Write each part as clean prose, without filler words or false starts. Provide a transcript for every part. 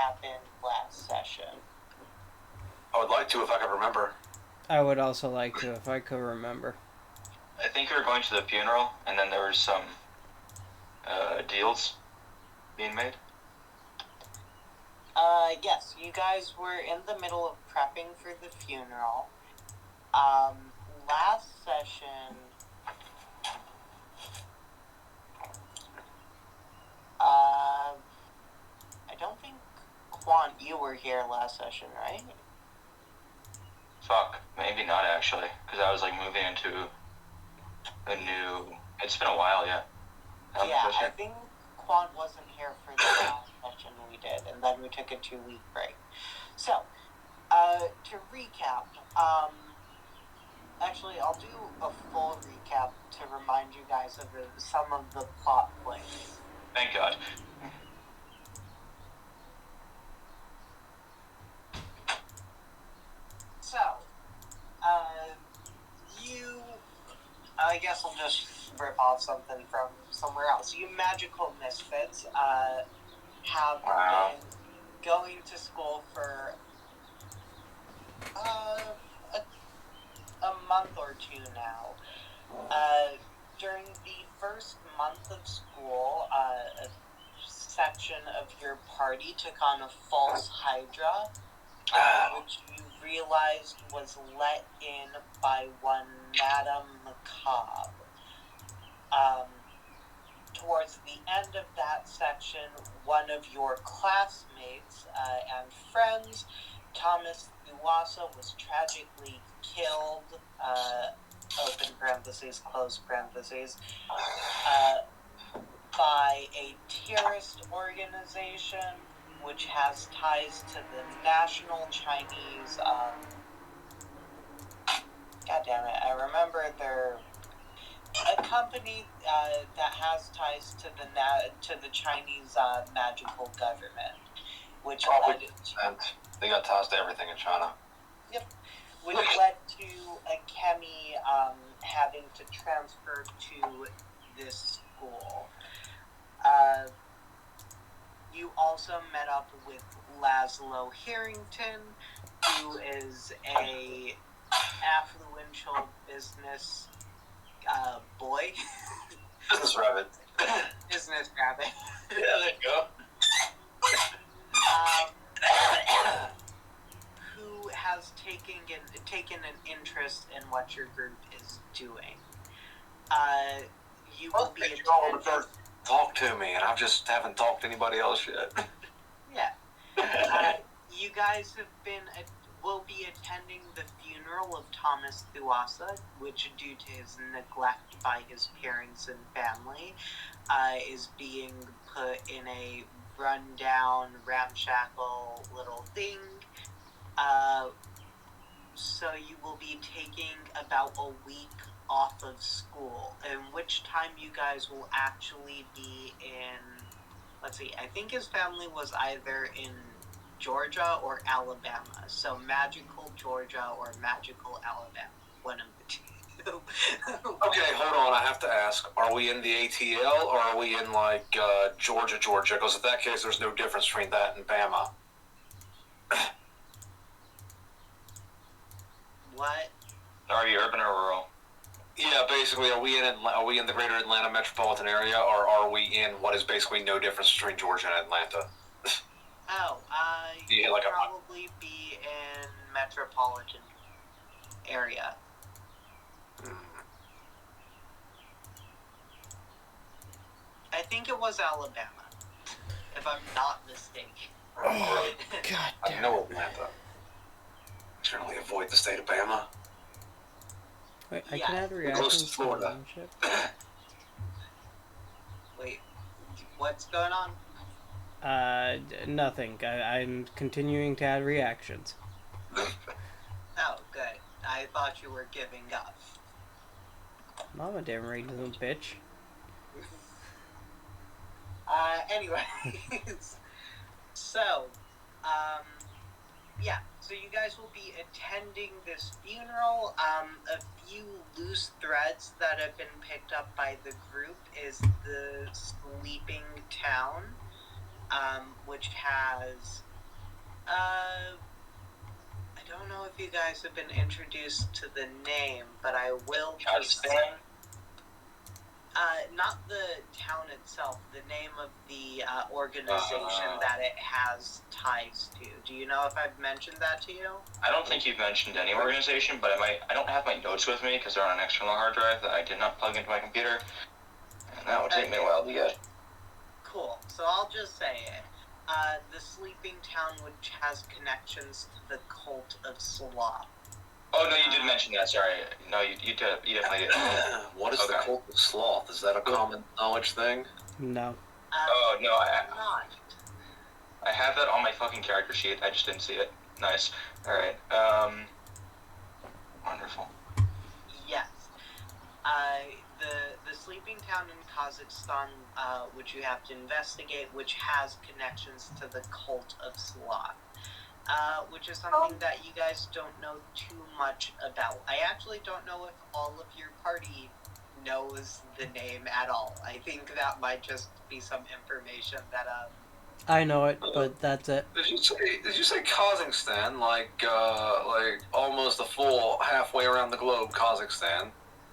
happened last session? I would like to if I could remember. I would also like to if I could remember. I think we were going to the funeral, and then there was some deals being made. Yes, you guys were in the middle of prepping for the funeral. Last session, I don't think, Quan, you were here last session, right? Fuck, maybe not actually, because I was like moving into a new. It's been a while, yeah. Yeah, I think Quan wasn't here for the last session we did, and then we took a 2-week break. So, to recap, actually, I'll do a full recap to remind you guys of some of the plot points. Thank God. So, I guess I'll just rip off something from somewhere else. You magical misfits have been going to school for a month or two now. During the first month of school, a section of your party took on a false Hydra, which you realized was let in by one Madame Macabre. Towards the end of that section, one of your classmates and friends, Thomas Thuasa, was tragically killed, open parentheses, close parentheses, by a terrorist organization which has ties to the National Chinese, God damn it, I remember a company that has ties to the Chinese magical government, which led to, they got ties to everything in China. Yep, which led to Akemi having to transfer to this school. You also met up with Laszlo Harrington, who is a affluential business boy. Business rabbit. Business rabbit. Yeah, there you go. Who has taken an interest in what your group is doing. You will be attending. Talk to me, and I just haven't talked to anybody else yet. Yeah. You guys will be attending the funeral of Thomas Thuasa, which, due to his neglect by his parents and family, is being put in a rundown, ramshackle little thing. So you will be taking about a week off of school, in which time you guys will actually be in, let's see, I think his family was either in Georgia or Alabama, so magical Georgia or magical Alabama, one of the two. Okay, hold on, I have to ask, are we in the ATL or are we in like Georgia? Because in that case there's no difference between that and Bama. What? Are you urban or rural? Yeah, basically, are we in the greater Atlanta metropolitan area, or are we in what is basically no difference between Georgia and Atlanta? You'll like probably be in metropolitan area. I think it was Alabama, if I'm not mistaken. Oh, God damn. I know Atlanta. Generally avoid the state of Bama. Wait, I can add reactions close to Florida. Wait, what's going on? Nothing. I'm continuing to add reactions. Oh, good. I thought you were giving up. I'm a damn regular bitch. Anyways. So, yeah. So you guys will be attending this funeral. A few loose threads that have been picked up by the group is the sleeping town, which has I don't know if you guys have been introduced to the name, but I will just... Kazakhstan? Not the town itself, the name of the organization that it has ties to. Do you know if I've mentioned that to you? I don't think you've mentioned any organization, but I don't have my notes with me because they're on an external hard drive that I did not plug into my computer. And that would take me a while to get. Cool. So I'll just say it. The sleeping town which has connections to the cult of Sloth. Oh, no, you did mention that. Sorry. No, you definitely did. What is the cult of sloth? Is that a common knowledge thing? No. Oh, no, Not. I have that on my fucking character sheet. I just didn't see it. Nice. Alright. Wonderful. Yes. The sleeping town in Kazakhstan, which you have to investigate, which has connections to the cult of Sloth. Which is something that you guys don't know too much about. I actually don't know if all of your party knows the name at all. I think that might just be some information that I know it, but that's it. Did you say Kazakhstan? Like almost a full halfway around the globe, Kazakhstan.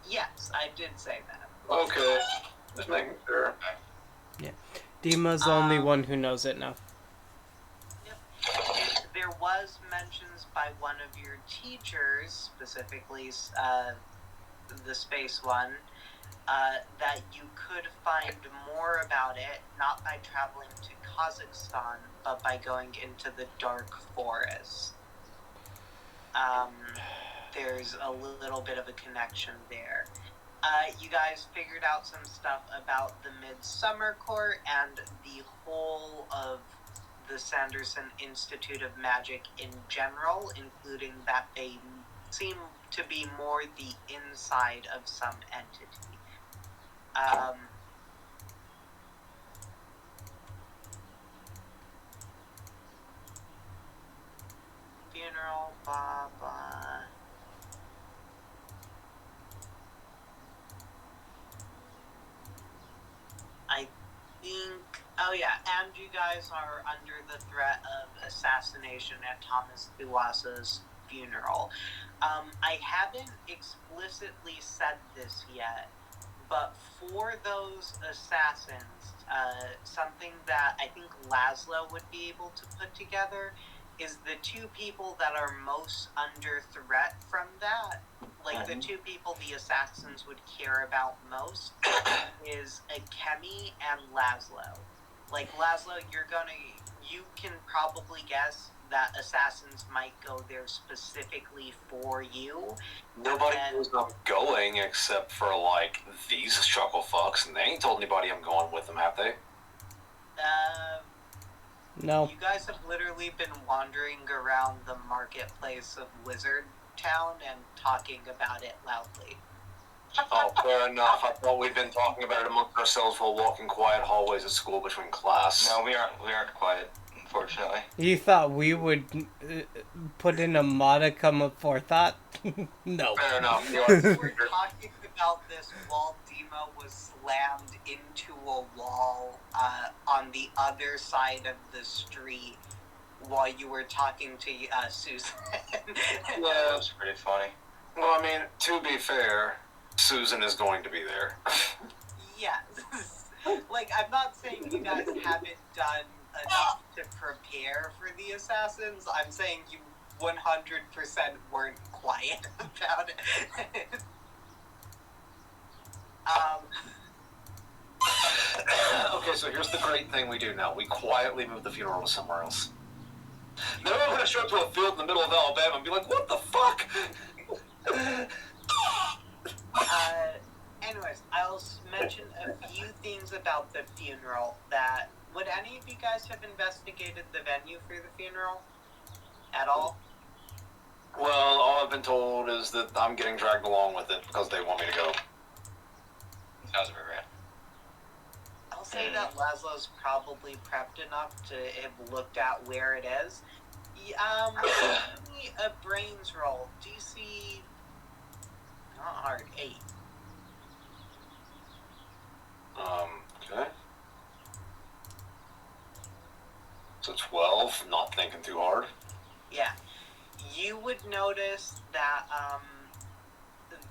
Yes, I did say that. Okay. Just making sure. Dima's the only one who knows it now. There was mentions by one of your teachers, specifically the space one, that you could find more about it, not by traveling to Kazakhstan, but by going into the dark forest. There's a little bit of a connection there. You guys figured out some stuff about the Midsummer Court and the whole of the Sanderson Institute of Magic in general, including that they seem to be more the inside of some entity. Funeral, blah, blah. I think... Oh yeah, and you guys are under the threat of assassination at Thomas Thuasa's funeral. I haven't explicitly said this yet, but for those assassins, something that I think Laszlo would be able to put together is the two people that are most under threat from that. Like, the two people the assassins would care about most is Akemi and Laszlo. Like, Laszlo, you can probably guess that assassins might go there specifically for you. Nobody knows I'm going except for, like, these chuckle fucks, and they ain't told anybody I'm going with them, have they? No. You guys have literally been wandering around the marketplace of Wizard Town and talking about it loudly. Oh, fair enough. I thought we'd been talking about it amongst ourselves while walking quiet hallways at school between class. No, we aren't quiet, unfortunately. You thought we would put in a modicum of forethought? No. Fair enough. We were talking about this while Dima was slammed into a wall on the other side of the street while you were talking to Susan. Yeah, that was pretty funny. Well, I mean, to be fair, Susan is going to be there. Yes. Like, I'm not saying you guys haven't done enough to prepare for the assassins. I'm saying you 100% weren't quiet about it. Okay, so here's the great thing we do now. We quietly move the funeral to somewhere else. Then we're going to show up to a field in the middle of Alabama and be like, what the fuck? Anyways, I'll mention a few things about the funeral that... Would any of you guys have investigated the venue for the funeral? At all? Well, all I've been told is that I'm getting dragged along with it because they want me to go. Sounds a bit rad. I'll say that Laszlo's probably prepped enough to have looked at where it is. Give me a brains roll. DC... Not hard. 8. Okay. So 12, not thinking too hard. Yeah. You would notice that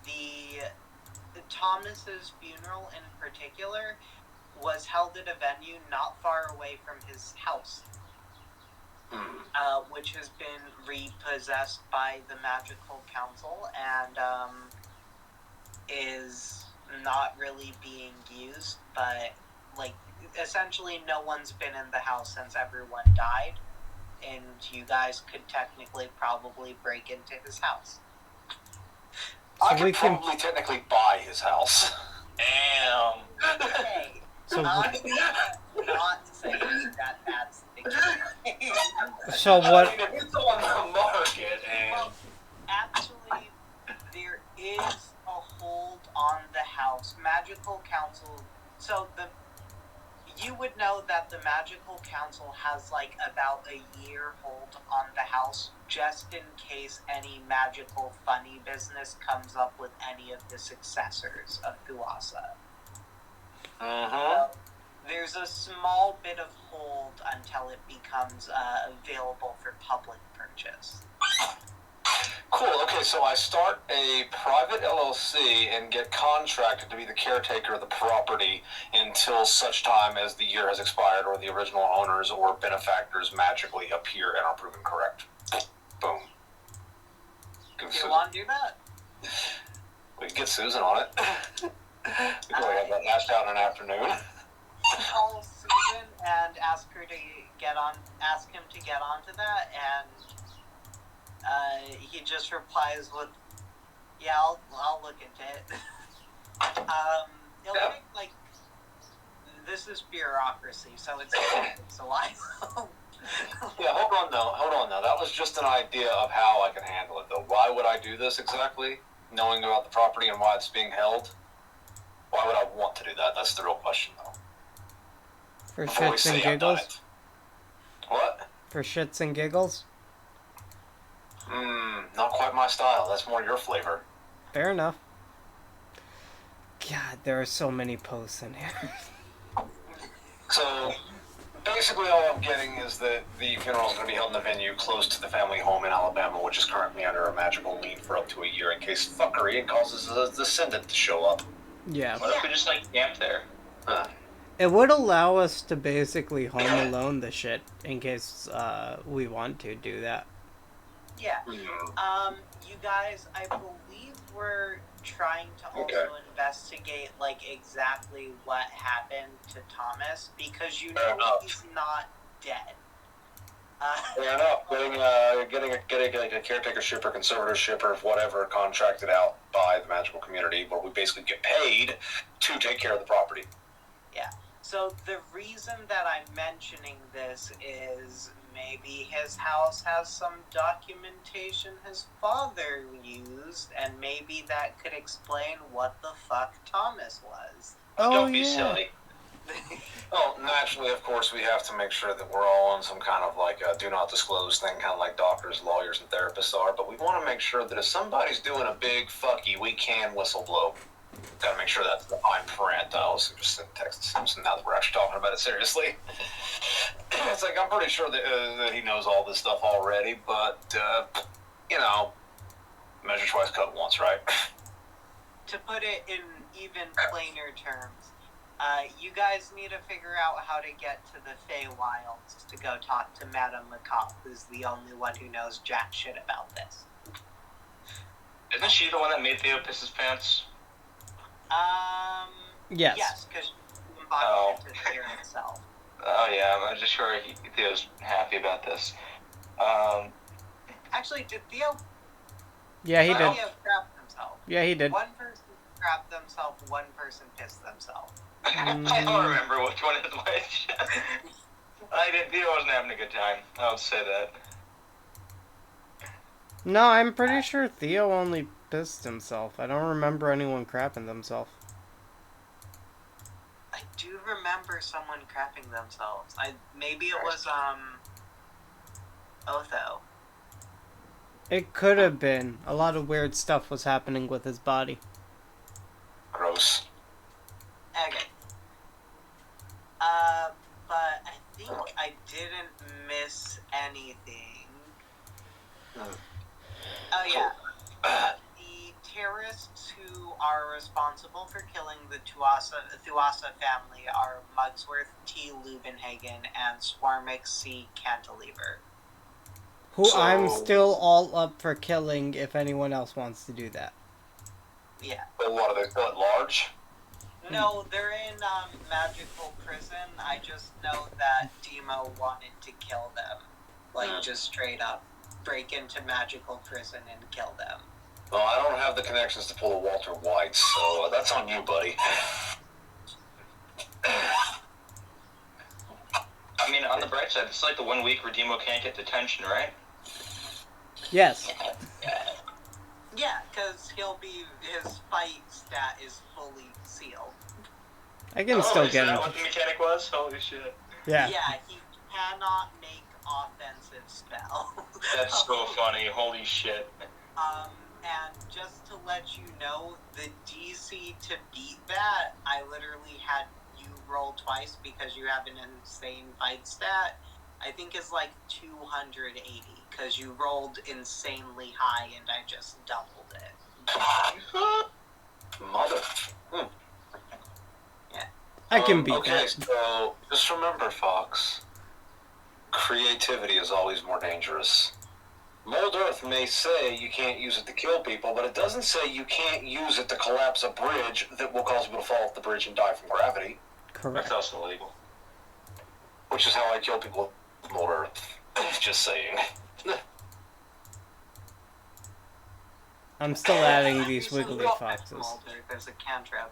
the Thomas's funeral in particular was held at a venue not far away from his house, which has been repossessed by the Magical Council and is not really being used, but like essentially no one's been in the house since everyone died, and you guys could technically probably break into his house. I could probably technically buy his house. Damn. Hey, So I'm not saying that that's the case. So what? I mean, if it's on the market and Well, actually, there is a hold on the house. Magical Council. So you would know that the Magical Council has like about a year hold on the house, just in case any magical funny business comes up with any of the successors of Thuasa. There's a small bit of hold until it becomes available for public purchase. Cool. Okay, so I start a private LLC and get contracted to be the caretaker of the property until such time as the year has expired or the original owners or benefactors magically appear and are proven correct. Boom. Do you want to do that? We can get Susan on it. We can have that hashed out in an afternoon. Call Susan and ask her to ask him to get onto that, and he just replies with, "Yeah, I'll look into it." It'll take like, this is bureaucracy, so it takes a while. Yeah, hold on though. That was just an idea of how I can handle it though. Why would I do this exactly? Knowing about the property and why it's being held? Why would I want to do that? That's the real question though. For Before we shits say and I've done giggles? it. What? For shits and giggles? Not quite my style. That's more your flavor. Fair enough. God, there are so many posts in here. So, basically all I'm getting is that the funeral is going to be held in a venue close to the family home in Alabama, which is currently under a magical lien for up to a year in case fuckery causes a descendant to show up. Yeah. What if we just like camp there? It would allow us to basically home alone the shit in case we want to do that. Yeah. You guys, I believe we're trying to also investigate like exactly what happened to Thomas, because you know he's not dead. Fair enough. Getting like a caretakership or conservatorship or whatever contracted out by the magical community, where we basically get paid to take care of the property. Yeah. So the reason that I'm mentioning this is maybe his house has some documentation his father used, and maybe that could explain what the fuck Thomas was. Oh, Don't be yeah. silly. Well, naturally, of course, we have to make sure that we're all on some kind of like a do not disclose thing, kind of like doctors, lawyers, and therapists are. But we want to make sure that if somebody's doing a big fucky, we can whistle blow. Got to make sure that's the fine print. I also just sent text to Simpson now that we're actually talking about it seriously. It's like I'm pretty sure that he knows all this stuff already, but you know, measure twice, cut once, right? To put it in even plainer terms, you guys need to figure out how to get to the Feywilds to go talk to Madame Macabre, who's the only one who knows jack shit about this. Isn't she the one that made Theo piss his pants? Yes. Yes, because she embodied it to fear itself. Oh yeah, I'm just sure Theo's happy about this. Actually, did Theo? Yeah, he did. Theo crap himself? Yeah, he did. One person crapped themselves, one person pissed themselves. I don't remember which one is which. Theo wasn't having a good time. I would say that. No, I'm pretty sure Theo only pissed himself. I don't remember anyone crapping themselves. I do remember someone crapping themselves. Maybe it was Otho. It could have been. A lot of weird stuff was happening with his body. Gross. Okay. But I think I didn't Oh yeah. The terrorists who are responsible for killing the Thuasa family are Mugsworth T. Leuvenhagen and Swarmix C. Cantilever. Who So- I'm still all up for killing if anyone else wants to do that. Yeah. But what, are they still at large? No, they're in magical prison. I just know that Demo wanted to kill them. Like, just straight up break into magical prison and kill them. Well, I don't have the connections to pull a Walter White, so that's on you, buddy. I mean, on the bright side, it's like the 1 week where Demo can't get detention, right? Yes. Yeah, because his fight stat is fully sealed. I can still is get that him. what the mechanic was? Holy shit. Yeah. Yeah, he cannot make offensive spells. That's so funny. Holy shit. And just to let you know, the DC to beat that, I literally had you roll twice because you have an insane fight stat. I think is like 280 because you rolled insanely high and I just doubled it. Mother. I can beat okay, that. so just remember, Fox. Creativity is always more dangerous. Mold Earth may say you can't use it to kill people, but it doesn't say you can't use it to collapse a bridge that will cause people to fall off the bridge and die from gravity. Correct. That's also illegal. Which is how I kill people with Mold Earth. Just saying. I'm still adding these Every wiggly single foxes. Mulder, there's a cantrip.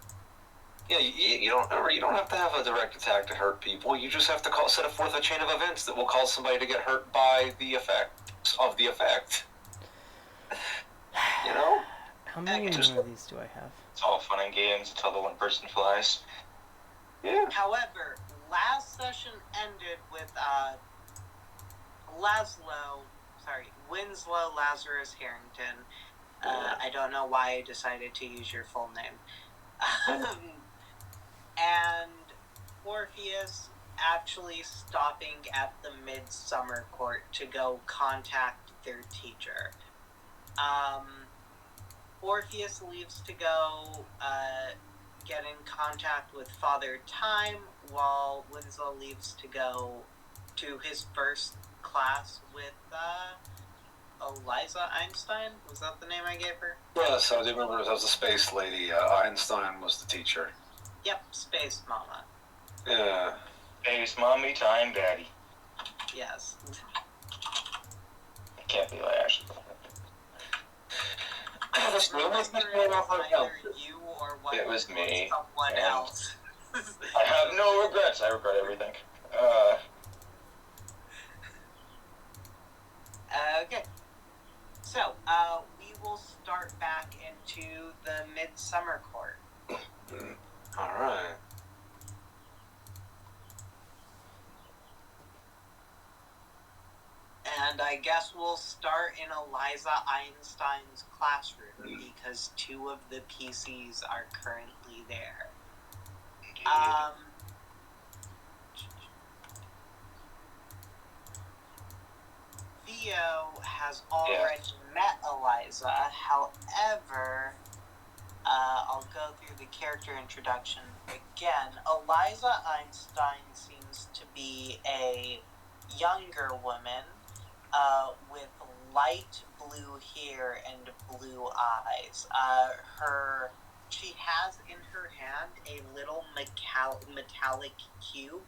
Yeah, you don't have to have a direct attack to hurt people. You just have to set forth a chain of events that will cause somebody to get hurt by the effects of the effect. You know? How many Just- more of these do I have? It's all fun and games until the one person flies. Yeah. However, last session ended with Winslow Lazarus Harrington. I don't know why I decided to use your full name. And Orpheus actually stopping at the Midsummer Court to go contact their teacher. Orpheus leaves to go get in contact with Father Time, while Winslow leaves to go to his first class with Eliza Einstein. Was that the name I gave her? Yes, I do remember that was the space lady. Einstein was the teacher. Yep, Space Mama. Yeah. Hey, it's mommy time, daddy. Yes. It can't be like Ashley. Remember, it was either you or what It was me, someone and- else. I have no regrets. I regret everything. Okay. So, we will start back into the Midsummer Court. Alright. And I guess we'll start in Eliza Einstein's classroom because two of the PCs are currently there. Theo has already met Eliza. However, I'll go through the character introduction again. Eliza Einstein seems to be a younger woman with light blue hair and blue eyes. She has in her hand a little metallic cube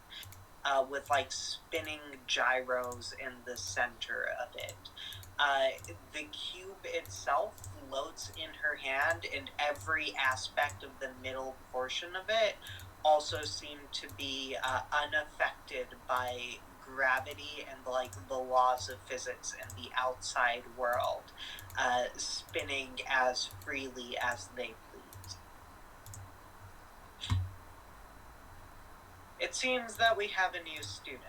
with like spinning gyros in the center of it. The cube itself floats in her hand, and every aspect of the middle portion of it also seem to be unaffected by gravity and like the laws of physics in the outside world, spinning as freely as they please. It seems that we have a new student.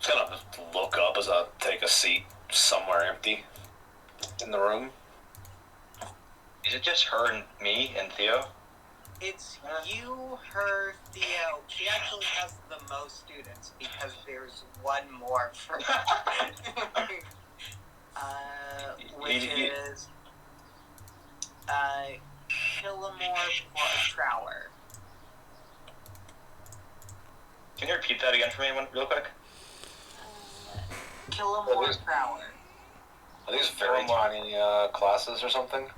Just gonna look up as I take a seat somewhere empty in the room. Is it just her and me and Theo? It's you, her, Theo. She actually has the most students because there's one more for which is Killamore Trower. Can you repeat that again for me real quick? Killamore Trower. Are these very tiny classes or something?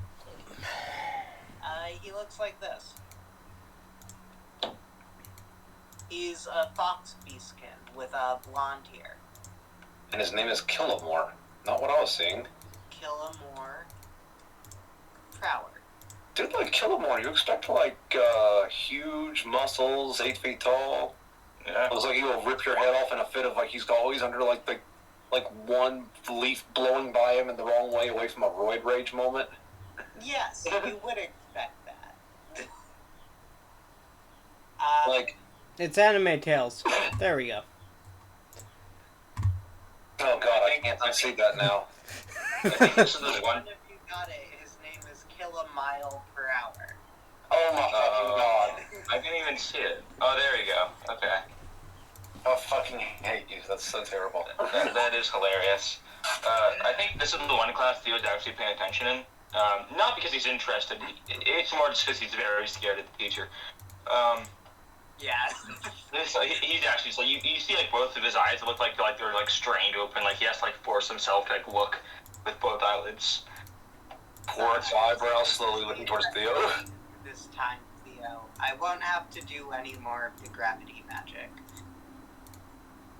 He looks like this. He's a fox skinned with blonde hair. And his name is Killamore. Not what I was seeing. Killamore Trower. Dude, like Killamore, you expect like huge muscles, 8 feet tall. Yeah. It was like he will rip your head off in a fit of like he's always under like one leaf blowing by him in the wrong way away from a roid rage moment. Yes, you would expect that. Like, It's Anime Tales. There we go. oh god, I can't unsee that now. I think this is the one. If you got it, his name is Killamile per hour. Oh my fucking god. I didn't even see it. Oh, there you go. Okay. I fucking hate you. That's so terrible. That is hilarious. I think this is the one class Theo's actually paying attention in. Not because he's interested. It's more just because he's very scared of the teacher. Yeah. He's actually so you see like both of his eyes look like they're like strained open, like he has to like force himself to like look with both eyelids. Poor its eyebrows slowly looking towards Theo. This time, Theo. I won't have to do any more of the gravity magic.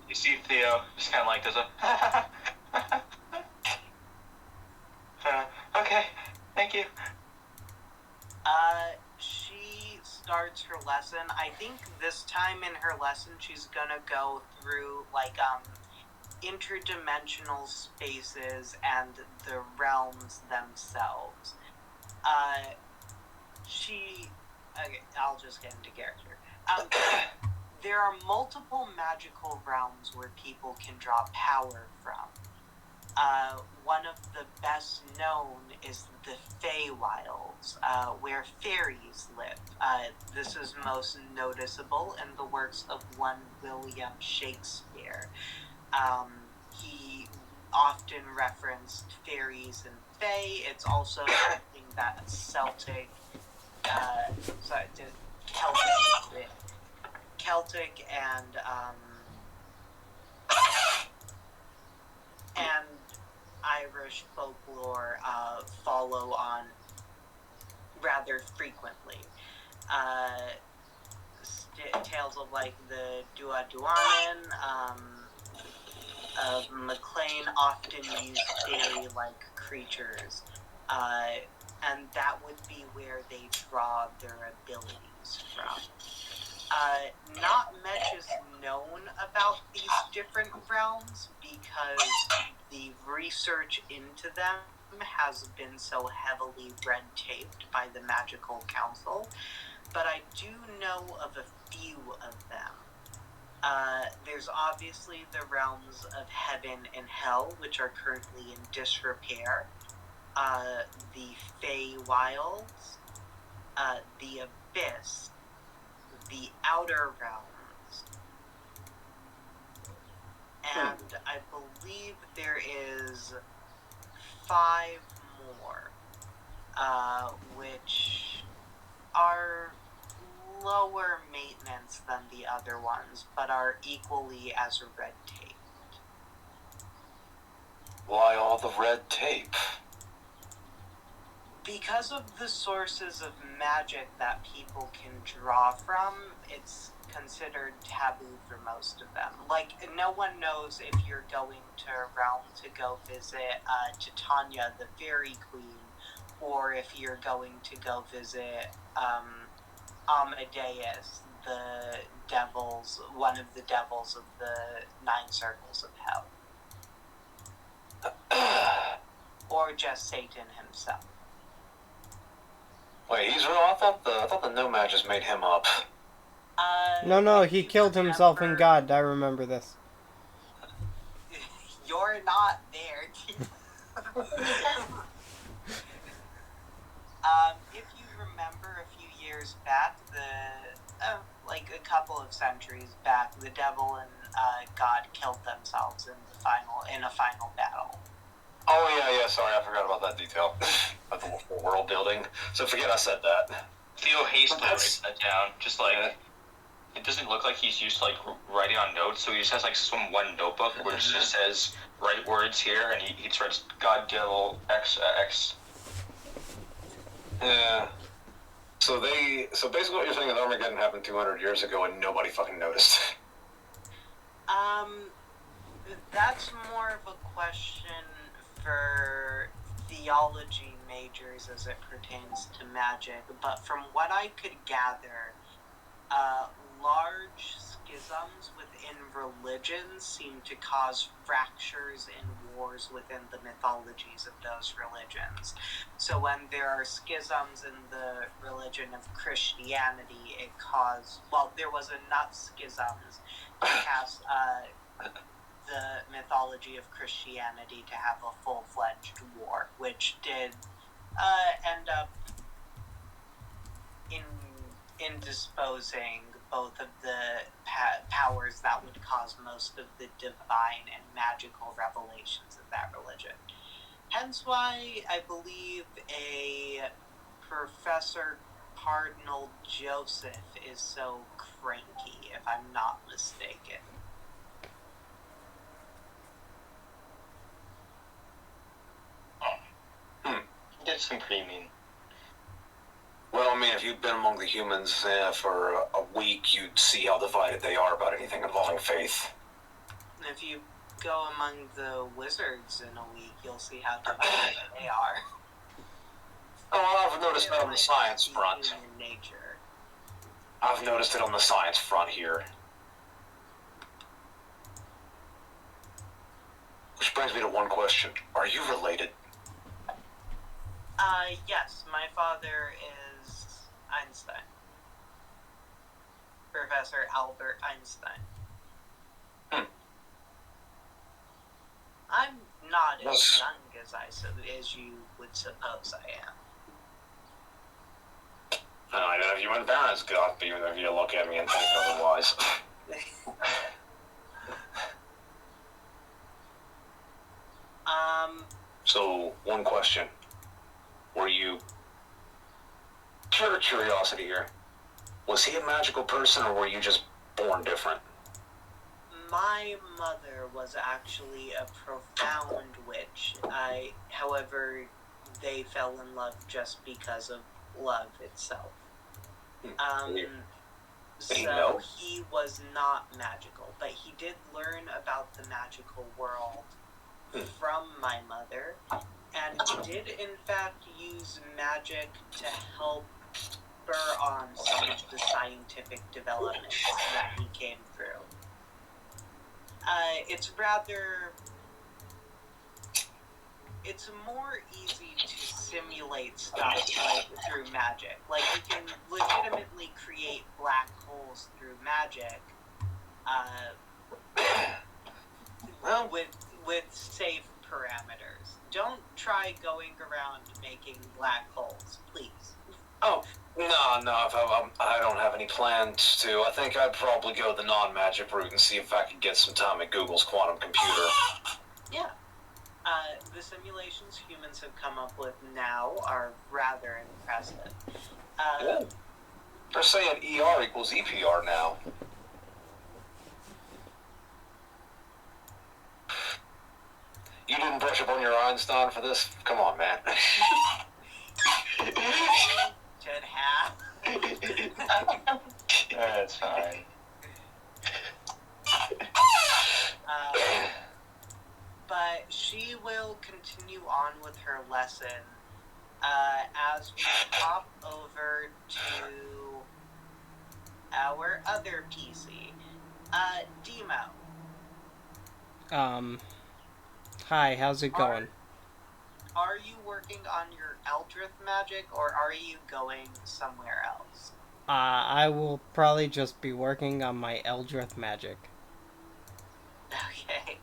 You see Theo just kind of like does a. Okay, thank you. She starts her lesson. I think this time in her lesson she's gonna go through like interdimensional spaces and the realms themselves. Okay, I'll just get into character. There are multiple magical realms where people can draw power from. One of the best known is the Feywilds, where fairies live. This is most noticeable in the works of one William Shakespeare. He often referenced fairies and fae. It's also something that Celtic and Irish folklore follow on rather frequently. Tales of like the Duaduanan of McLean often use fairy-like creatures, and that would be where they draw their abilities from. Not much is known about these different realms because the research into them has been so heavily red-taped by the Magical Council, but I do know of a few of them. There's obviously the realms of heaven and hell, which are currently in disrepair. The Feywilds, the Abyss, the Outer Realms, and I believe there is 5 more, which are lower maintenance than the other ones, but are equally as red tape. Why all the red tape? Because of the sources of magic that people can draw from, it's considered taboo for most of them. Like, no one knows if you're going to a realm to go visit Titania, the Fairy Queen, or if you're going to go visit Amadeus, the one of the devils of the 9 circles of hell. Or just Satan himself. Wait, he's real? I thought the Nomad just made him up. No, he killed himself in God. I remember this. You're not there. If you remember a few years years back, like a couple of centuries back, the devil and God killed themselves in a final battle. Oh yeah. Sorry, I forgot about that detail. About the world building. So forget I said that. Theo hastily writes that down. Just like it doesn't look like he's used to like writing on notes, so he just has like some one notebook which just says write words here, and he writes God, devil, X. Yeah. So basically what you're saying is Armageddon happened 200 years ago and nobody fucking noticed. That's more of a question for theology majors as it pertains to magic, but from what I could gather, large schisms within religions seem to cause fractures and wars within the mythologies of those religions. So when there are schisms in the religion of Christianity, there was enough schisms to cast the mythology of Christianity to have a full-fledged war, which did end up in disposing both of the powers that would cause most of the divine and magical revelations of that religion. Hence why I believe a Professor Cardinal Joseph is so cranky, if I'm not mistaken. That's some pretty mean. Well, I mean, if you'd been among the humans for a week, you'd see how divided they are about anything involving faith. If you go among the wizards in a week, you'll see how divided they are. Oh, I've noticed that on the science front. Human nature. I've noticed it on the science front here. Which brings me to one question. Are you related? Yes, my father is Einstein. Professor Albert Einstein. I'm not as young as you would suppose I am. I don't know if you went down as God, but even if you look at me and think otherwise. So, one question. Were you... Pure curiosity here. Was he a magical person, or were you just born different? My mother was actually a profound witch. However, they fell in love just because of love itself. So he was not magical, but he did learn about the magical world from my mother, and he did in fact use magic to help spur on some of the scientific developments that he came through. It's more easy to simulate stuff through magic. Like, you can legitimately create black holes through magic, with safe parameters. Don't try going around making black holes, please. Oh, no, I don't have any plans to. I think I'd probably go the non-magic route and see if I could get some time at Google's quantum computer. Yeah. The simulations humans have come up with now are rather impressive. They're saying ER equals EPR now. You didn't brush up on your Einstein for this? Come on, man. Should have. That's fine. But she will continue on with her lesson as we hop over to our other PC, Demo. Hi, how's it going? Are you working on your Eldritch magic, or are you going somewhere else? I will probably just be working on my Eldritch magic. Okay.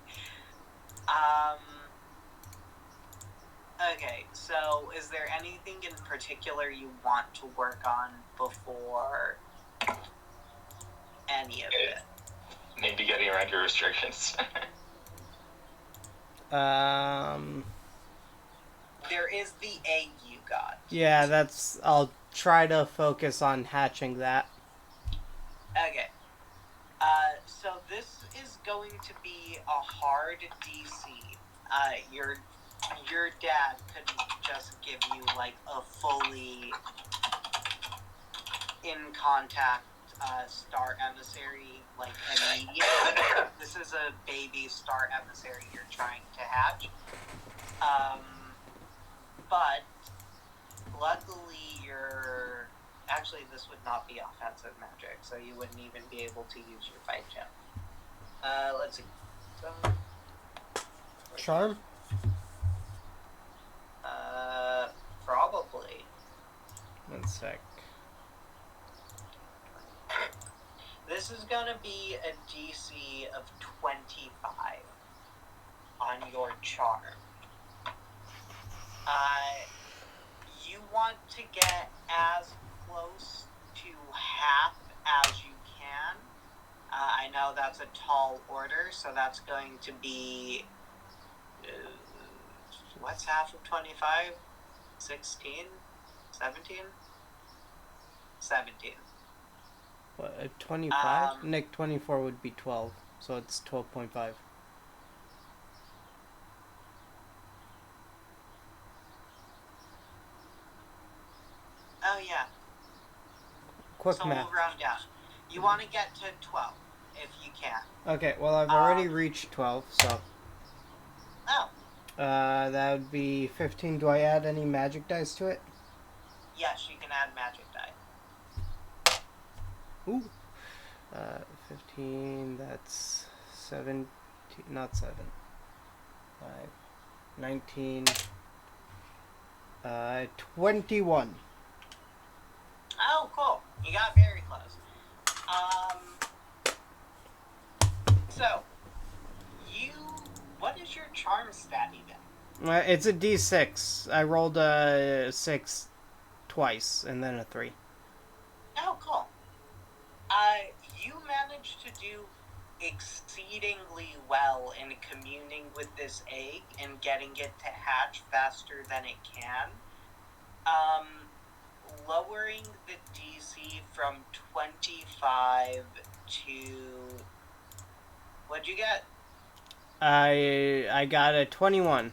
Okay, so is there anything in particular you want to work on before any of it? Maybe getting around your restrictions. There is the egg you got. Yeah, I'll try to focus on hatching that. Okay. So this is going to be a hard DC. Your dad couldn't just give you like a fully in contact star emissary like immediately. This is a baby star emissary you're trying to hatch. But luckily actually this would not be offensive magic, so you wouldn't even be able to use your fight gem. Let's see. Charm? Probably. 1 sec. This is gonna be a DC of 25 on your charm. You want to get as close to half as you can. I know that's a tall order, so that's going to be... what's half of 25? 16? 17? 17. What, 25? Nick, 24 would be 12, so it's 12.5. Oh, yeah. Quick So math. we'll round down. You want to get to 12, if you can. Okay, well, I've already reached 12, so... Oh. That would be 15. Do I add any magic dice to it? Yes, you can add magic die. Ooh. 15, that's 17, not 7. 5, 19, 21. Oh, cool. You got very close. So, what is your charm stat even? It's a D6. I rolled a 6 twice, and then a 3. Oh, cool. You managed to do exceedingly well in communing with this egg and getting it to hatch faster than it can. Lowering the DC from 25 to... What'd you get? I got a 21.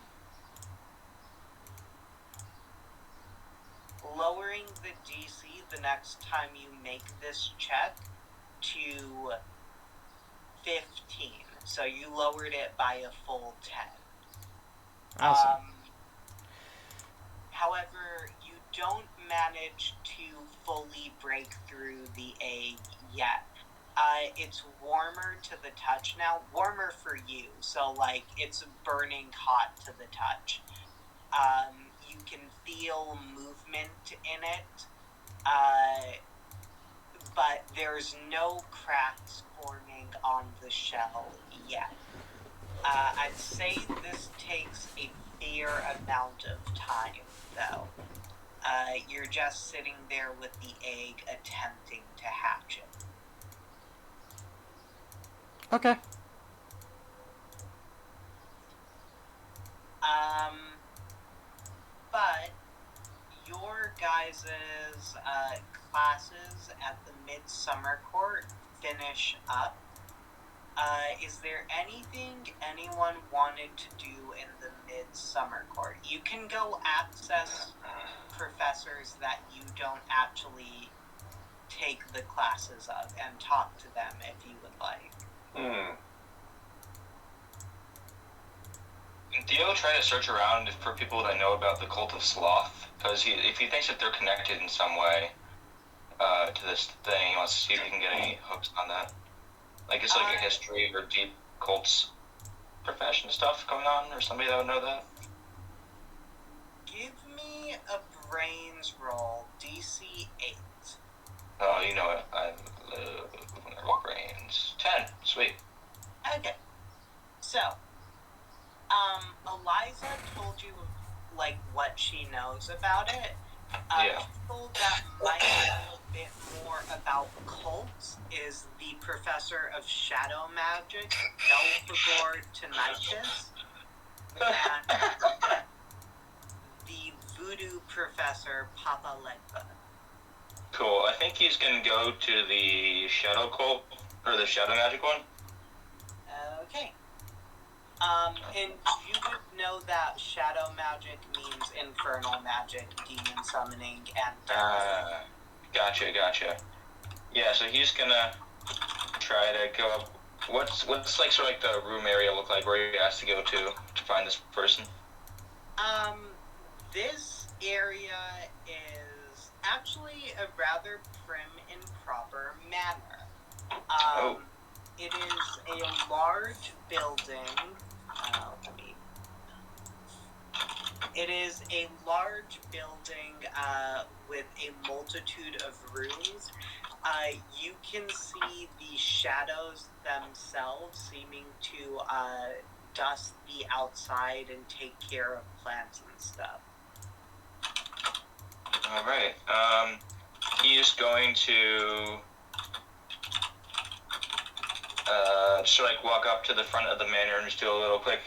Lowering the DC the next time you make this check to 15. So you lowered it by a full 10. Awesome. However, you don't manage to fully break through the egg yet. It's warmer to the touch now. Warmer for you, so like it's burning hot to the touch. You can feel movement in it, but there's no cracks forming on the shell yet. I'd say this takes a fair amount of time, though. You're just sitting there with the egg attempting to hatch it. Okay. But your guys' classes at the Midsummer Court finish up. Is there anything anyone wanted to do in the Midsummer Court? You can go access professors that you don't actually take the classes of and talk to them if you would like. Theo tried to search around for people that know about the Cult of Sloth, because if he thinks that they're connected in some way to this thing, he wants to see if he can get any hooks on that. Like it's like a history or deep cults profession stuff going on, or somebody that would know that. Give me a brains roll, DC 8. Oh, you know it. I love when I roll brains. 10. Sweet. Okay. So, Eliza told you of, like, what she knows about it. Yeah. People that might know a bit more about cults is the professor of shadow magic, Belphegor Tinnitus, and the voodoo professor, Papa Legba. Cool. I think he's gonna go to the shadow cult, or the shadow magic one. Okay. And you would know that shadow magic means infernal magic, demon summoning, and Gotcha. Yeah, so he's gonna try to go up. What's like sort of like the room area look like where he has to go to find this person? This area is actually a rather prim and proper manner. It is a large building. It is a large building with a multitude of rooms. You can see the shadows themselves seeming to dust the outside and take care of plants and stuff. All right. He is going to just like walk up to the front of the manor and just do a little quick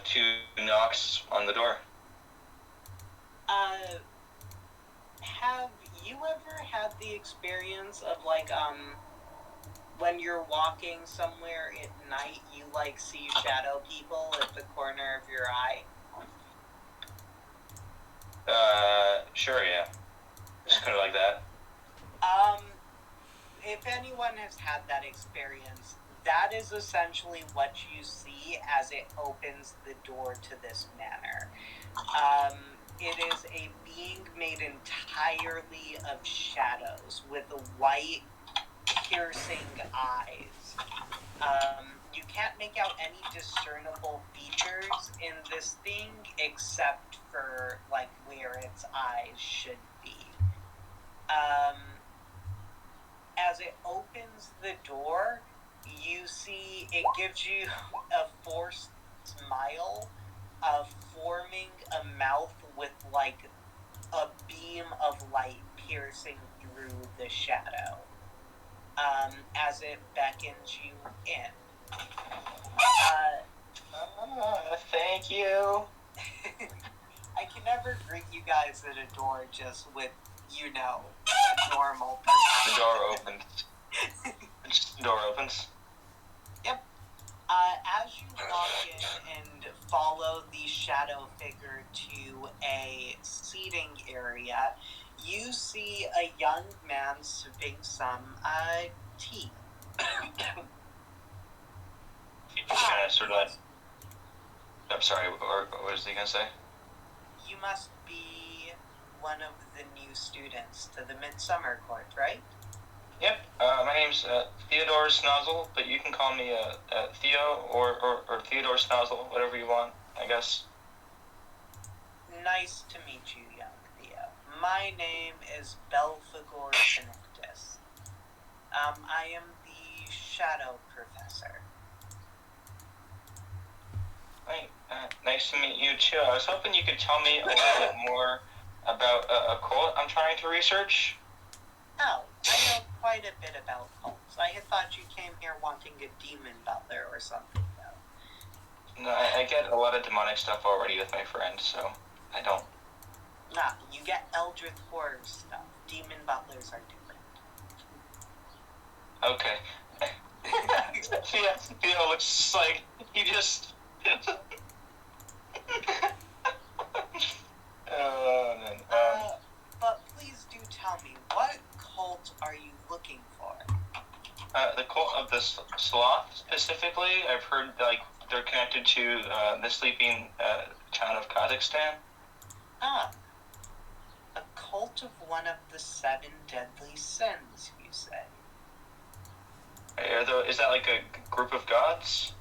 2 knocks on the door. Have you ever had the experience of like when you're walking somewhere at night, you like see shadow people at the corner of your eye? Sure, yeah. Just kind of like that. If anyone has had that experience, that is essentially what you see as it opens the door to this manor. It is a being made entirely of shadows with white, piercing eyes. You can't make out any discernible features in this thing except for like where its eyes should be. As it opens the door, you see it gives you a forced smile of forming a mouth with like a beam of light piercing through the shadow as it beckons you in. Thank you. I can never greet you guys at a door just with, you know, a normal person. The door opens. The door opens. Yep. As you walk in and follow the shadow figure to a seating area, you see a young man sipping some tea. He just kind of sort of. I'm sorry. Or what was he gonna say? You must be one of the new students to the Midsummer Court, right? Yep. My name's Theodore Snozzle, but you can call me Theo or Theodore Snozzle, whatever you want, I guess. Nice to meet you, young Theo. My name is Belphegor Tinnitus. I am the Shadow Professor. Right. Nice to meet you too. I was hoping you could tell me a little bit more about a cult I'm trying to research. Oh, I know quite a bit about cults. I had thought you came here wanting a demon butler or something, though. No, I get a lot of demonic stuff already with my friends, so I don't. Nah, you get Eldritch horror stuff. Demon butlers are different. Okay. Yeah, looks like he just. But please do tell me, what cult are you looking for? The cult of the sloth specifically. I've heard like they're connected to the sleeping town of Kazakhstan. Ah, a cult of one of the 7 deadly sins, you say? Is that like a group of gods?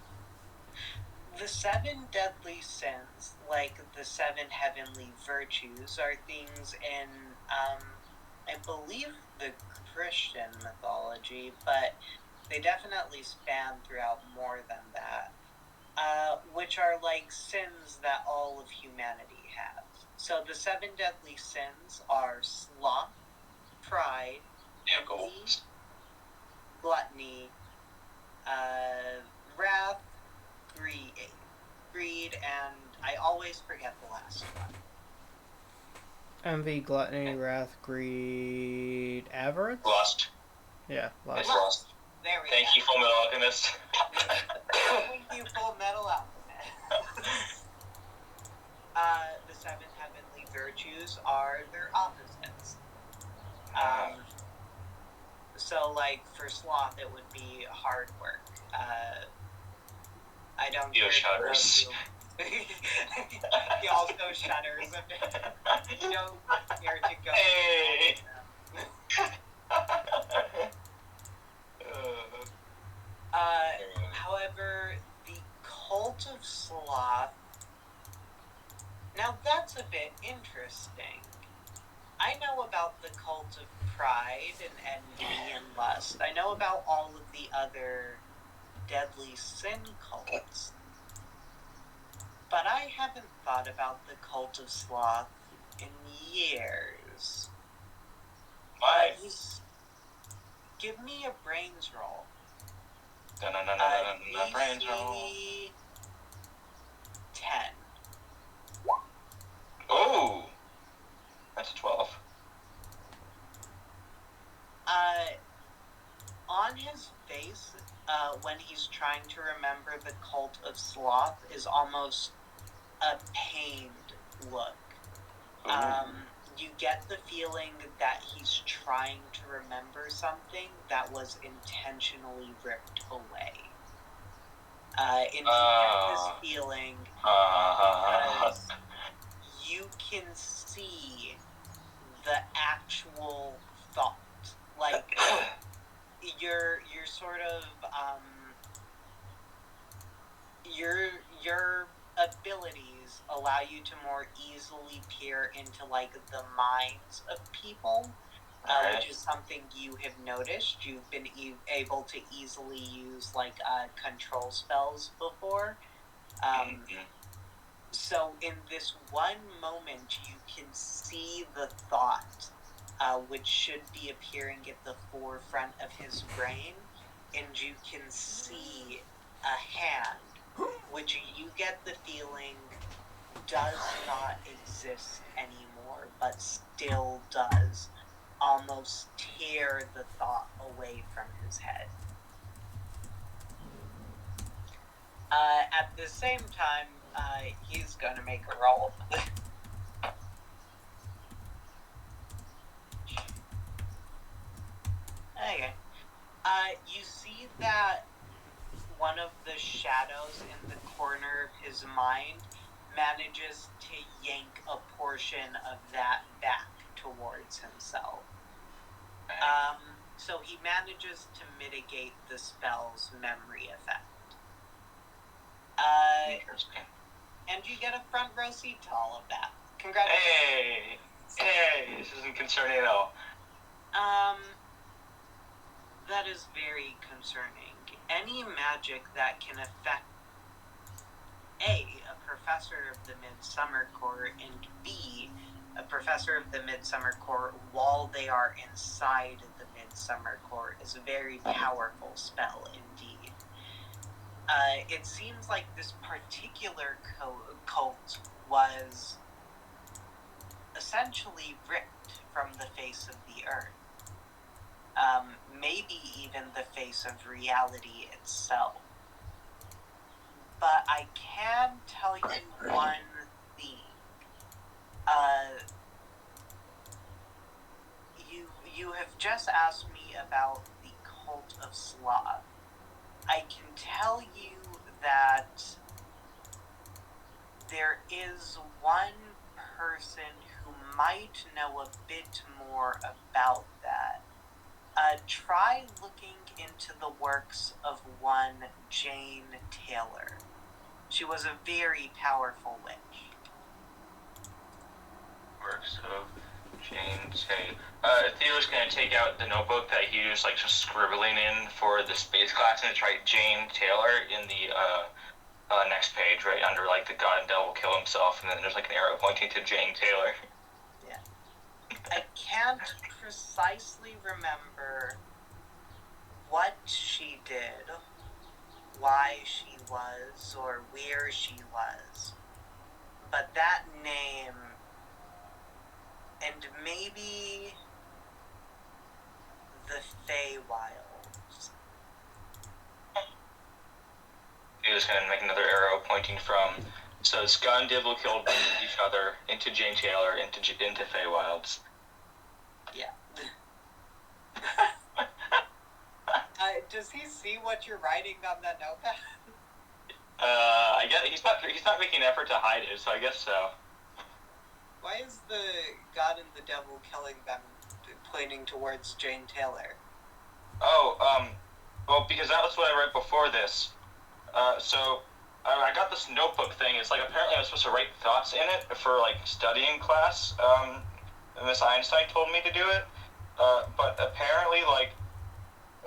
The 7 deadly sins, like the 7 heavenly virtues, are things in, I believe, the Christian mythology, but they definitely span throughout more than that, which are like sins that all of humanity has. So the 7 deadly sins are sloth, pride, envy, gluttony, wrath, greed, and I always forget the last one. Envy, gluttony, wrath, greed, avarice? Lust. Yeah, lust. It's lust. There we Thank you, Full Metal Alchemist. Thank you, Full Metal Alchemist. The 7 heavenly virtues are their opposites. So, like, for sloth, it would be hard work. I don't He shudders. He also shudders a bit. You don't care to go. Hey! However, the cult of sloth. Now that's a bit interesting. I know about the cult of pride and envy and lust. I know about all of the other deadly sin cults. But I haven't thought about the cult of sloth in years. Why? Give me a brains roll. Brains roll. DC 10. Oh! That's a 12. On his face, when he's trying to remember the cult of sloth, is almost a pained look. You get the feeling that he's trying to remember something that was intentionally ripped away. And you get this feeling because you can see the actual thought. Like, your sort of, your abilities allow you to more easily peer into, like, the minds of people, which is something you have noticed. You've been able to easily use, like, control spells before. So in this one moment, you can see the thought, which should be appearing at the forefront of his brain, and you can see a hand, which you get the feeling does not exist anymore, but still does almost tear the thought away from his head. At the same time, he's gonna make a roll. Okay. You see that one of the shadows in the corner of his mind manages to yank a portion of that back towards himself. So he manages to mitigate the spell's memory effect. Interesting. And you get a front row seat to all of that. Congratulations. Hey, this isn't concerning at all. That is very concerning. Any magic that can affect A, a professor of the Midsummer Court, and B, a professor of the Midsummer Court while they are inside the Midsummer Court is a very powerful spell indeed. It seems like this particular cult was essentially ripped from the face of the earth. Maybe even the face of reality itself. But I can tell you one thing. You have just asked me about the cult of sloth. I can tell you that there is one person who might know a bit more about that. Try looking into the works of one Jane Taylor. She was a very powerful witch. Works of Jane Taylor. Theo's gonna take out the notebook that he was like just scribbling in for the space class and try Jane Taylor in the next page, right under like the God and Devil kill himself, and then there's like an arrow pointing to Jane Taylor. I can't precisely remember what she did, why she was, or where she was, but that name, and maybe the Feywilds. He was going to make another arrow pointing from. So it's God and Devil killed each other into Jane Taylor into Feywilds. Yeah. Does he see what you're writing on that notepad? I guess he's not making an effort to hide it, so I guess so. Why is the God and the Devil killing them pointing towards Jane Taylor? Oh, well, because that was what I read before this. So I got this notebook thing. It's like apparently I was supposed to write thoughts in it for like studying class. Miss Einstein told me to do it. But apparently, like,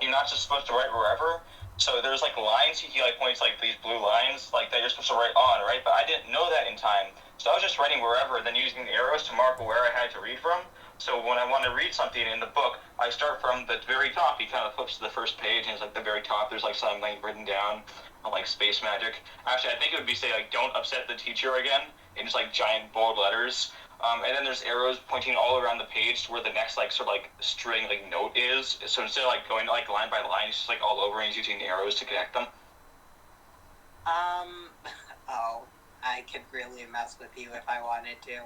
you're not just supposed to write wherever. So there's like lines, he like points like these blue lines like that you're supposed to write on, right? But I didn't know that in time. So I was just writing wherever, then using the arrows to mark where I had to read from. So when I want to read something in the book, I start from the very top. He kind of flips to the first page, and it's like the very top. There's like something like written down on like space magic. Actually, I think it would be say like "Don't upset the teacher again" in just like giant bold letters. And then there's arrows pointing all around the page to where the next like sort of like string like note is. So instead of like going like line by line, it's just like all over, and he's using the arrows to connect them. Oh, I could really mess with you if I wanted to.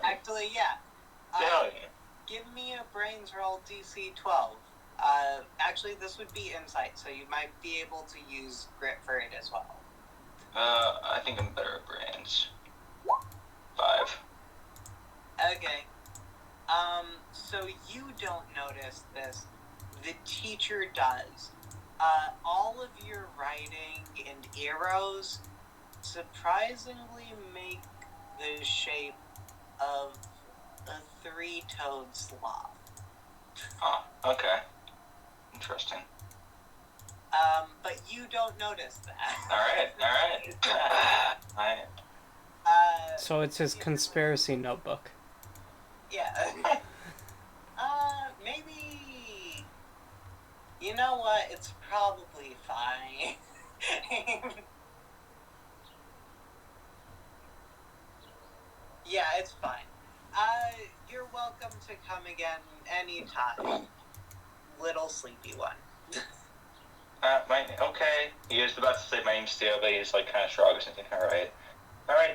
Actually, yeah. Hell yeah. Give me a brains roll DC 12. Actually, this would be insight, so you might be able to use grit for it as well. I think I'm better at brains. 5. Okay. So you don't notice this. The teacher does. All of your writing and arrows surprisingly make the shape of a 3-toed sloth. Oh, okay. Interesting. But you don't notice that. Alright. So it's his conspiracy notebook. Yeah. Maybe... You know what? It's probably fine. Yeah, it's fine. You're welcome to come again anytime. Little sleepy one. Okay. He was about to say my name's Theo, but he just like kind of shrugs and thinking, alright,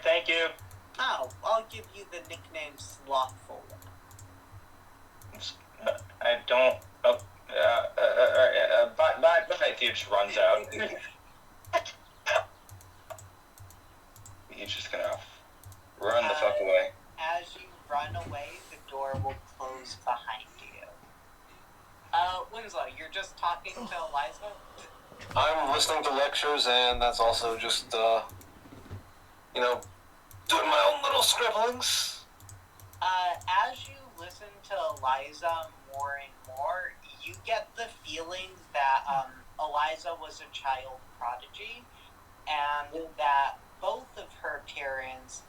thank you. Oh, I'll give you the nickname Slothful One. I don't. Bye. Theo just runs out. He's just gonna run the fuck away. As you run away, the door will close behind you. Winslow, you're just talking to Eliza? I'm listening to lectures, and that's also just, doing my own little scribblings. As you listen to Eliza more and more, you get the feeling that Eliza was a child prodigy, and that both of her parents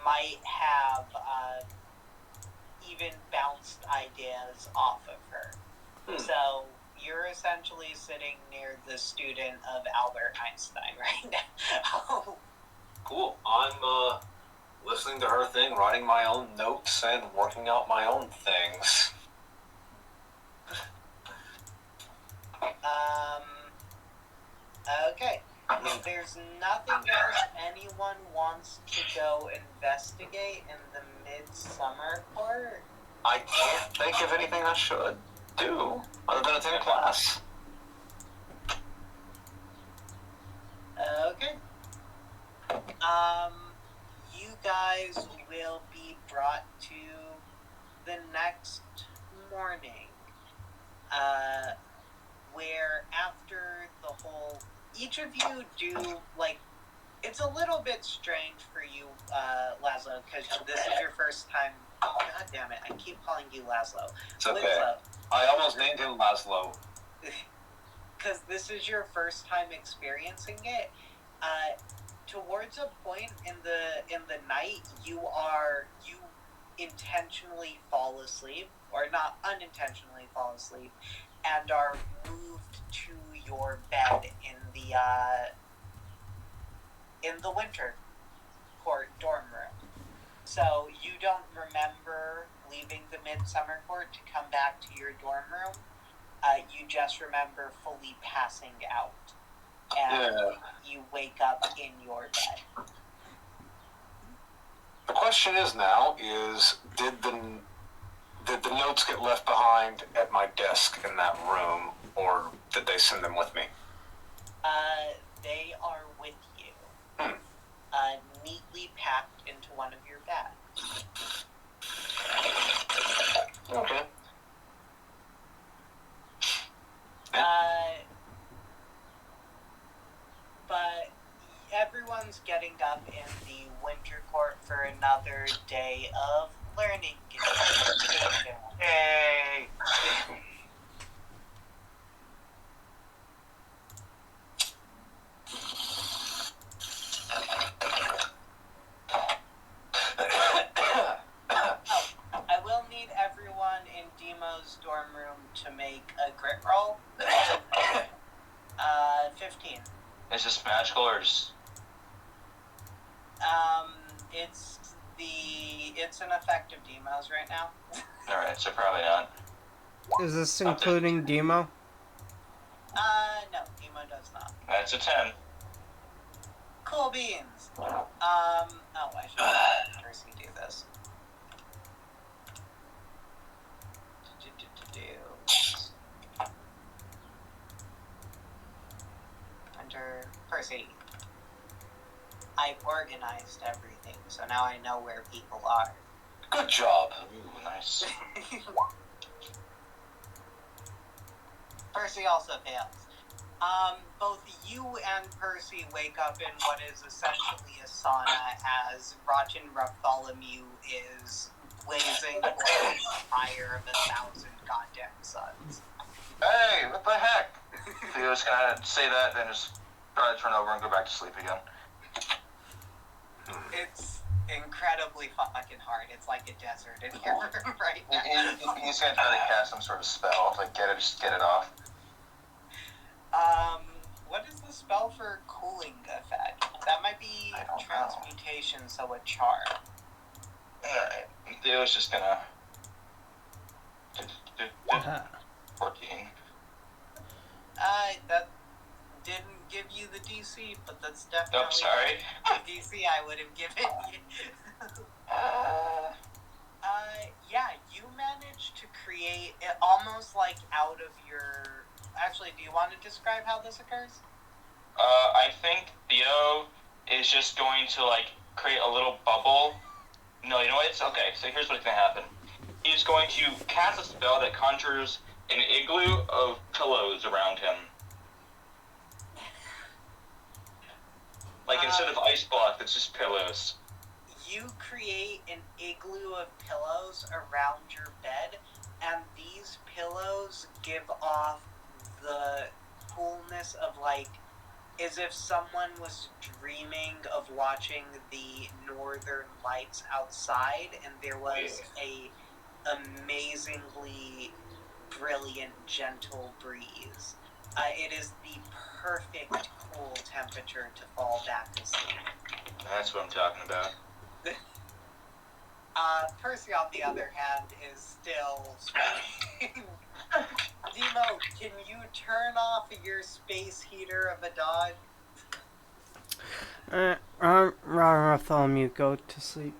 might have even bounced ideas off of her. So you're essentially sitting near the student of Albert Einstein right now. Cool. I'm listening to her thing, writing my own notes, and working out my own things. Okay. If there's nothing else anyone wants to go investigate in the Midsummer Court, I can't think of anything I should do other than attend class. okay. You guys will be brought to the next morning, where after the whole, each of you do, like, it's a little bit strange for you, Laszlo, because this is your first time. God damn it, I keep calling you Laszlo. It's okay. Winslow. I almost named him Laszlo. Because this is your first time experiencing it, towards a point in the night, you intentionally fall asleep, or not unintentionally fall asleep, and are moved to your bed in the winter court dorm room. So you don't remember leaving the midsummer court to come back to your dorm room. You just remember fully passing out, and you wake up in your bed. The question is now: did the notes get left behind at my desk in that room, or did they send them with me? They are with you. Neatly packed into one of your bags. Okay. But everyone's getting up in the winter court for another day of learning. Yay! I will need everyone in Demo's dorm room to make a grit roll. 15. Is this magical or just... It's an effective Demos right now. Alright, so probably not. Is this including Demo? No, Demo does not. That's a 10. Cool beans. I should have Percy do this. Under Percy. I organized everything, so now I know where people are. Good job. Ooh, nice. Percy also fails. Both you and Percy wake up in what is essentially a sauna as Rotten Bartholomew is blazing like the fire of 1,000 goddamn suns. Hey, what the heck? Theo's gonna say that, then just try to turn over and go back to sleep again. It's incredibly fucking hard. It's like a desert in here right now. He's gonna try to cast some sort of spell to just get it off. What is the spell for cooling effect? That might be transmutation, so a charm. Alright, Theo's just gonna... 14. That didn't give you the DC, but that's definitely Nope, sorry. the DC I would have given you. Yeah, you managed to create it almost like out of your... Actually, do you want to describe how this occurs? I think Theo is just going to, create a little bubble. No, you know what? It's okay. So here's what's going to happen. He's going to cast a spell that conjures an igloo of pillows around him. Instead of ice block, it's just pillows. You create an igloo of pillows around your bed, and these pillows give off the coolness of as if someone was dreaming of watching the northern lights outside and there was a amazingly brilliant gentle breeze. It is the perfect cool temperature to fall back to sleep. That's what I'm talking about. Percy, on the other hand, is still screaming. Demo, can you turn off your space heater of a dog? Ron Bartholomew, go to sleep.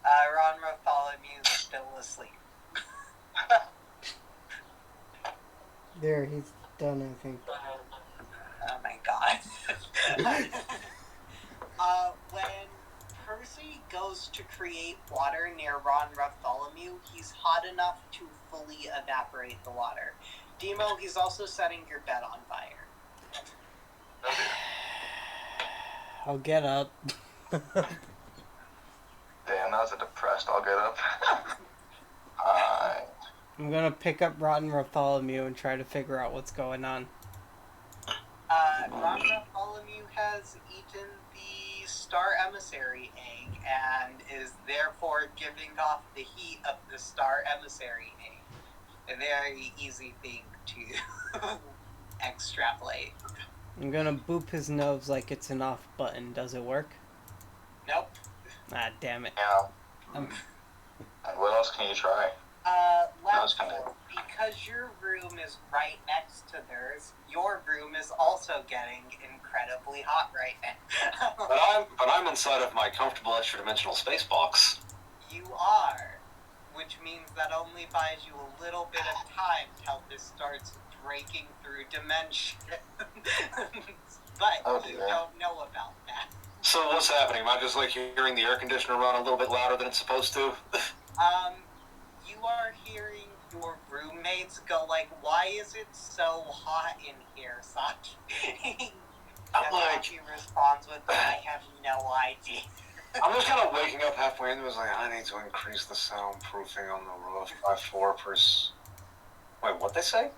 Ron Bartholomew is still asleep. There, he's done, I think. Oh my god. When Percy goes to create water near Ron Bartholomew, he's hot enough to fully evaporate the water. Demo, he's also setting your bed on fire. I'll get up. Damn, that was a depressed I'll get up. Alright. I'm gonna pick up Rotten Bartholomew and try to figure out what's going on. Ron Bartholomew has eaten the Star Emissary egg and is therefore giving off the heat of the Star Emissary egg. A very easy thing to extrapolate. I'm gonna boop his nose like it's an off button. Does it work? Nope. Ah, damn it. Yeah. Um, And what else can you try? Last kinda- one, because your room is right next to theirs, your room is also getting incredibly hot right now. But I'm inside of my comfortable extra-dimensional space box. You are, which means that only buys you a little bit of time till this starts breaking through dimensions. But Oh, you dear. don't know about that. So what's happening? Am I just like hearing the air conditioner run a little bit louder than it's supposed to? You are hearing your roommates go like, "Why is it so hot in here, Sachi?" I'm And like- Sachi responds with, "I have no idea." I'm just kind of waking up halfway and was like, I need to increase the soundproofing on the roof by 4%. Wait, what they say?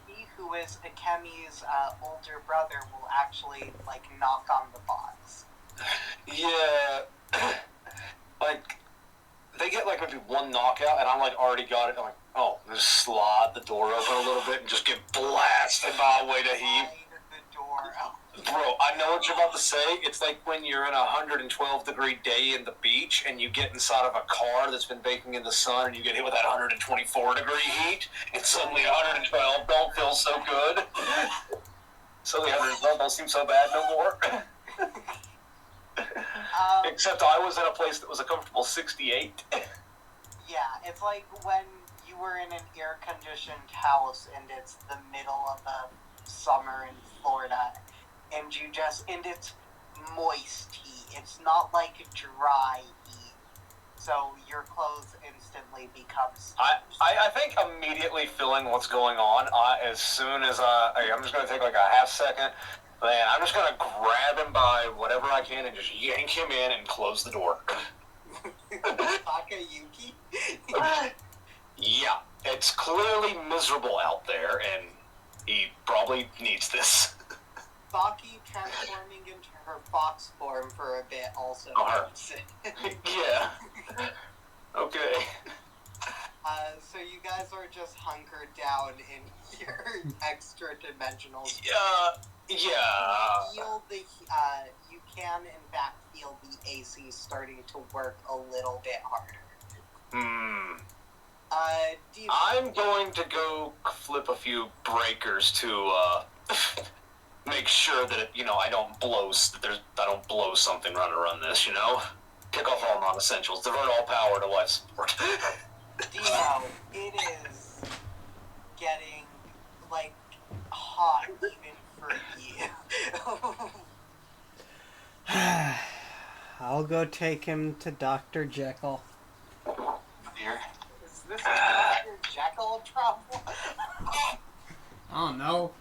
He, who is Akemi's older brother, will actually like knock on the box. Yeah, like they get like maybe one knockout, and I'm like already got it. I'm like, oh, just slide the door open a little bit and just get blasted by a way to heave. Slide the door out. Bro, I know what you're about to say. It's like when you're in a 112-degree day in the beach and you get inside of a car that's been baking in the sun and you get hit with that 124-degree heat, and suddenly 112 don't feel so good. Suddenly 112 don't seem so bad no more. Except I was in a place that was a comfortable 68. Yeah, it's like when you were in an air-conditioned house and it's the middle of the summer in Florida, and it's moist heat. It's not like dry heat. So your clothes instantly becomes... I think immediately feeling what's going on, as soon as I'm just going to take like a half second, man, I'm just going to grab him by whatever I can and just yank him in and close the door. Takayuki? Yeah, it's clearly miserable out there, and he probably needs this. Saki transforming into her fox form for a bit also Oh, her. needs it. Yeah. Okay. So you guys are just hunkered down in your extra dimensional space. Yeah. Feel the you can in fact feel the AC starting to work a little bit harder. Deep, I'm going to go flip a few breakers to make sure that I don't blow something running around this. Kick off all non-essentials, divert all power to life support. Dino, it is getting like hot even for you. I'll go take him to Dr. Jekyll. Here. Is this a Dr. Jekyll problem? I don't know.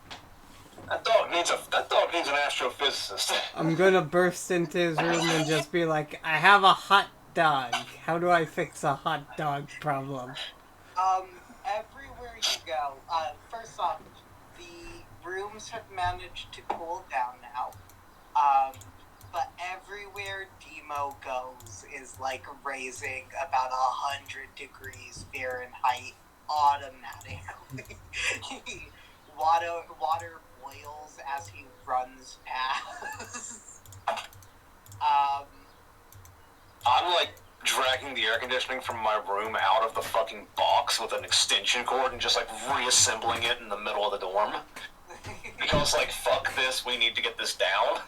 That dog needs an astrophysicist. I'm gonna burst into his room and just be like, I have a hot dog. How do I fix a hot dog problem? Everywhere you go, first off, the rooms have managed to cool down now. But everywhere Demo goes is like raising about 100 degrees Fahrenheit automatically. Water boils as he runs past. I'm like dragging the air conditioning from my room out of the fucking box with an extension cord and just like reassembling it in the middle of the dorm. Because like, fuck this, we need to get this down.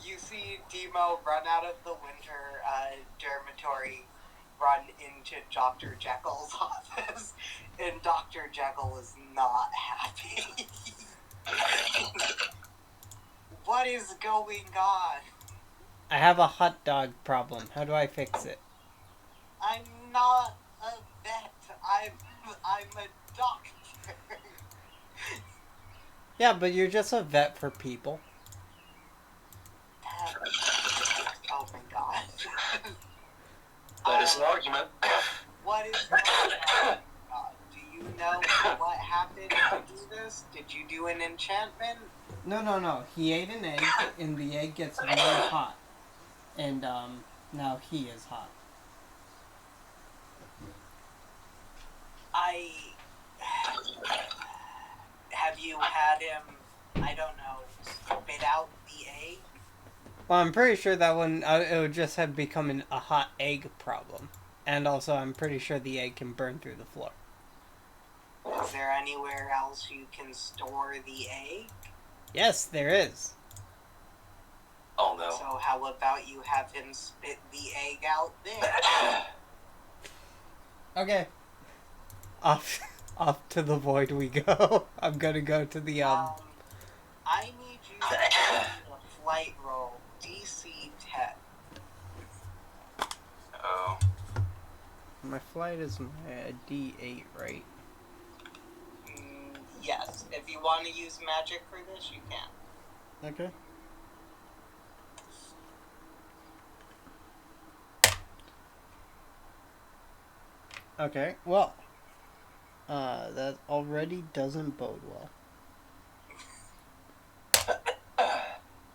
You see Demo run out of the winter dormitory, run into Dr. Jekyll's office, and Dr. Jekyll is not happy. What is going on? I have a hot dog problem. How do I fix it? I'm not a vet. I'm a doctor. Yeah, but you're just a vet for people. Oh my god. That's an argument. What is going on? Do you know what happened to do this? Did you do an enchantment? No. He ate an egg, and the egg gets very hot. And, now he is hot. Have you had him, I don't know, spit out the egg? Well, I'm pretty sure that one, it would just have become a hot egg problem. And also, I'm pretty sure the egg can burn through the floor. Is there anywhere else you can store the egg? Yes, there is. Oh no. So how about you have him spit the egg out there? Okay. Off to the void we go. I'm gonna go to the, I need you to do a flight roll, DC 10. Oh. My flight is my D8, right? Yes, if you want to use magic for this, you can. Okay. Okay, well, that already doesn't bode well.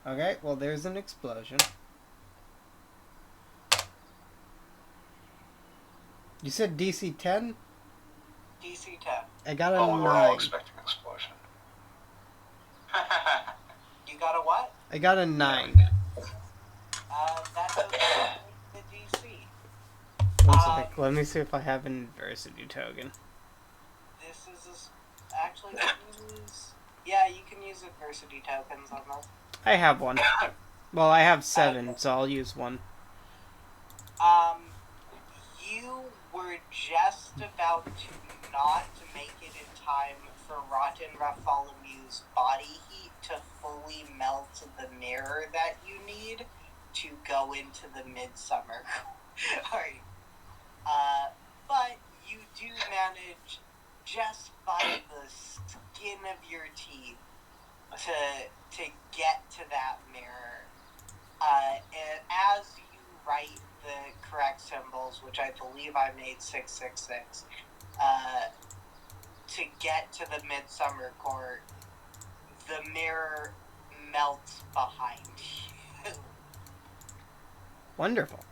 Okay, well, there's an explosion. You said DC 10? DC 10. I got a Oh, we were all 9. expecting an explosion. You got a what? I got a 9. That's okay with the DC. One sec, let me see if I have an adversity token. This is actually, yeah, you can use adversity tokens on this. I have one. Well, I have 7, so I'll use one. You were just about to not make it in time for Rotten Bartholomew's body heat to fully melt the mirror that you need to go into the midsummer. Alright. But you do manage, just by the skin of your teeth, to get to that mirror. And as you write the correct symbols, which I believe I made 666, to get to the Midsummer Court, the mirror melts behind you. Wonderful.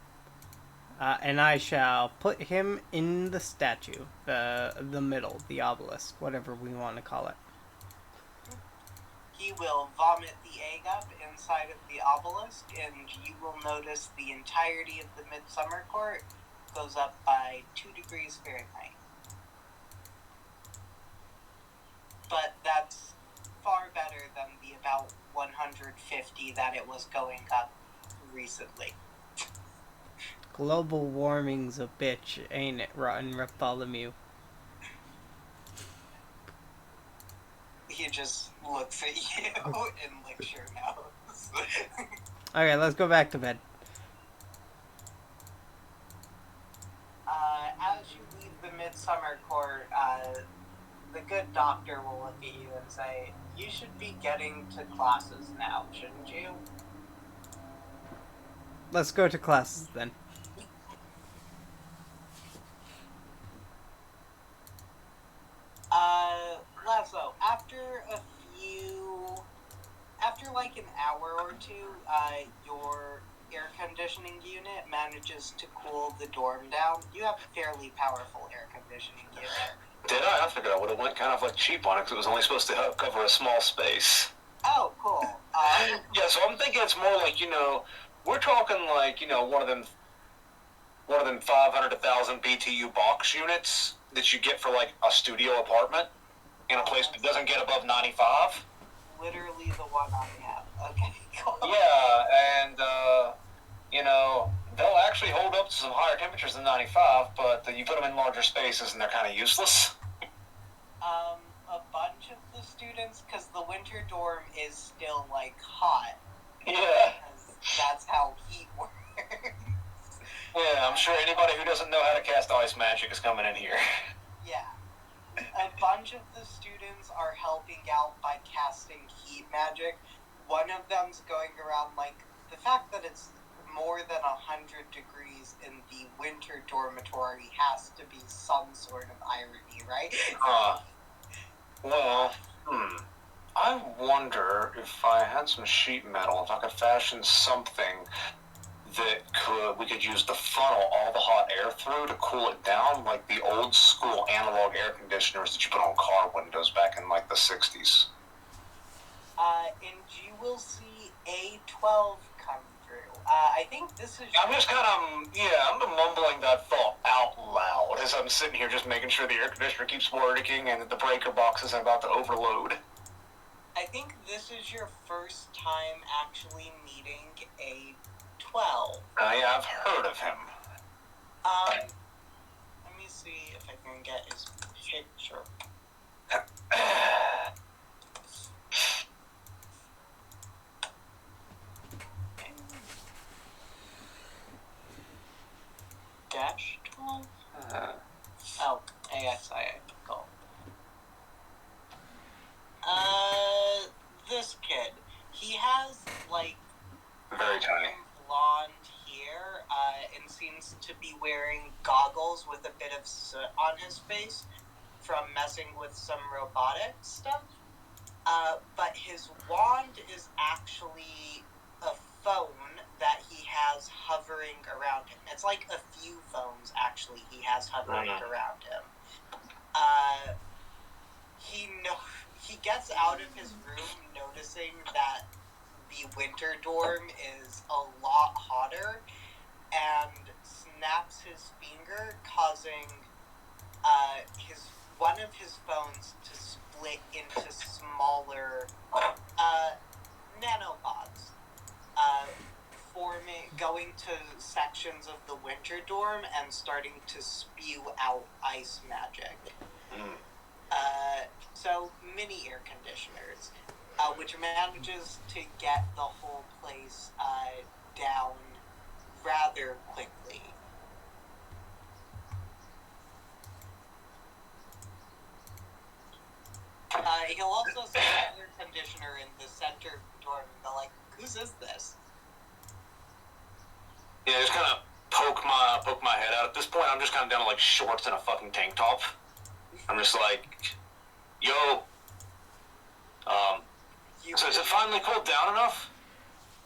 And I shall put him in the statue, the middle, the obelisk, whatever we want to call it. He will vomit the egg up inside of the obelisk, and you will notice the entirety of the Midsummer Court goes up by 2 degrees Fahrenheit. But that's far better than the about 150 that it was going up recently. Global warming's a bitch, ain't it, Rotten Bartholomew? He just looks at you and licks your nose. Okay, let's go back to bed. As you leave the Midsummer Court, the good doctor will look at you and say, "You should be getting to classes now, shouldn't you?" Let's go to classes then. Lasso, after like an hour or two, your air conditioning unit manages to cool the dorm down. You have a fairly powerful air conditioning unit. Did I? I figured I would have went kind of like cheap on it because it was only supposed to cover a small space. Oh, cool. Yeah, so I'm thinking it's more like, we're talking like, one of them 500 to 1,000 BTU box units that you get for like a studio apartment in a place that doesn't get above 95. Literally the one I have. Okay, cool. Yeah, and, they'll actually hold up to some higher temperatures than 95, but you put them in larger spaces and they're kind of useless. A bunch of the students, because the winter dorm is still, like, hot. Yeah. That's how heat works. Yeah, I'm sure anybody who doesn't know how to cast ice magic is coming in here. Yeah. A bunch of the students are helping out by casting heat magic. One of them's going around, like, the fact that it's more than 100 degrees in the winter dormitory has to be some sort of irony, right? Well, I wonder if I had some sheet metal, if I could fashion something that we could use to funnel all the hot air through to cool it down, like the old school analog air conditioners that you put on car windows back in like the 60s. And you will see A12 come through. I think this is... I'm just kind of, I'm mumbling that thought out loud as I'm sitting here just making sure the air conditioner keeps working and that the breaker box isn't about to overload. I think this is your first time actually meeting A12. Yeah, I've heard of him. Let me see if I can get his picture. Dash 12? Oh, AXIA. Cool. This kid. He has, like, Very tiny. blonde hair, and seems to be wearing goggles with a bit of soot on his face from messing with some robotic stuff. But his wand is actually a phone that he has hovering around him. It's like a few phones, actually, he has hovering around him. He gets out of his room noticing that the winter dorm is a lot hotter, and snaps his finger, causing one of his phones to split into smaller nanobots, going to sections of the winter dorm and starting to spew out ice magic. So mini air conditioners, which manages to get the whole place down rather quickly. He'll also see an air conditioner in the center dorm and go like, "Whose is this?" Yeah, just kind of poke my head out. At this point, I'm just kind of down to like shorts and a fucking tank top. I'm just like, yo. So is it finally cooled down enough?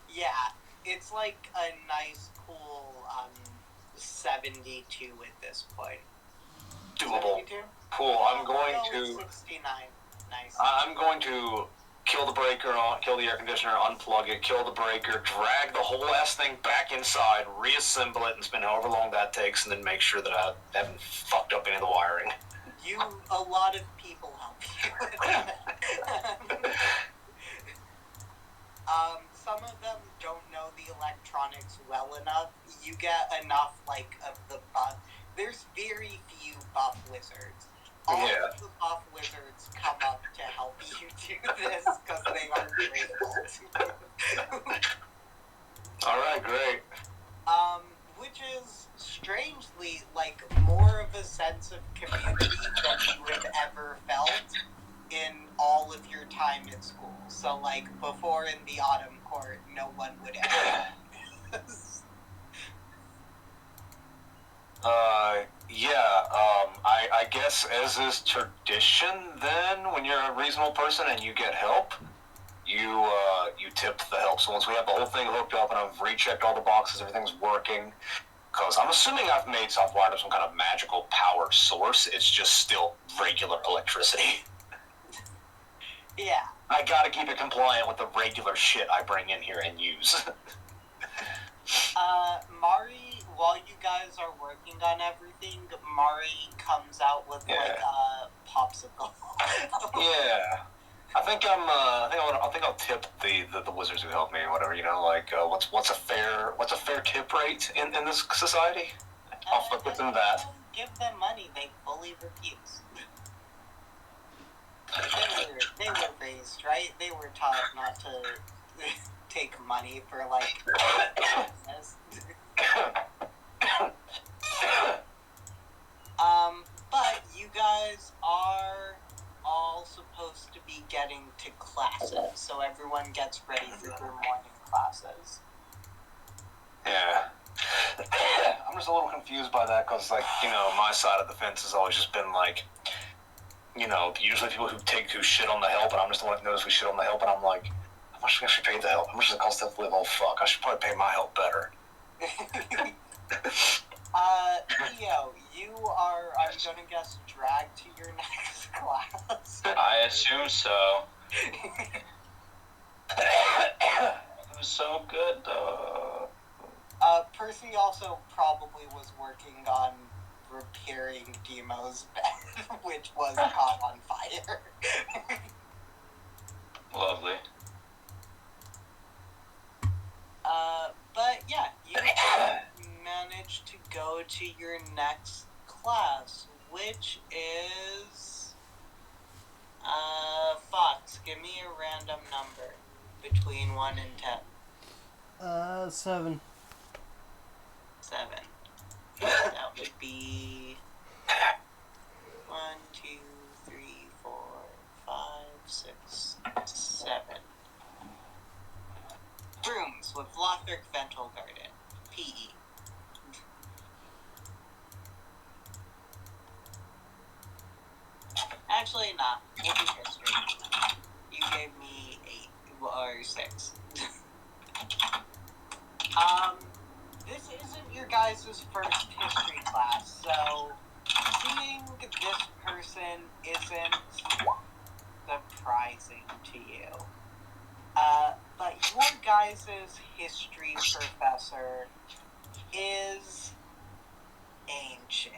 Yeah, it's like a nice, cool 72 at this point. Doable. 72? Cool. I'm going no, to. 69. Nice. I'm going to kill the breaker, kill the air conditioner, unplug it, kill the breaker, drag the whole ass thing back inside, reassemble it, and spend however long that takes, and then make sure that I haven't fucked up any of the wiring. A lot of people help you with that. Some of them don't know the electronics well enough. You get enough, like, of the buff. There's very few buff wizards. All of the buff wizards come up to help you do this because they are grateful to. Alright, great. Which is strangely like more of a sense of community than you have ever felt in all of your time at school. So like before in the autumn court, no one would ever do this. I guess as is tradition then, when you're a reasonable person and you get help, you tip the help. So once we have the whole thing hooked up and I've rechecked all the boxes, everything's working, because I'm assuming I've made software to some kind of magical power source, it's just still regular electricity. Yeah. I gotta keep it compliant with the regular shit I bring in here and use. Mari, while you guys are working on everything, Mari comes out with like a popsicle. Yeah. I think I'll tip the wizards who help me or whatever, you know, like what's a fair tip rate in this society? I'll flip with them that. Give them money, they fully refuse. They were raised, right? They were taught not to take money for like business. But you guys are all supposed to be getting to classes, so everyone gets ready for their morning classes. Yeah. I'm just a little confused by that because, like, my side of the fence has always just been like, usually people who shit on the help, and I'm just the one that knows we shit on the help, and I'm like, how much do I actually pay the help? How much does it cost to live? Oh fuck, I should probably pay my help better. Theo, you are, I'm gonna guess, dragged to your next class. I assume so. It was so good, though. Percy also probably was working on repairing Demo's bed, which was caught on fire. Lovely. But yeah, you managed to go to your next class, which is... Fox, give me a random number between 1 and 10. 7. 7. That would be 1, 2, 3, 4, 5, 6, 7. Rooms with Lothric Vental Garden. PE. Actually, not. We'll do history. You gave me 8 or 6. This isn't your guys' first history class, so seeing this person isn't surprising to you. But your guys' history professor is ancient.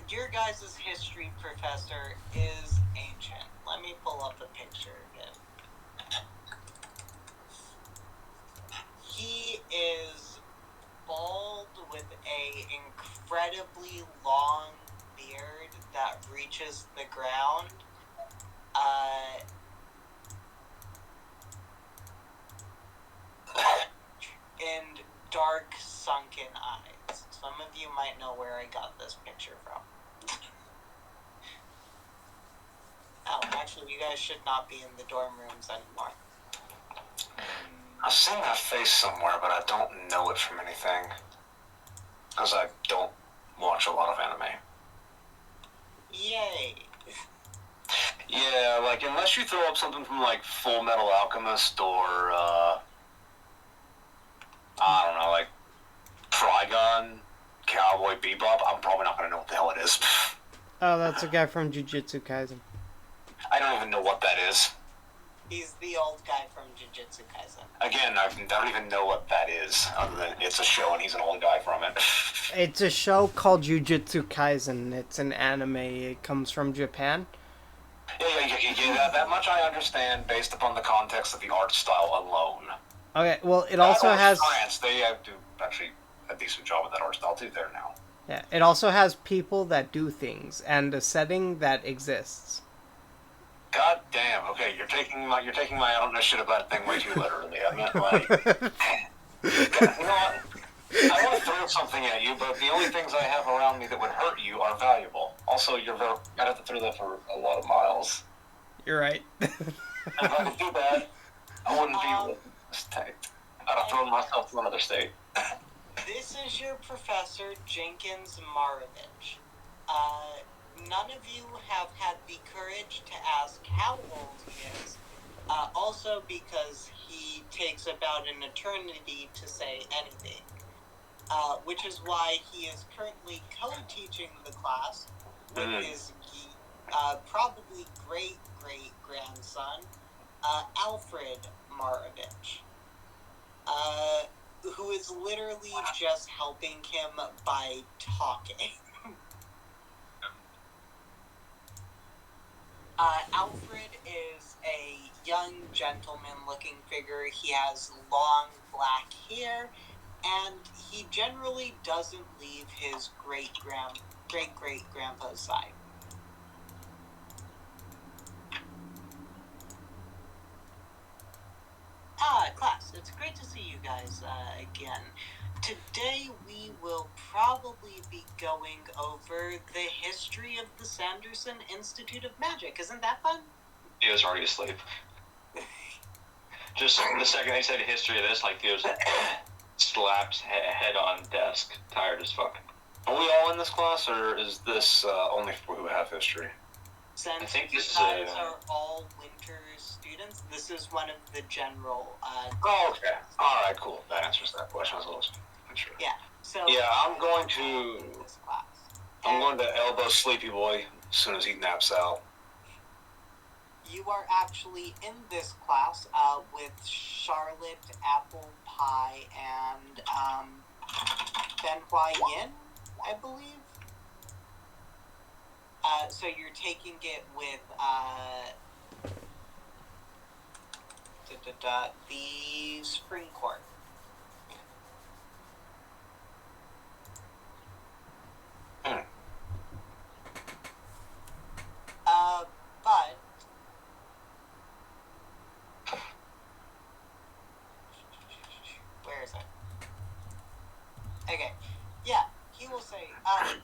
Your guys' history professor is ancient. Let me pull up a picture again. He is bald with a incredibly long beard that reaches the ground. And dark sunken eyes. Some of you might know where I got this picture from. Oh, actually, you guys should not be in the dorm rooms anymore. I've seen that face somewhere, but I don't know it from anything. Because I don't watch a lot of anime. Yay. Yeah, like, unless you throw up something from, like, Full Metal Alchemist or, I don't know, like, Trigun, Cowboy Bebop, I'm probably not going to know what the hell it is. Oh, that's a guy from Jujutsu Kaisen. I don't even know what that is. He's the old guy from Jujutsu Kaisen. Again, I don't even know what that is, other than it's a show and he's an old guy from it. It's a show called Jujutsu Kaisen. It's an anime. It comes from Japan. Yeah, that much I understand based upon the context of the art style alone. Okay, well, it also has... France, they do actually a decent job with that art style too there now. Yeah, it also has people that do things, and a setting that exists. God damn, okay, you're taking my I don't know shit about a thing way too literally. I meant, like... you know what? I want to throw something at you, but the only things I have around me that would hurt you are valuable. Also, I'd have to throw that for a lot of miles. You're right. If I could do that, I wouldn't be with this state. I'd have thrown myself to another state. This is your professor, Jenkins Marovich. None of you have had the courage to ask how old he is. Also because he takes about an eternity to say anything. Which is why he is currently co-teaching the class with his probably great-great-grandson, Alfred Marovich, who is literally just helping him by talking. Alfred is a young gentleman-looking figure. He has long black hair, and he generally doesn't leave his great-great-grandpa's side. Class, it's great to see you guys again. Today we will probably be going over the history of the Sanderson Institute of Magic. Isn't that fun? Theo's already asleep. Just the second they said history of this, like Theo's slapped head on desk, tired as fuck. Are we all in this class, or is this only for people who have history? Since I think this you is guys are all winter students, this is one of the general. Oh, okay. All right, cool. That answers that question. I was a little unsure. Yeah. So. Yeah, I'm going to. This class. I'm going to elbow Sleepy Boy as soon as he naps out. You are actually in this class with Charlotte, Apple Pie, and Ben Hua Yin, I believe. So you're taking it with the Spring Court. But where is it? Okay, yeah, he will say,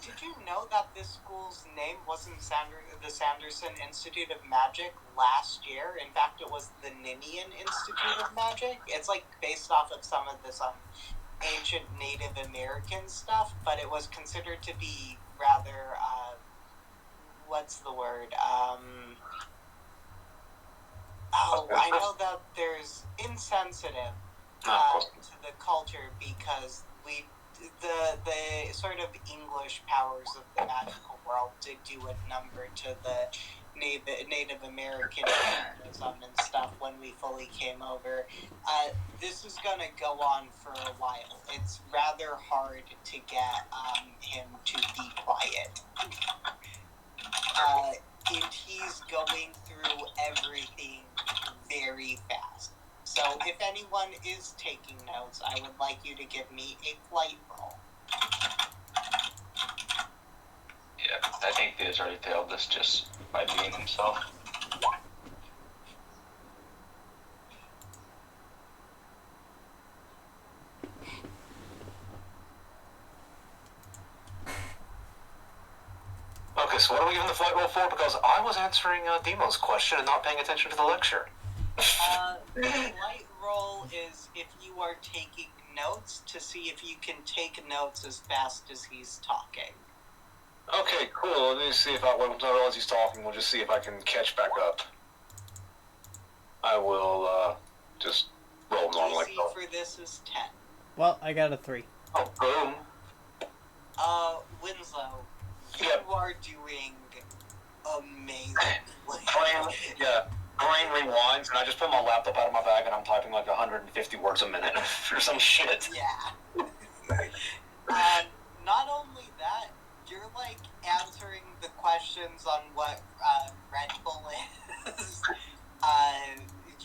did you know that this school's name wasn't the Sanderson Institute of Magic last year? In fact, it was the Ninian Institute of Magic. It's like based off of some of this ancient Native American stuff, but it was considered to be rather, what's the word? I know that there's insensitive to the culture because the sort of English powers of the magical world did do a number to the Native American nationalism and stuff when we fully came over. This is gonna go on for a while. It's rather hard to get him to be quiet. And he's going through everything very fast. So if anyone is taking notes, I would like you to give me a flight roll. Yeah, I think Theo's already failed this just by being himself. Okay, so what are we giving the flight roll for? Because I was answering Demo's question and not paying attention to the lecture. The flight roll is if you are taking notes to see if you can take notes as fast as he's talking. Okay, cool. Let me see if once I realize he's talking, we'll just see if I can catch back up. I will just roll normally. DC for this is 10. Well, I got a 3. Oh, boom. Winslow, you Yep. are doing amazing. Brain rewinds, and I just pull my laptop out of my bag and I'm typing like 150 words a minute or some shit. Yeah. Not only that, you're like answering the questions on what Red Bull is.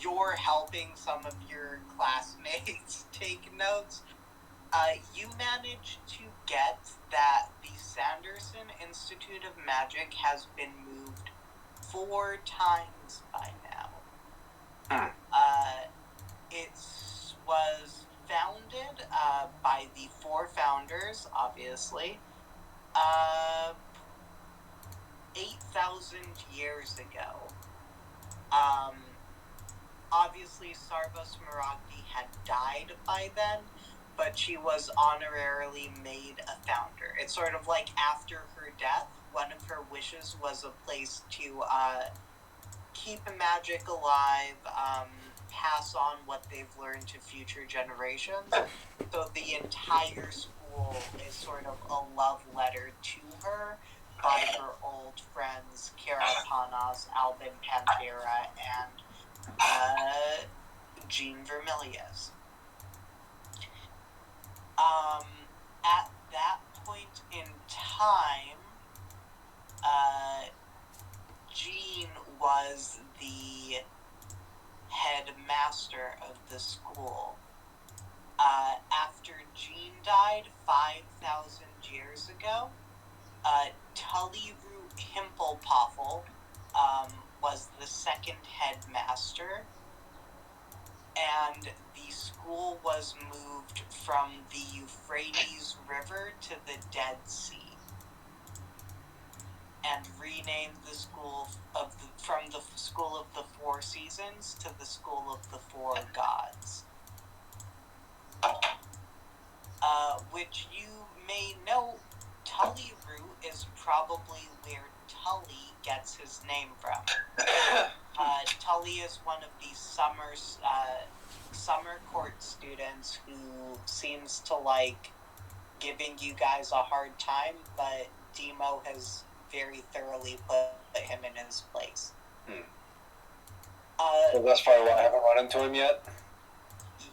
You're helping some of your classmates take notes. You managed to get that the Sanderson Institute of Magic has been moved 4 times by now. It was founded by the 4 founders, obviously, 8,000 years ago. Obviously, Sarva Smaragdi had died by then, but she was honorarily made a founder. It's sort of like after her death, one of her wishes was a place to keep magic alive, pass on what they've learned to future generations. So the entire school is sort of a love letter to her by her old friends Kara Panas, Albin Pantera, and Jean Vermilius. At that point in time, Jean was the headmaster of the school. After Jean died 5,000 years ago, Tullyroot Himplepoffle was the second headmaster, and the school school was moved from the Euphrates River to the Dead Sea, and renamed the school from the School of the Four Seasons to the School of the Four Gods. Which you may know, Tully Root is probably where Tully gets his name from. Tully is one of the summer court students who seems to like giving you guys a hard time, but Demo has very thoroughly put him in his place. So that's probably why I haven't run into him yet.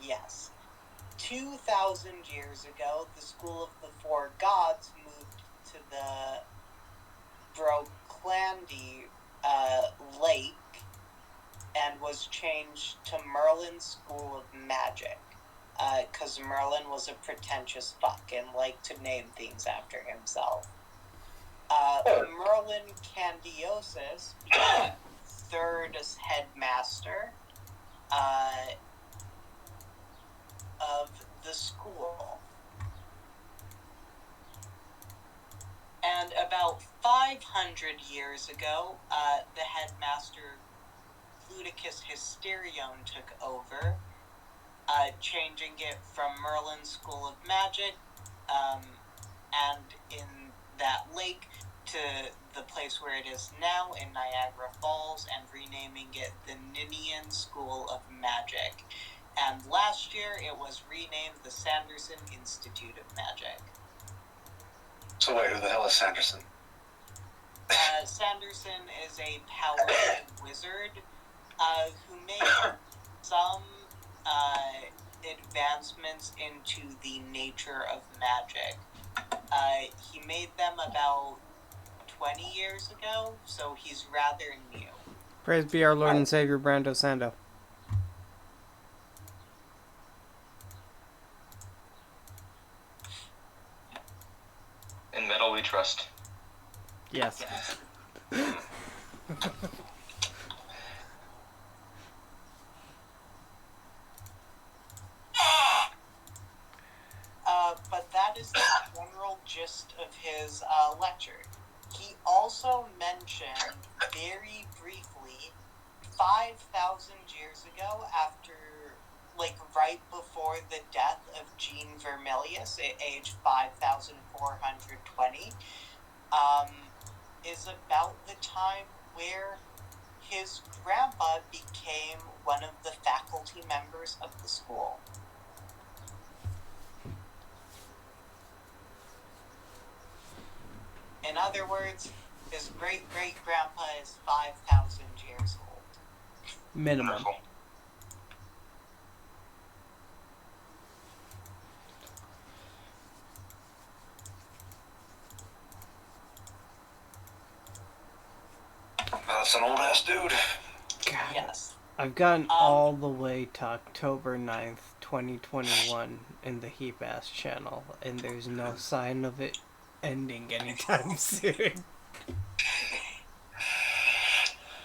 Yes. 2,000 years ago, the School of the Four Gods moved to the Broclandi Lake and was changed to Merlin's School of Magic, because Merlin was a pretentious fuck and liked to name things after himself. Merlin Candiosis became third headmaster of the school. And about 500 years ago, the headmaster Ludicus Hysterion took over, changing it from Merlin's School of Magic, and in that lake to the place where it is now in Niagara Falls, and renaming it the Ninian School of Magic. And last year, it was renamed the Sanderson Institute of Magic. So wait, who the hell is Sanderson? Sanderson is a powerful wizard who made some advancements into the nature of magic. He made them about 20 years ago, so he's rather new. Praise be our Lord and Savior, Brando Sando. In metal we trust. Yes. But that is the general gist of his lecture. He also mentioned very briefly 5,000 years ago, after, like, right before the death of Jean Vermilius at age 5,420, is about the time where his grandpa became one of the faculty members of the school. In other words, his great-great-grandpa is 5,000 years old. Minimum. Wonderful. That's an old ass dude. God. Yes. I've gotten all the way to October 9th, 2021 in the Heap Ass channel, and there's no sign of it ending anytime soon.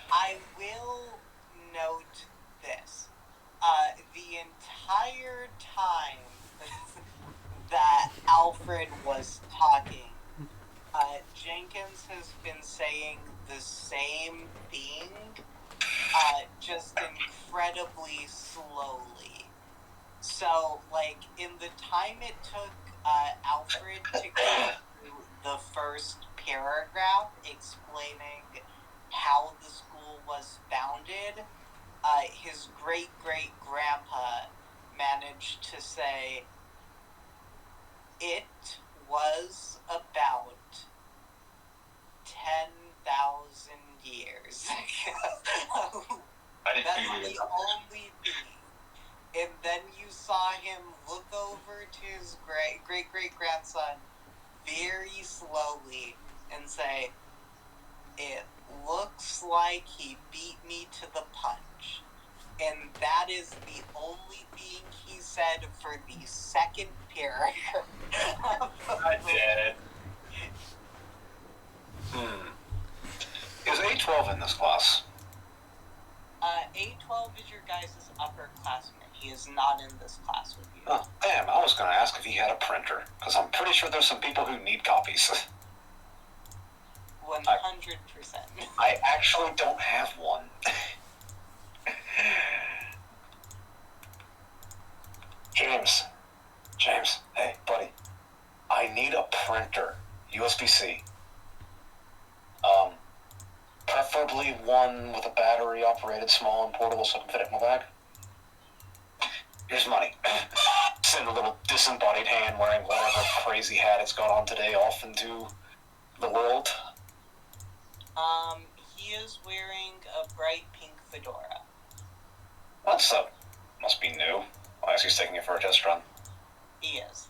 I will note this. The entire time that Alfred was talking, Jenkins has been saying the same thing, just incredibly slowly. So, like, in the time it took Alfred to go through the first paragraph explaining how the school was founded, his great-great-grandpa managed to say, it was about 10,000 years. I didn't That's figure the it out. only thing. And then you saw him look over to his great-great-grandson very slowly and say, it looks like he beat me to the punch. And that is the only thing he said for the second paragraph. I did. Is A12 in this class? A12 is your guys' upperclassman. He is not in this class with you. Oh, damn, I was gonna ask if he had a printer, because I'm pretty sure there's some people who need copies. 100%. I actually don't have one. James, hey, buddy. I need a printer. USB-C. Preferably one with a battery operated, small and portable, so I can fit it in my bag. Here's money. Send a little disembodied hand wearing whatever crazy hat it's got on today off into the world. He is wearing a bright pink fedora. What's up? Must be new. I guess he's taking it for a test run. He is.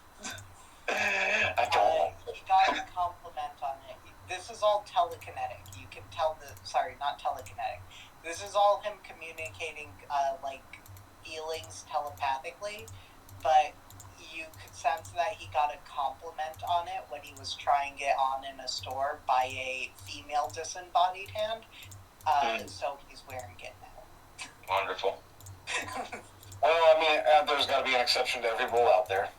I don't. He got a compliment on it. This is all telekinetic. You can tell sorry, not telekinetic. This is all him communicating, feelings telepathically, but you could sense that he got a compliment on it when he was trying it on in a store by a female disembodied hand. So he's wearing it now. Wonderful. Well, I mean, there's got to be an exception to every rule out there.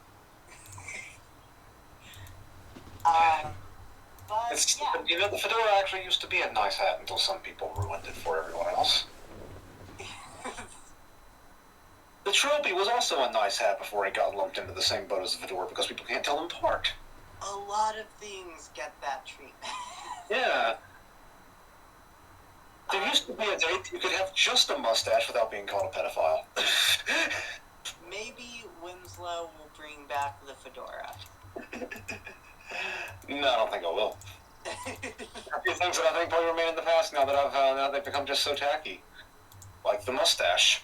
But yeah. You know, the fedora actually used to be a nice hat until some people ruined it for everyone else. The trilby was also a nice hat before it got lumped into the same boat as the fedora because people can't tell them apart. A lot of things get that treatment. Yeah. There used to be a day you could have just a mustache without being called a pedophile. Maybe Winslow will bring back the fedora. No, I don't think I will. A few things that I think probably remain in the past now that now they've become just so tacky. Like the mustache.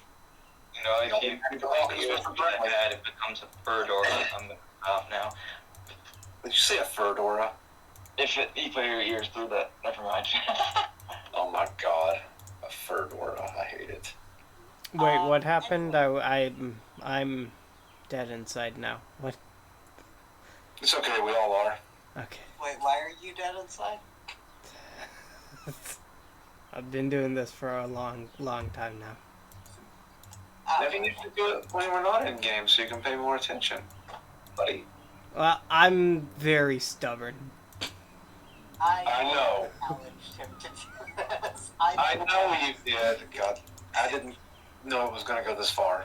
You know, if you that, it becomes a fedora. I'm out now. Did you say a fedora? If you put your ears through that, never mind. Oh my god, a fedora! I hate it. Wait, what happened? I'm dead inside now. What? It's okay, we all are. Okay. Wait, why are you dead inside? I've been doing this for a long time now. Maybe you need to do it when we're not in game so you can pay more attention, buddy. Well, I'm very stubborn. I know. Challenged him to do this. I know you did. God, I didn't know it was going to go this far.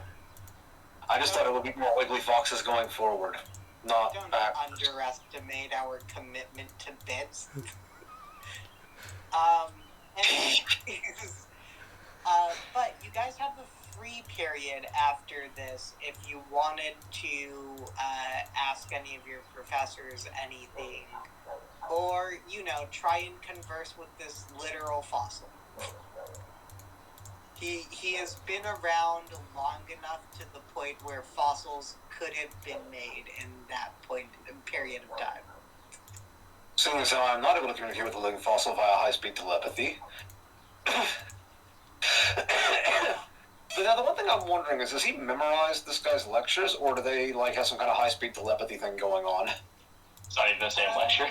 I just thought it would be more Wiggly Foxes going forward, not Don't back. underestimate our commitment to bits. Anyways, but you guys have a free period after this if you wanted to ask any of your professors anything, or try and converse with this literal fossil. He has been around long enough to the point where fossils could have been made in that period of time. Seeing as how I'm not able to communicate with a living fossil via high-speed telepathy. But now the one thing I'm wondering is, does he memorize this guy's lectures, or do they have some kind of high-speed telepathy thing going on? It's not even the same lecture.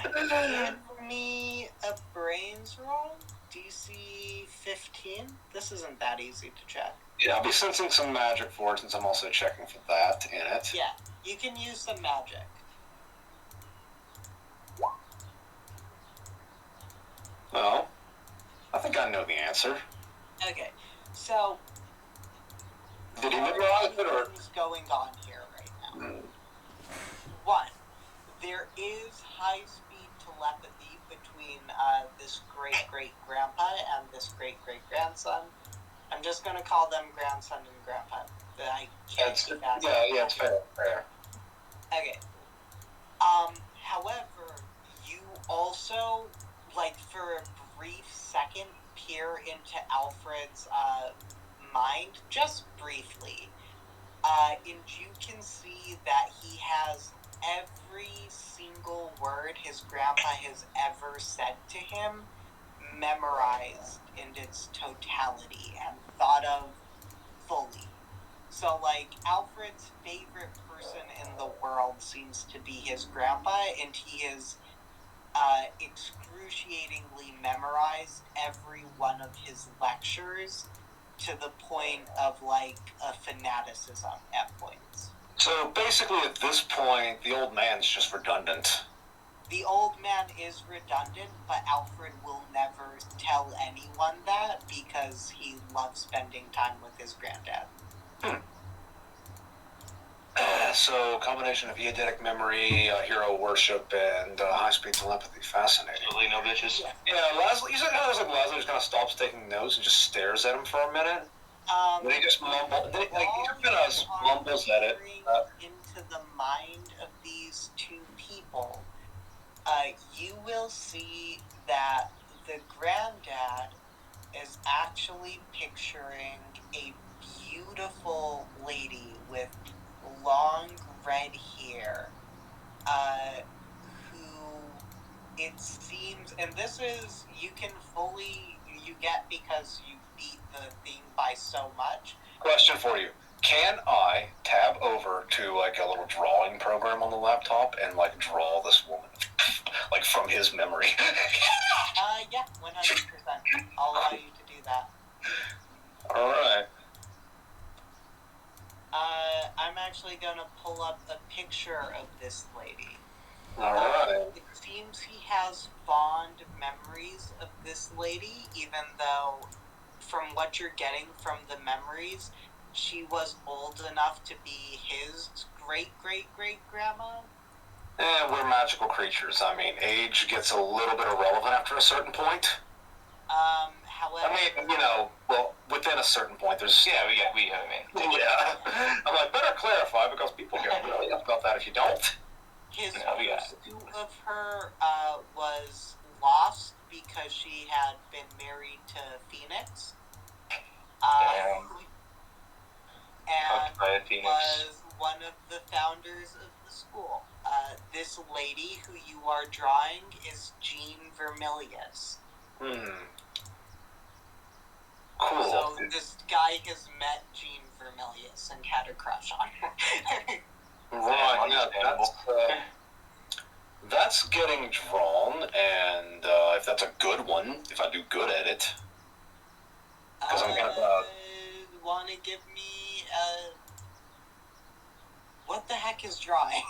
Give me a brains roll. DC 15. This isn't that easy to check. Yeah, I'll be sensing some magic for it since I'm also checking for that in it. Yeah, you can use some magic. Well, I think I know the answer. Okay, so Did he memorize it, or? things going on here right now. Hmm. One, there is high-speed telepathy between this great-great-grandpa and this great-great-grandson. I'm just going to call them grandson and grandpa. I can't keep that. Yeah, it's fair. Okay. However, you also, for a brief second, peer into Alfred's mind, just briefly, and you can see that he has every single word his grandpa has ever said to him memorized in its totality and thought of fully. So, Alfred's favorite person in the world seems to be his grandpa, and he is excruciatingly memorized every one of his lectures to the point of like a fanaticism at points. So basically, at this point, the old man's just redundant. The old man is redundant, but Alfred will never tell anyone that because he loves spending time with his granddad. So, combination of eidetic memory, hero worship, and high-speed telepathy. Fascinating. Absolutely no bitches. Yeah, Laszlo. You said how there's like Laszlo just kind of stops taking notes and just stares at him for a minute. Then he just mumbles. Then he just kind of mumbles at it. Into the mind of these two people, you will see that the granddad is actually picturing a beautiful lady with long red hair, who it seems, and this is, you get because you beat the thing by so much. Question for you. Can I tab over to like a little drawing program on the laptop and like draw this woman? Like from his memory? Yeah, 100%. I'll allow you to do that. Alright. I'm actually gonna pull up a picture of this lady. Alright. It seems he has fond memories of this lady, even though, from what you're getting from the memories, she was old enough to be his great-great-great-grandma. We're magical creatures. I mean, age gets a little bit irrelevant after a certain point. However... I mean, you know, well, within a certain point, there's... Yeah, we have, man. Yeah. I'm like, better clarify, because people get really up about that if you don't. His Yeah. pursuit of her was lost because she had been married to Phoenix. Damn. And Fucked by a Phoenix. was one of the founders of the school. This lady who you are drawing is Jean Vermilius. Cool. So this guy has met Jean Vermilius and had a crush on her. Right, yeah, Understandable. that's getting drawn, and if that's a good one, if I do good at it, because I'm kind of Want to give me what the heck is drawing?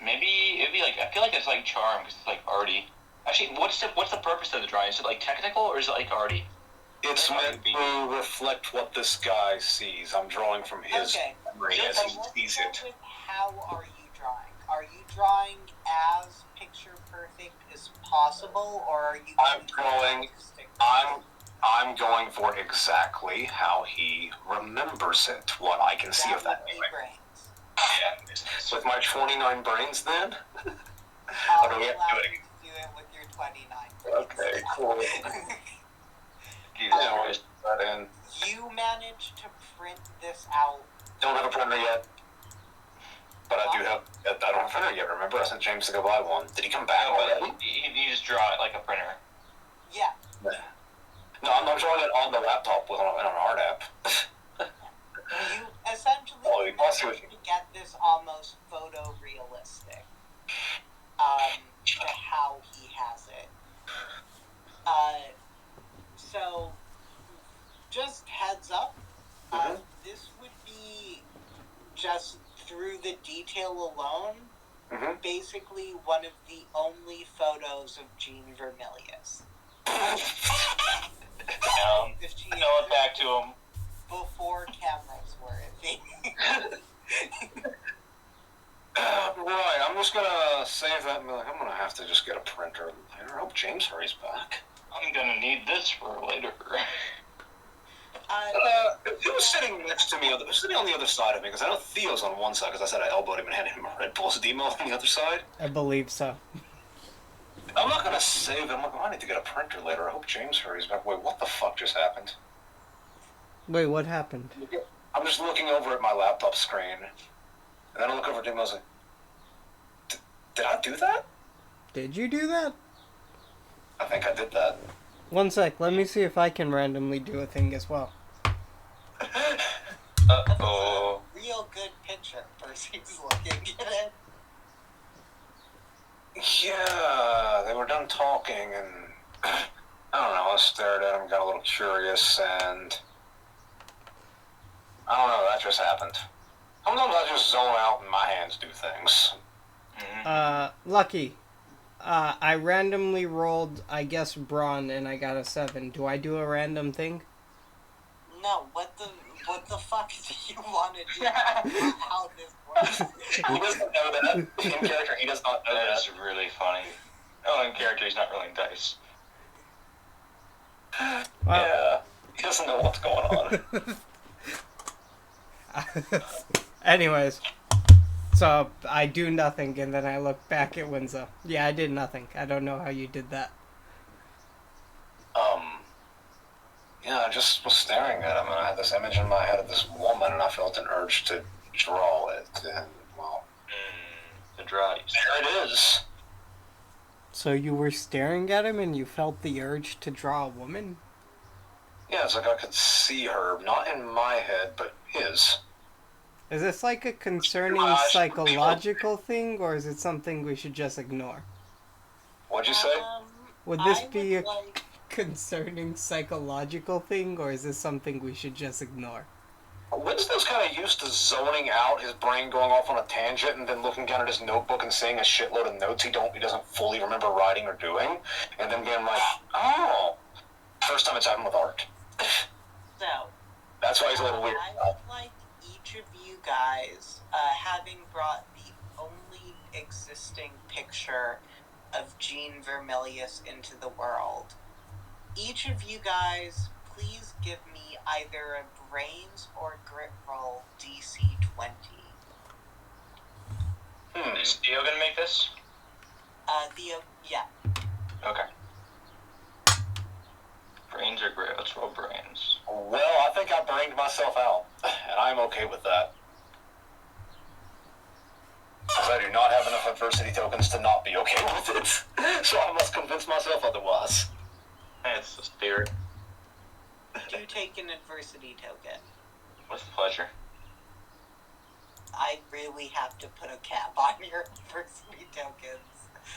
Maybe it'd be like, I feel like it's like charm because it's like arty. Actually, what's the purpose of the drawing? Is it like technical or is it like arty? it's meant to reflect what this guy sees. I'm drawing from his Okay. memory as he Let's sees go it. with how are you drawing? Are you drawing as picture perfect as possible, or are you? I'm drawing- I'm going for exactly how he remembers it, what I can see of that would be memory. brains. Yeah. With my 29 brains, then? I'll Okay, yeah, allow do it you to do it with your 29 brains. Okay, cool. Jesus Yeah, Christ. that in. You managed to print this out. Don't have a printer yet. But I do have. I don't have a printer yet. Remember, I sent James to go buy one. Did he come back Yeah, already? but you just draw it like a printer. Yeah. No, I'm drawing it on the laptop with an art app. You essentially Oh, you must managed do it. to get this almost photorealistic to how he has it. So, just heads up, Mhm. this would be just through the detail alone, Mhm. basically one of the only photos of Jean Vermilius. If she Throw it back to him. before cameras were a thing. Right, I'm just gonna save that. I'm gonna have to just get a printer later. I hope James hurries back. I'm gonna need this for later. Who's sitting next to me? Who's sitting on the other side of me? Because I know Theo's on one side, because I said I elbowed him and handed him a Red Bull's demo on the other side. I believe so. I'm not gonna save him. I need to get a printer later. I hope James hurries back. Wait, what the fuck just happened? Wait, what happened? I'm just looking over at my laptop screen, and then I look over at him and I was like, did I do that? Did you do that? I think I did that. One sec, let me see if I can randomly do a thing as well. Uh-oh. Real good picture. Percy's looking at it. Yeah, they were done talking, and I don't know. I stared at him, got a little curious, and I don't know. That just happened. Sometimes I just zone out and my hands do things. Lucky. I randomly rolled, I guess, brawn, and I got a 7. Do I do a random thing? No, what the fuck do you want to do? How this works? He doesn't know that. In character, he does not know That that. is really funny. Oh, in character, he's not rolling dice. Well, Yeah, he doesn't know what's going on. anyways, so I do nothing, and then I look back at Windsor. Yeah, I did nothing. I don't know how you did that. Yeah, I just was staring at him, and I had this image in my head of this woman, and I felt an urge to draw it, and, well, The draw. there it is. So you were staring at him, and you felt the urge to draw a woman? Yeah, it's like I could see her, not in my head, but his. Is this like a concerning psychological thing, or is it something we should just ignore? What'd you say? Would this I be would a like- concerning psychological thing, or is this something we should just ignore? Winston's kind of used to zoning out, his brain going off on a tangent, and then looking down at his notebook and seeing a shitload of notes he doesn't fully remember writing or doing, and then being like, oh, first time it's happened with art. So, That's why he's a little weird. I would like each of you guys, having brought the only existing picture of Jean Vermilius into the world, each of you guys, please give me either a brains or grit roll DC 20. Is Theo gonna make this? Theo, yeah. Okay. Brains or grit? Let's roll brains. Well, I think I brained myself out, and I'm okay with that. Because I do not have enough adversity tokens to not be okay with it. So I must convince myself otherwise. It's the spirit. Do take an adversity token. With pleasure. I really have to put a cap on your adversity tokens.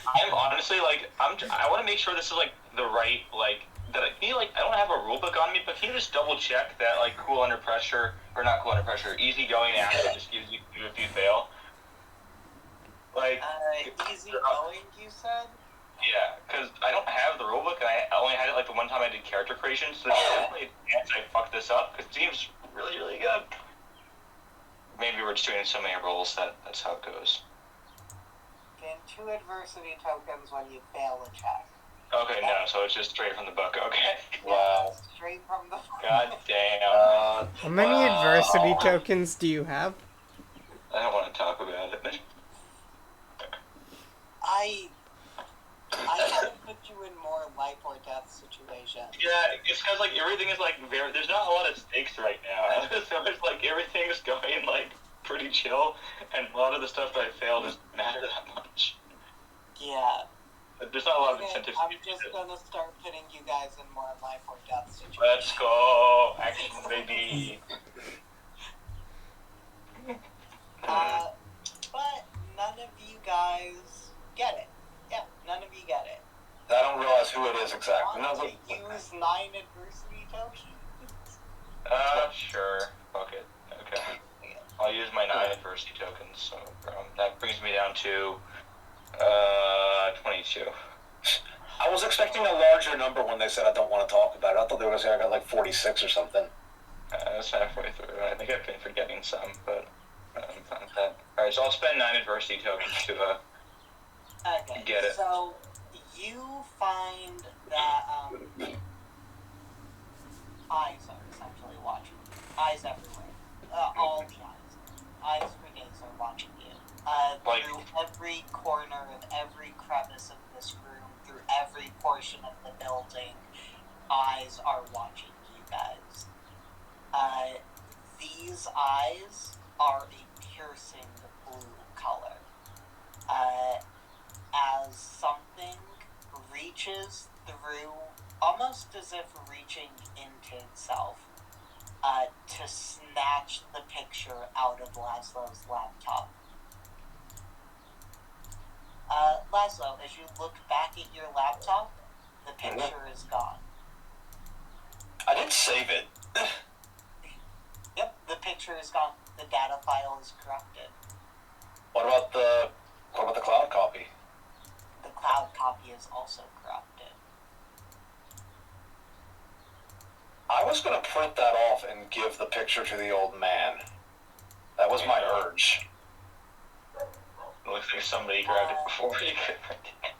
I'm honestly like I want to make sure this is like the right that I feel like I don't have a rule book on me, but can you just double check that like cool under pressure or not cool under pressure, easy going action just gives you if you fail. Like Easy going, you said? yeah, because I don't have the rule book and I only had it like the one time I did character creation, so there's definitely a chance I fucked this up because it seems really really good. Maybe we're just doing so many rolls that's how it goes. Gain 2 adversity tokens when you fail a check. Okay, no, so it's just straight from the book. Okay. Wow. Straight from the. God damn. How many adversity tokens do you have? I don't want to talk about it. I gotta put you in more life or death situations. Yeah, it's because like everything is like there's not a lot of stakes right now, so it's like everything's going like pretty chill, and a lot of the stuff that I failed doesn't matter that much. Yeah. There's not a lot of Okay, incentive. I'm just gonna start putting you guys in more life or death situations. Let's go, action baby. But none of you guys get it. Yeah, none of you get it. I don't realize who it is exactly. Want No, to use 9 adversity tokens? Sure. Fuck it. Okay. I'll use my 9 adversity tokens. So that brings me down to 22. I was expecting a larger number when they said I don't want to talk about it. I thought they were going to say I got like 46 or something. That's halfway through. I think I've been forgetting some, but I'm fine with that. Alright, so I'll spend 9 adversity tokens to Okay, get it. so you find that eyes are essentially watching you. Eyes everywhere. All the eyes. Eyes for days are watching you. Through every corner of every crevice of this room, through every portion of the building, eyes are watching you guys. These eyes are a piercing blue color. As something reaches through, almost as if reaching into itself, to snatch the picture out of Laszlo's laptop. Laszlo, as you look back at your laptop, the picture is gone. I did save it. Yep, the picture is gone. The data file is corrupted. What about the cloud copy? The cloud copy is also corrupted. I was gonna print that off and give the picture to the old man. That was my urge. It looks like somebody grabbed it before you could.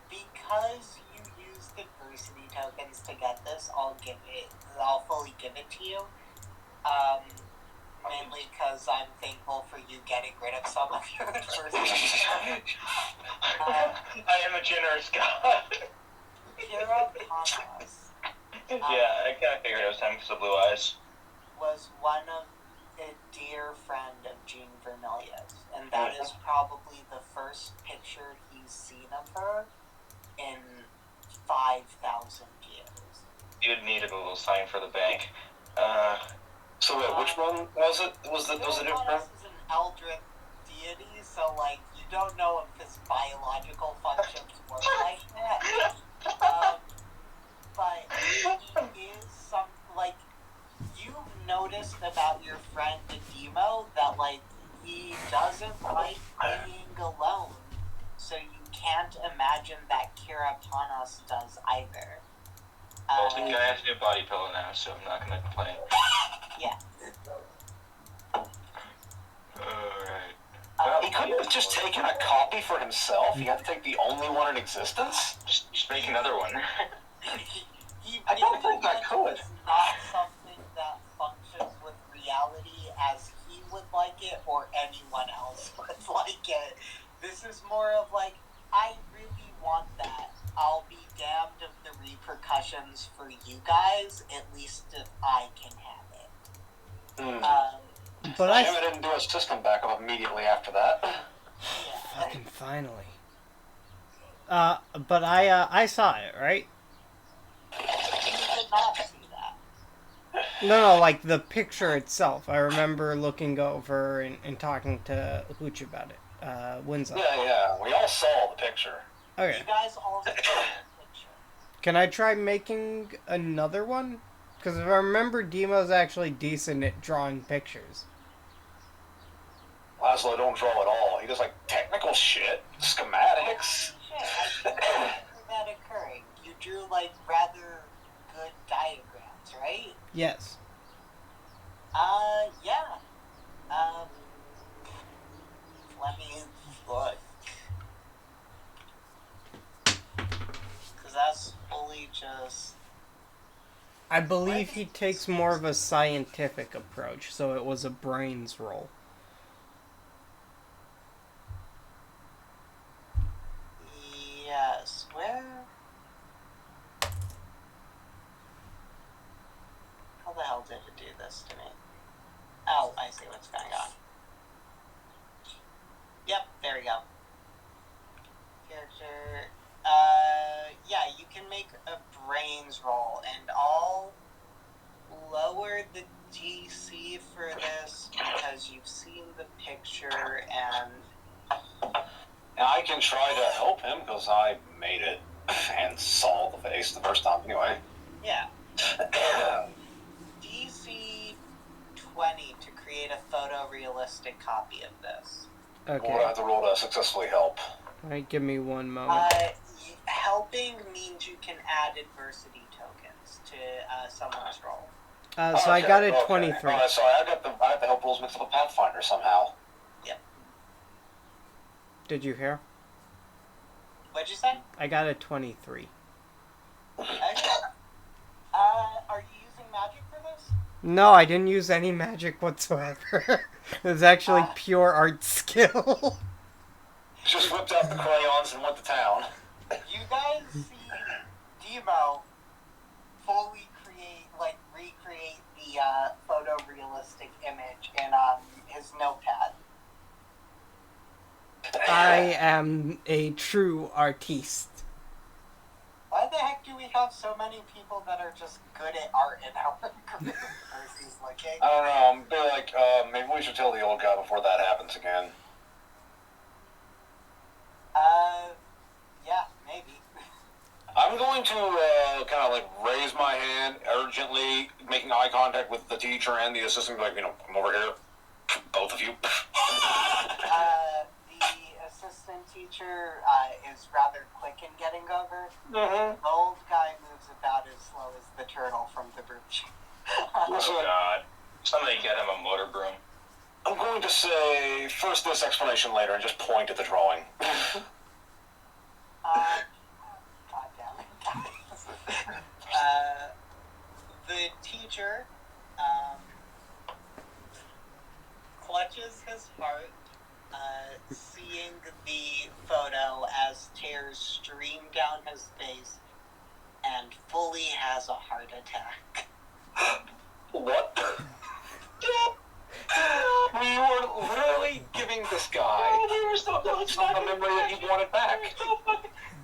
Because you used adversity tokens to get this, I'll fully give it to you. Mainly because I'm thankful for you getting rid of some of your adversity. I am a generous god. Kira Panos Yeah, I kind of figured it was time because of blue eyes. was one of a dear friend of Jean Vermilius, and that is probably the first picture he's seen of her in 5,000 years. You would need a little sign for the bank. So wait, which one was it? Was it Kira different? Panos is an Eldritch deity, so you don't know if his biological functions work like that. But he is you noticed about your friend Demo that he doesn't like being alone, so you can't imagine that Kira Panos does either. I think I have to do a body pillow now, so I'm not gonna complain. Yeah. Alright. He couldn't have just taken a copy for himself. He had to take the only one in existence. Just make another one. I don't think I could. It's not something that functions with reality as he would like it or anyone else would like it. This is more of I really want that. I'll be damned if the repercussions for you guys, at least if I can have it. But I didn't do a system backup immediately after that. Yeah. fucking finally. But I saw it, right? You did not see that. No, the picture itself. I remember looking over and talking to Hooch about it. Winslow. Yeah, we all saw the picture. Okay. You guys all saw the picture. Can I try making another one? Because if I remember, Demo's actually decent at drawing pictures. Laszlo don't draw at all. He does technical shit, schematics. Shit, I didn't remember that occurring. You drew rather good diagrams, right? Yes. Yeah. Let me look. Because that's fully just... I believe he takes more of a scientific approach, so it was a brains roll. Yes, where... How the hell did it do this to me? Oh, I see what's going on. Yep, there we go. Character... yeah, you can make a brains roll, and I'll lower the DC for this because you've seen the picture and... And I can try to help him because I made it and saw the face the first time anyway. Yeah. DC 20 to create a photorealistic copy of this. Okay. We'll have to roll to successfully help. Alright, give me one moment. Helping means you can add adversity tokens to someone's roll. So I got a 23. Alright, sorry, I got the help rolls mixed up with Pathfinder somehow. Yep. Did you hear? What'd you say? I got a 23. Okay. Are you using magic for this? No, I didn't use any magic whatsoever. It was actually pure art skill. Just whipped out the crayons and went to town. You guys see Demo fully recreate the photorealistic image in his notepad. I am a true artiste. Why the heck do we have so many people that are just good at art in our group versus looking? I don't know, I'm maybe we should tell the old guy before that happens again. I'm going to kind of like raise my hand urgently, making eye contact with the teacher and the assistant, like, come over here, both of you. The assistant teacher is rather quick in getting over. Mm-hmm. The old guy moves about as slow as the turtle from the broom. Oh God! Somebody get him a motor broom. I'm going to say first this, explanation later, and just point at the drawing. God damn it, guys. The teacher clutches his heart, seeing the photo as tears stream down his face, and fully has a heart attack. What? We were literally giving this guy a memory that he wanted back.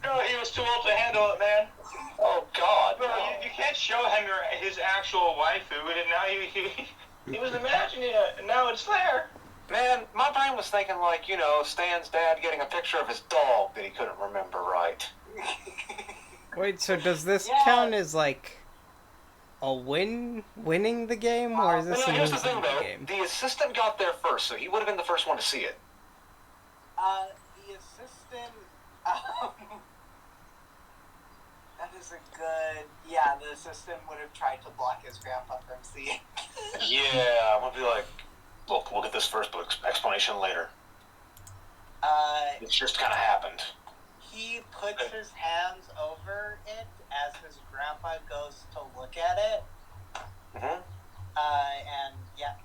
No, he was too old to handle it, man. Oh God! Bro, No. you can't show him his actual waifu, and now he was imagining it, and now it's there. Man, my brain was thinking like, Stan's dad getting a picture of his dog that he couldn't remember right. Wait, so does this Yeah. count as like a winning the game, or is this No, a here's the losing thing the though. game? The assistant got there first, so he would have been the first one to see it. The assistant, that is a good, the assistant would have tried to block his grandpa from seeing. Yeah, I'm gonna be like, look at this first, but explanation later. It's just kind of happened. He puts his hands over it as his grandpa goes to look at it. Mm-hmm. And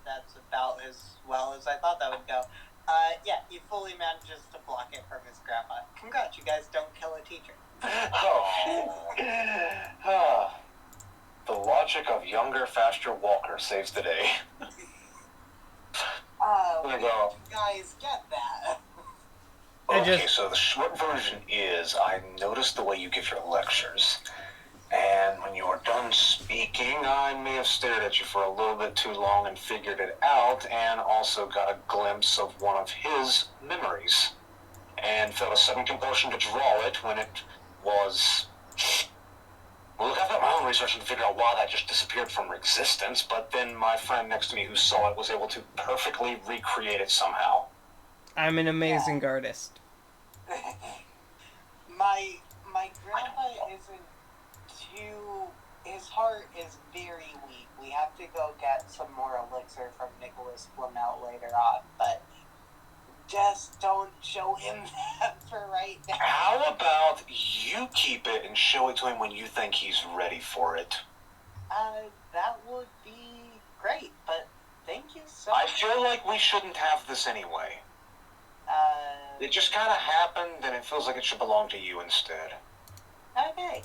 that's about as well as I thought that would go. He fully manages to block it from his grandpa. Congrats, you guys don't kill a teacher. The logic of younger, faster walker saves the day. Where There did you go. you guys get that? Okay, so the short version is, I noticed the way you give your lectures, and when you were done speaking, I may have stared at you for a little bit too long and figured it out, and also got a glimpse of one of his memories, and felt a sudden compulsion to draw it when it was... Well, look, I've got my own research to figure out why that just disappeared from existence, but then my friend next to me who saw it was able to perfectly recreate it somehow. I'm an amazing artist. My grandpa isn't too... His heart is very weak. We have to go get some more elixir from Nicholas Flamel later on, but just don't show him that for right now. How about you keep it and show it to him when you think he's ready for it? That would be great, but thank you so I much. feel like we shouldn't have this anyway. It just kind of happened, and it feels like it should belong to you instead. Okay.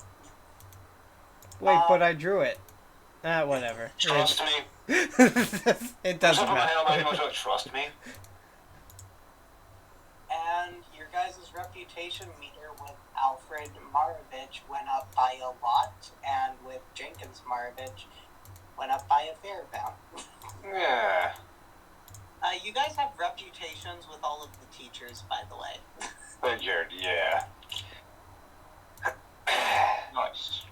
Wait, but I drew it. Whatever. Trust me. It doesn't matter. Trust me. And your guys' reputation meter with Alfred Marovich went up by a lot, and with Jenkins Marovich went up by a fair amount. Yeah. You guys have reputations with all of the teachers, by the way. Figured, yeah. Nice.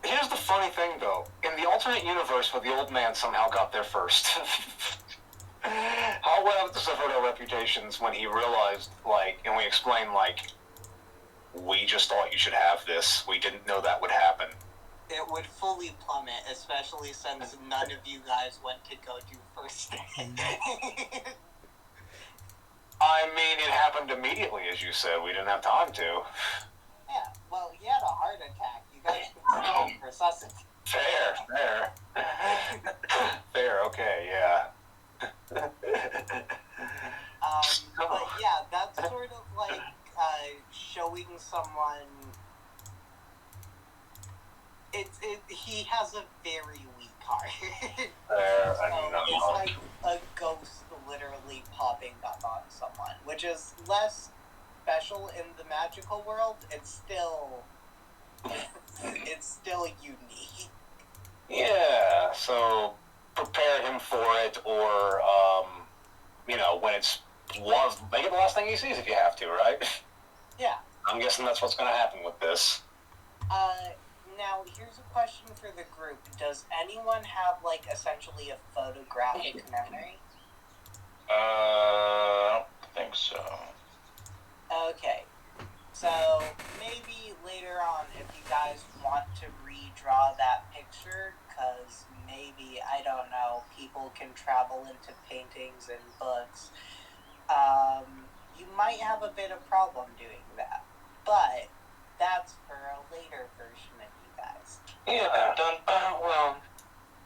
Here's the funny thing, though. In the alternate universe where the old man somehow got there first, how well does it hurt our reputations when he realized, and we explained, we just thought you should have this. We didn't know that would happen. It would fully plummet, especially since none of you guys went to go do first aid. I mean, it happened immediately, as you said. We didn't have time to. Yeah, well, he had a heart attack. You guys can still resuscitate. Fair. Fair, okay, yeah. But yeah, that's sort of like showing someone. He has a very weak heart. Fair So enough. it's like a ghost literally popping up on someone, which is less special in the magical world. It's still unique. Yeah, so prepare him for it, or, when it's make it the last thing he sees if you have to, right? Yeah. I'm guessing that's what's going to happen with this. Now here's a question for the group. Does anyone have, like, essentially a photographic memory? I don't think so. Okay. So, maybe later on, if you guys want to redraw that picture, because maybe, I don't know, people can travel into paintings and books, you might have a bit of problem doing that. But that's for a later version of you guys. Yeah, well,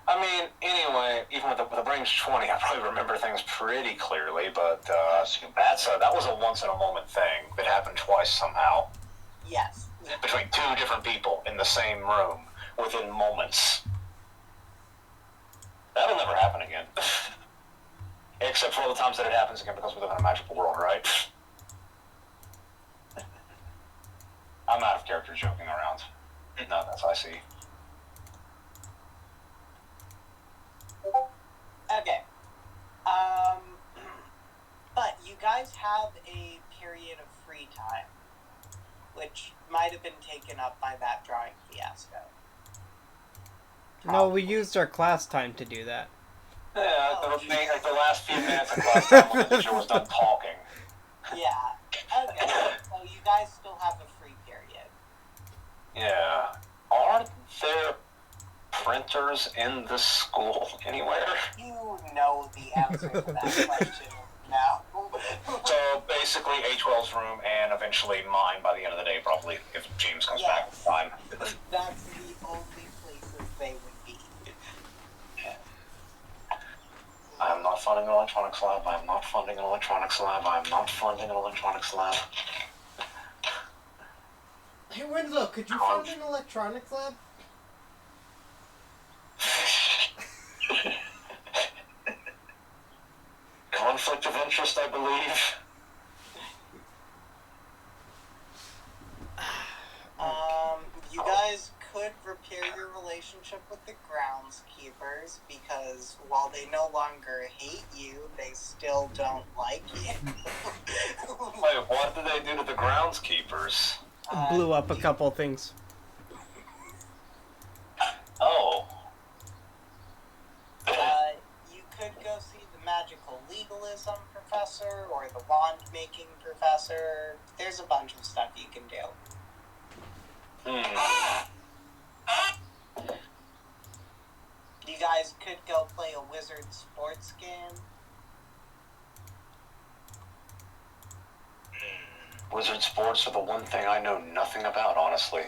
I mean, anyway, even with the Brains 20, I probably remember things pretty clearly, but that was a once-in-a-moment thing that happened twice somehow. Yes. Between two different people in the same room within moments. That'll never happen again. Except for all the times that it happens again because we live in a magical world, right? I'm out of character joking around. No, that's I see. Okay. But you guys have a period of free time, which might have been taken up by that drawing fiasco. No, we used our class time to do that. Yeah, the last few minutes of class time when the teacher was done talking. Yeah. Okay. So you guys still have a free period. Yeah. Are there printers in the school anywhere? You know the answer to that question now. So basically A12's room and eventually mine by the end of the day, probably, if James comes back in time. That's the only places they would be. I am not funding an electronics lab. I am not funding an electronics lab. I am not funding an electronics lab. Hey, Winslow, could you fund an electronics lab? Conflict of interest, I believe. You guys could repair your relationship with the groundskeepers because while they no longer hate you, they still don't like you. Wait, what did they do to the groundskeepers? Blew up a couple things. Oh. You could go see the magical legalism professor or the wand making professor. There's a bunch of stuff you can do. You guys could go play a wizard sports game. Wizard sports are the one thing I know nothing about, honestly.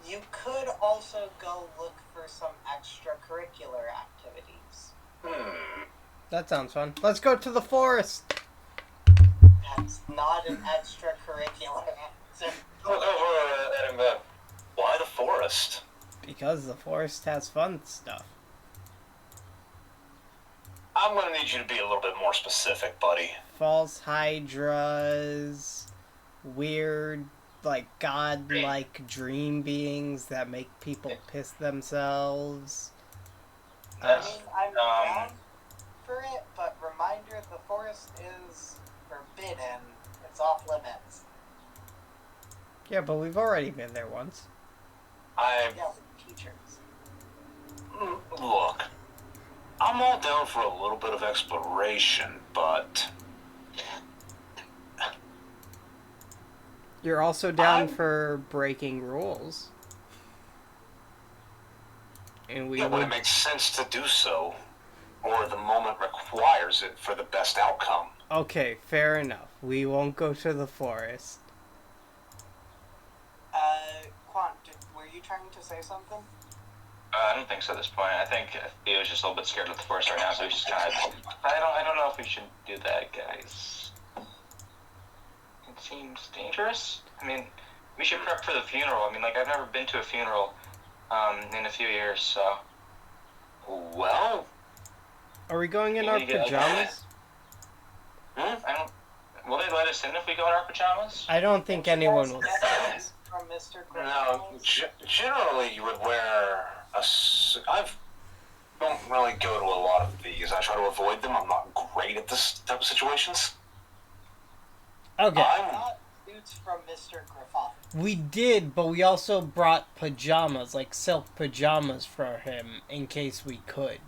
You could also go look for some extracurricular activities. That sounds fun. Let's go to the forest. That's not an extracurricular activity. Why the forest? Because the forest has fun stuff. I'm gonna need you to be a little bit more specific, buddy. False hydras, weird, like, godlike dream beings that make people piss themselves. I mean, I'm down for it, but reminder, the forest is forbidden. It's off limits. Yeah, but we've already been there once. Yeah, with teachers. Look, I'm all down for a little bit of exploration, but You're also down for breaking rules. And we when it would... makes sense to do so, or the moment requires it for the best outcome. Okay, fair enough. We won't go to the forest. Quant, were you trying to say something? I don't think so at this point. I think he was just a little bit scared of the forest right now, so he's just kind of... I don't know if we should do that, guys. It seems dangerous. I mean, we should prep for the funeral. I mean, like, I've never been to a funeral in a few years, so... Well, Are we going in our pajamas? Will they let us in if we go in our pajamas? I don't think anyone will say this. From Mr. no, Griffin? generally you would wear I don't really go to a lot of these. I try to avoid them. I'm not great at this type of situations. Okay. Not suits from Mr. Griffin. We did, but we also brought pajamas, like silk pajamas for him in case we could.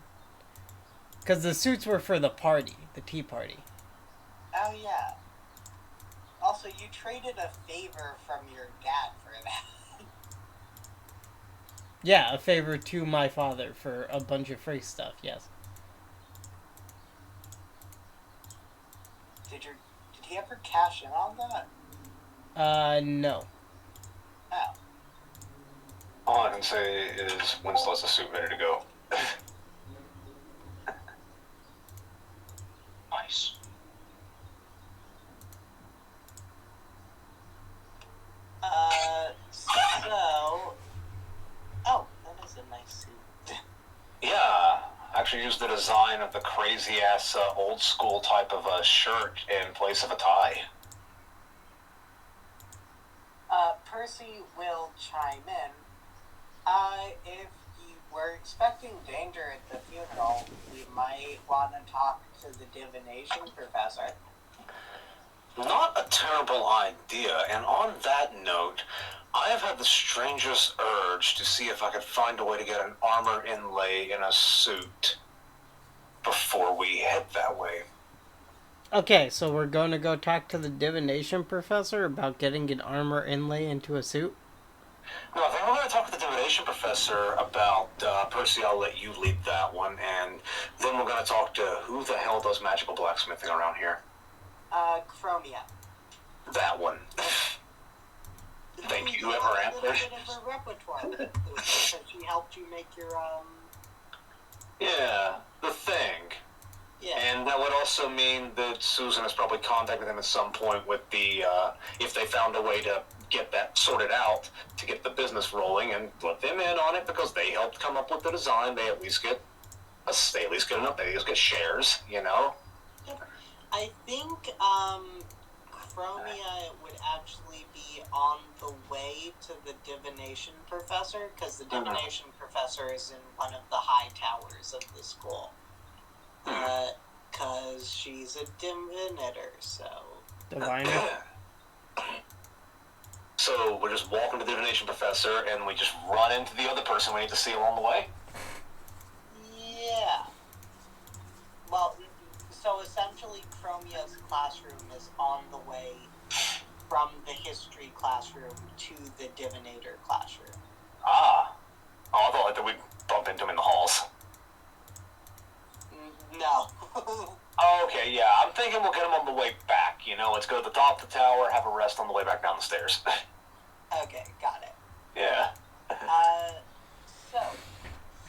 Because the suits were for the party, the tea party. Oh, yeah. Also, you traded a favor from your dad for that. Yeah, a favor to my father for a bunch of free stuff, yes. Did he ever cash in on that? No. Oh. All I can say is Winslow's a suit ready to go. Nice. So... Oh, that is a nice suit. Yeah, I actually used the design of the crazy-ass old school type of shirt in place of a tie. Percy will chime in. If you were expecting danger at the funeral, we might want to talk to the divination professor. Not a terrible idea, and on that note, I have had the strangest urge to see if I could find a way to get an armor inlay in a suit before we head that way. Okay, so we're going to go talk to the divination professor about getting an armor inlay into a suit? No, I think we're going to talk to the divination professor about Percy. I'll let you lead that one, and then we're going to talk to who the hell does magical blacksmithing around here. Chromia. That one. Thank you, whoever answered. A little bit of a repertoire, because she helped you make your, Yeah, the thing. Yeah. And that would also mean that Susan has probably contacted them at some point with the, if they found a way to get that sorted out, to get the business rolling, and let them in on it, because they helped come up with the design. They at least get enough, they at least get shares, you know? I think, Chromia would actually be on the way to the divination professor, because the divination professor is in one of the high towers of the school. Because she's a divinator, so... Diviner? So we're just walking to the divination professor, and we just run into the other person we need to see along the way? Yeah. Well, so essentially Chromia's classroom is on the way from the history classroom to the divinator classroom. Ah. Oh, I thought that we'd bump into him in the halls. No. Oh, okay, yeah, I'm thinking we'll get him on the way back, you know? Let's go to the top of the tower, have a rest on the way back down the stairs. Okay, got it. Yeah. So,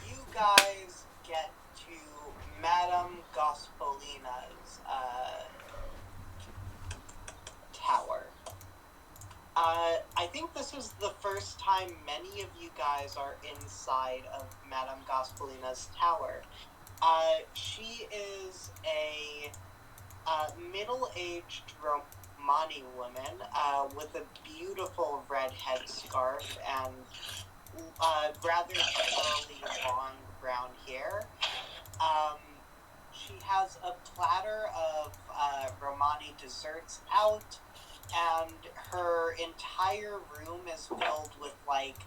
you guys get to Madame Gospolina's, tower. I think this is the first time many of you guys are inside of Madame Gospolina's tower. She is a middle-aged Romani woman with a beautiful red headscarf and rather curly long brown hair. She has a platter of Romani desserts out, and her entire room is filled with like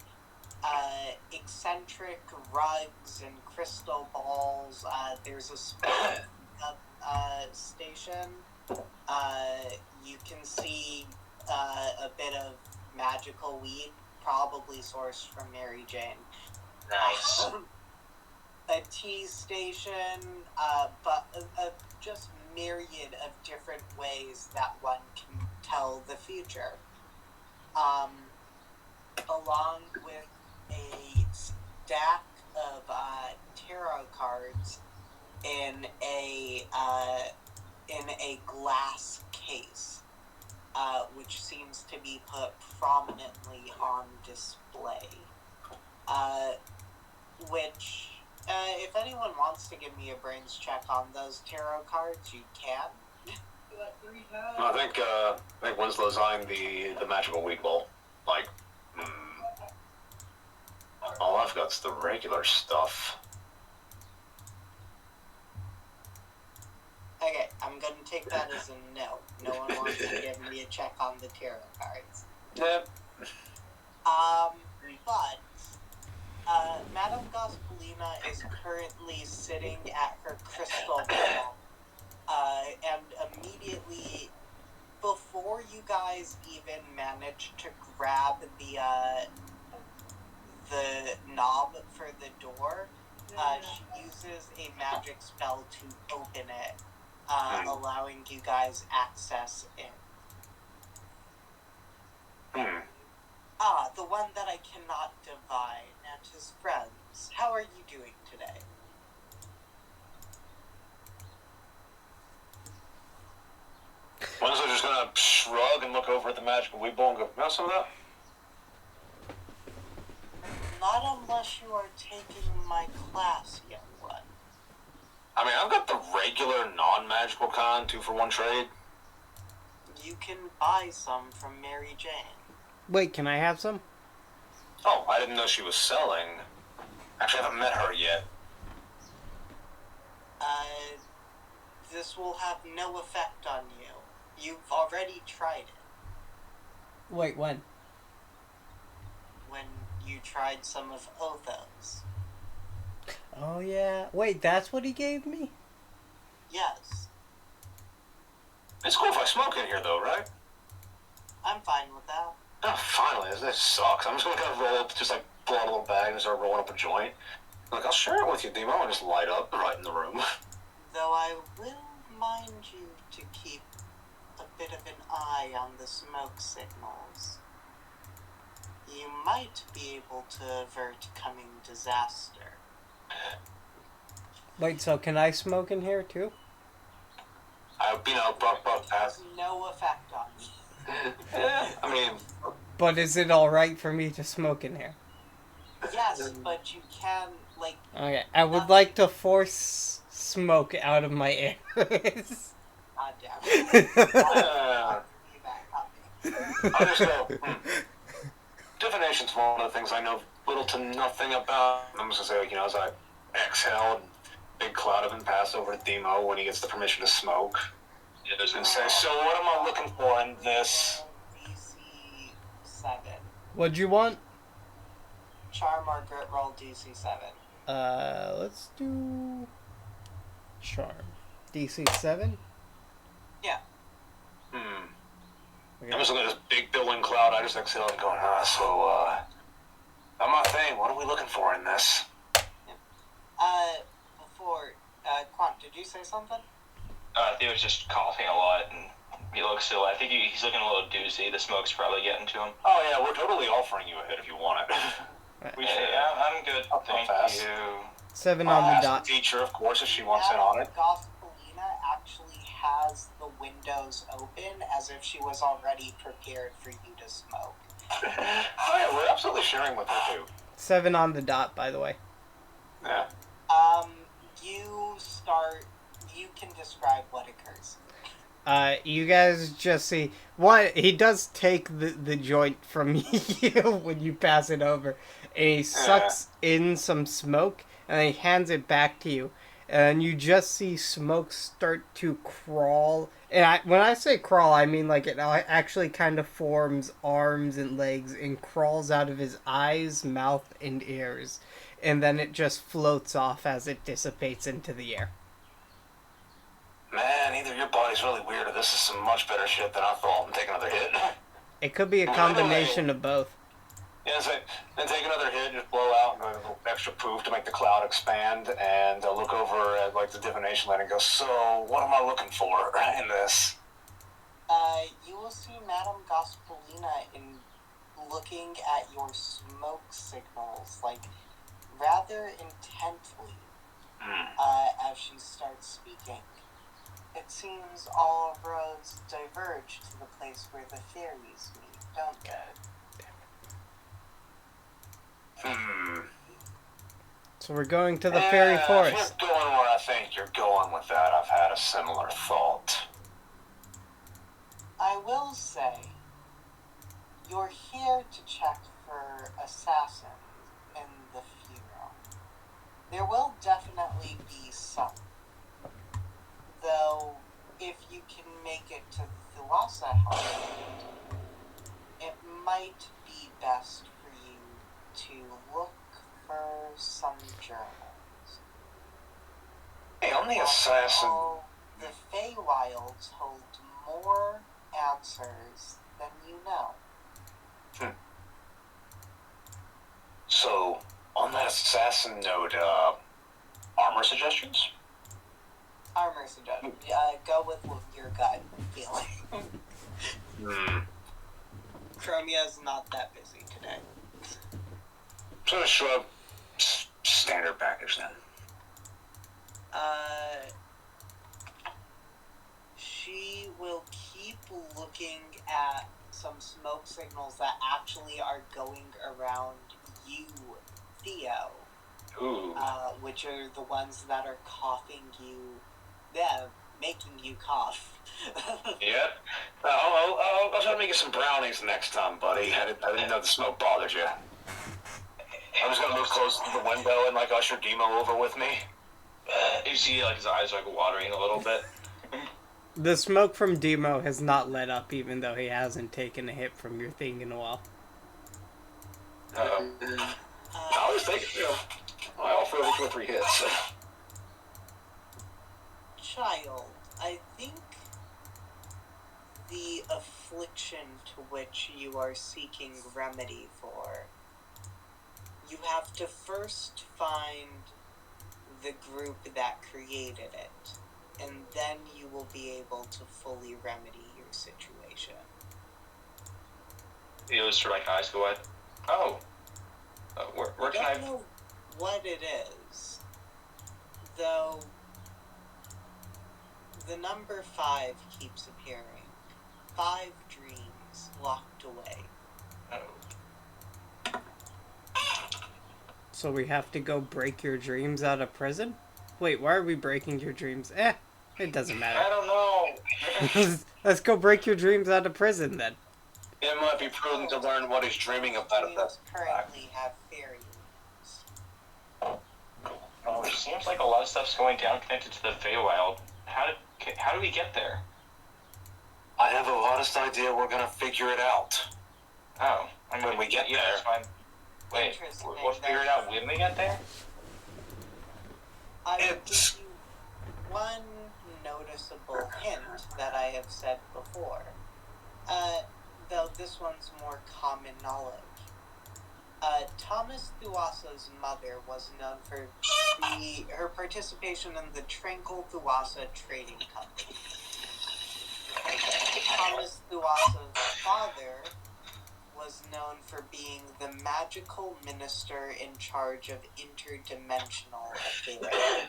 eccentric rugs and crystal balls. There's a smoke station. You can see a bit of magical weed, probably sourced from Mary Jane. Nice. A tea station, but just myriad of different ways that one can tell the future. Along with a stack of tarot cards in a glass case, which seems to be put prominently on display. Which, if anyone wants to give me a brains check on those tarot cards, you can. I think Winslow's eyeing the magical weed bowl. Like, all I've got's the regular stuff. Okay, I'm gonna take that as a no. No one wants to give me a check on the tarot cards. Yep, But Madame Gospolina is currently sitting at her crystal ball, and immediately, before you guys even manage to grab the knob for the door, she uses a magic spell to open it, allowing you guys access in. The one that I cannot divine, and his friends. How are you doing today? Winslow just gonna shrug and look over at the magical weed bowl and go, "Know some of that?" Not unless you are taking my class, young one. I mean, I've got the regular non-magical kind, 2-for-1 trade. You can buy some from Mary Jane. Wait, can I have some? Oh, I didn't know she was selling. Actually, I haven't met her yet. This will have no effect on you. You've already tried it. Wait, when? When you tried some of Otho's. Oh, yeah. Wait, that's what he gave me? Yes. It's cool if I smoke in here, though, right? I'm fine with that. Oh, finally, this sucks. I'm just gonna kind of roll up, just like pull out a little bag and start rolling up a joint. Like, I'll share it with you, Demo, and just light up right in the room. Though I will mind you to keep a bit of an eye on the smoke signals. You might be able to avert coming disaster. Wait, so can I smoke in here too? Brock It has has. no effect on me. I mean, But is it alright for me to smoke in here? Yes, but you can, like... Okay, I would like to force smoke out of my ears. God damn it. I just go, Divination's one of the things I know little to nothing about. I'm just gonna say, as I exhale, and big cloud of him pass over to Demo when he gets the permission to smoke. Yeah, there's And say, so what am I looking for in this? DC 7. What'd you want? Charm or Grit roll DC 7. Let's do... Charm. DC 7? I'm just looking at this big billowing cloud. I just exhale and going, on my thing, what are we looking for in this? Before, Quant, did you say something? Theo was just coughing a lot, and he looks ill. I think he's looking a little doozy. The smoke's probably getting to him. Oh yeah, we're totally offering you a hit if you want it. We should. Yeah, I'm good. I'll Thank pass. you. 7 on the Ask dot. the teacher, of course, if she wants in on it. Gospolina actually has the windows open as if she was already prepared for you to smoke. Oh yeah, we're absolutely sharing with her too. 7 on the dot, by the way. Yeah. You can describe what occurs. You guys just see... One, he does take the joint from you when you pass it over. And he sucks in some smoke, and then he hands it back to you. And you just see smoke start to crawl. And when I say crawl, I mean like it actually kind of forms arms and legs and crawls out of his eyes, mouth, and ears. And then it just floats off as it dissipates into the air. Man, either your body's really weird or this is some much better shit than I thought. And take another hit. It could be a combination of both. Yeah, so then take another hit, just blow out, and a little extra poof to make the cloud expand, and look over at like the divination light and go, so what am I looking for in this? You will see Madame Gospolina in looking at your smoke signals, like, rather intently, as she starts speaking. It seems all roads diverge to the place where the fairies meet, don't they? So we're going to the fairy forest. If you're going where I think you're going with that, I've had a similar thought. I will say, you're here to check for assassins in the funeral. There will definitely be some. Though, if you can make it to Thuasa House, it might be I'm the assassin. Oh, the Feywilds hold more answers than you know. So, on that assassin note, armor suggestions? Armor suggestion. Go with your gut feeling. Chromia's not that busy today. So to shrug, standard package then. She will keep looking at some smoke signals that actually are going around you, Theo. Ooh. Which are the ones that are coughing you, making you cough. Yep. I'll try to make you some brownies next time, buddy. I didn't know the smoke bothered you. I'm just gonna move close to the window and like usher Demo over with me. You see, like his eyes are like watering a little bit. The smoke from Demo has not let up, even though he hasn't taken a hit from your thing in a while. I was thinking, I offer over 2 or 3 hits. So. Child, I think the affliction to which you are seeking remedy for, you have to first find the group that created it, and then you will be able to fully remedy your situation. He goes for like eyes go wide. Oh. Where can I... don't know what it is, though the number 5 keeps appearing. 5 dreams locked away. Oh. So we have to go break your dreams out of prison? Wait, why are we breaking your dreams? It doesn't I matter. don't know. Let's go break your dreams out of prison then. It might be prudent to learn what he's dreaming about at that. Dreams currently have fairy roots. Oh, it seems like a lot of stuff's going down connected to the Feywild. How do we get there? I have the hottest idea. We're gonna figure it out. Oh, I mean, When we get there. That's fine. Wait, Interesting. we'll figure it out when we get there? I will It's- give you one noticeable hint that I have said before. Though this one's more common knowledge. Thomas Thuasa's mother was known for her participation in the Tranquil Thuasa Trading Company. Thomas Thuasa's father was known for being the magical minister in charge of interdimensional affairs.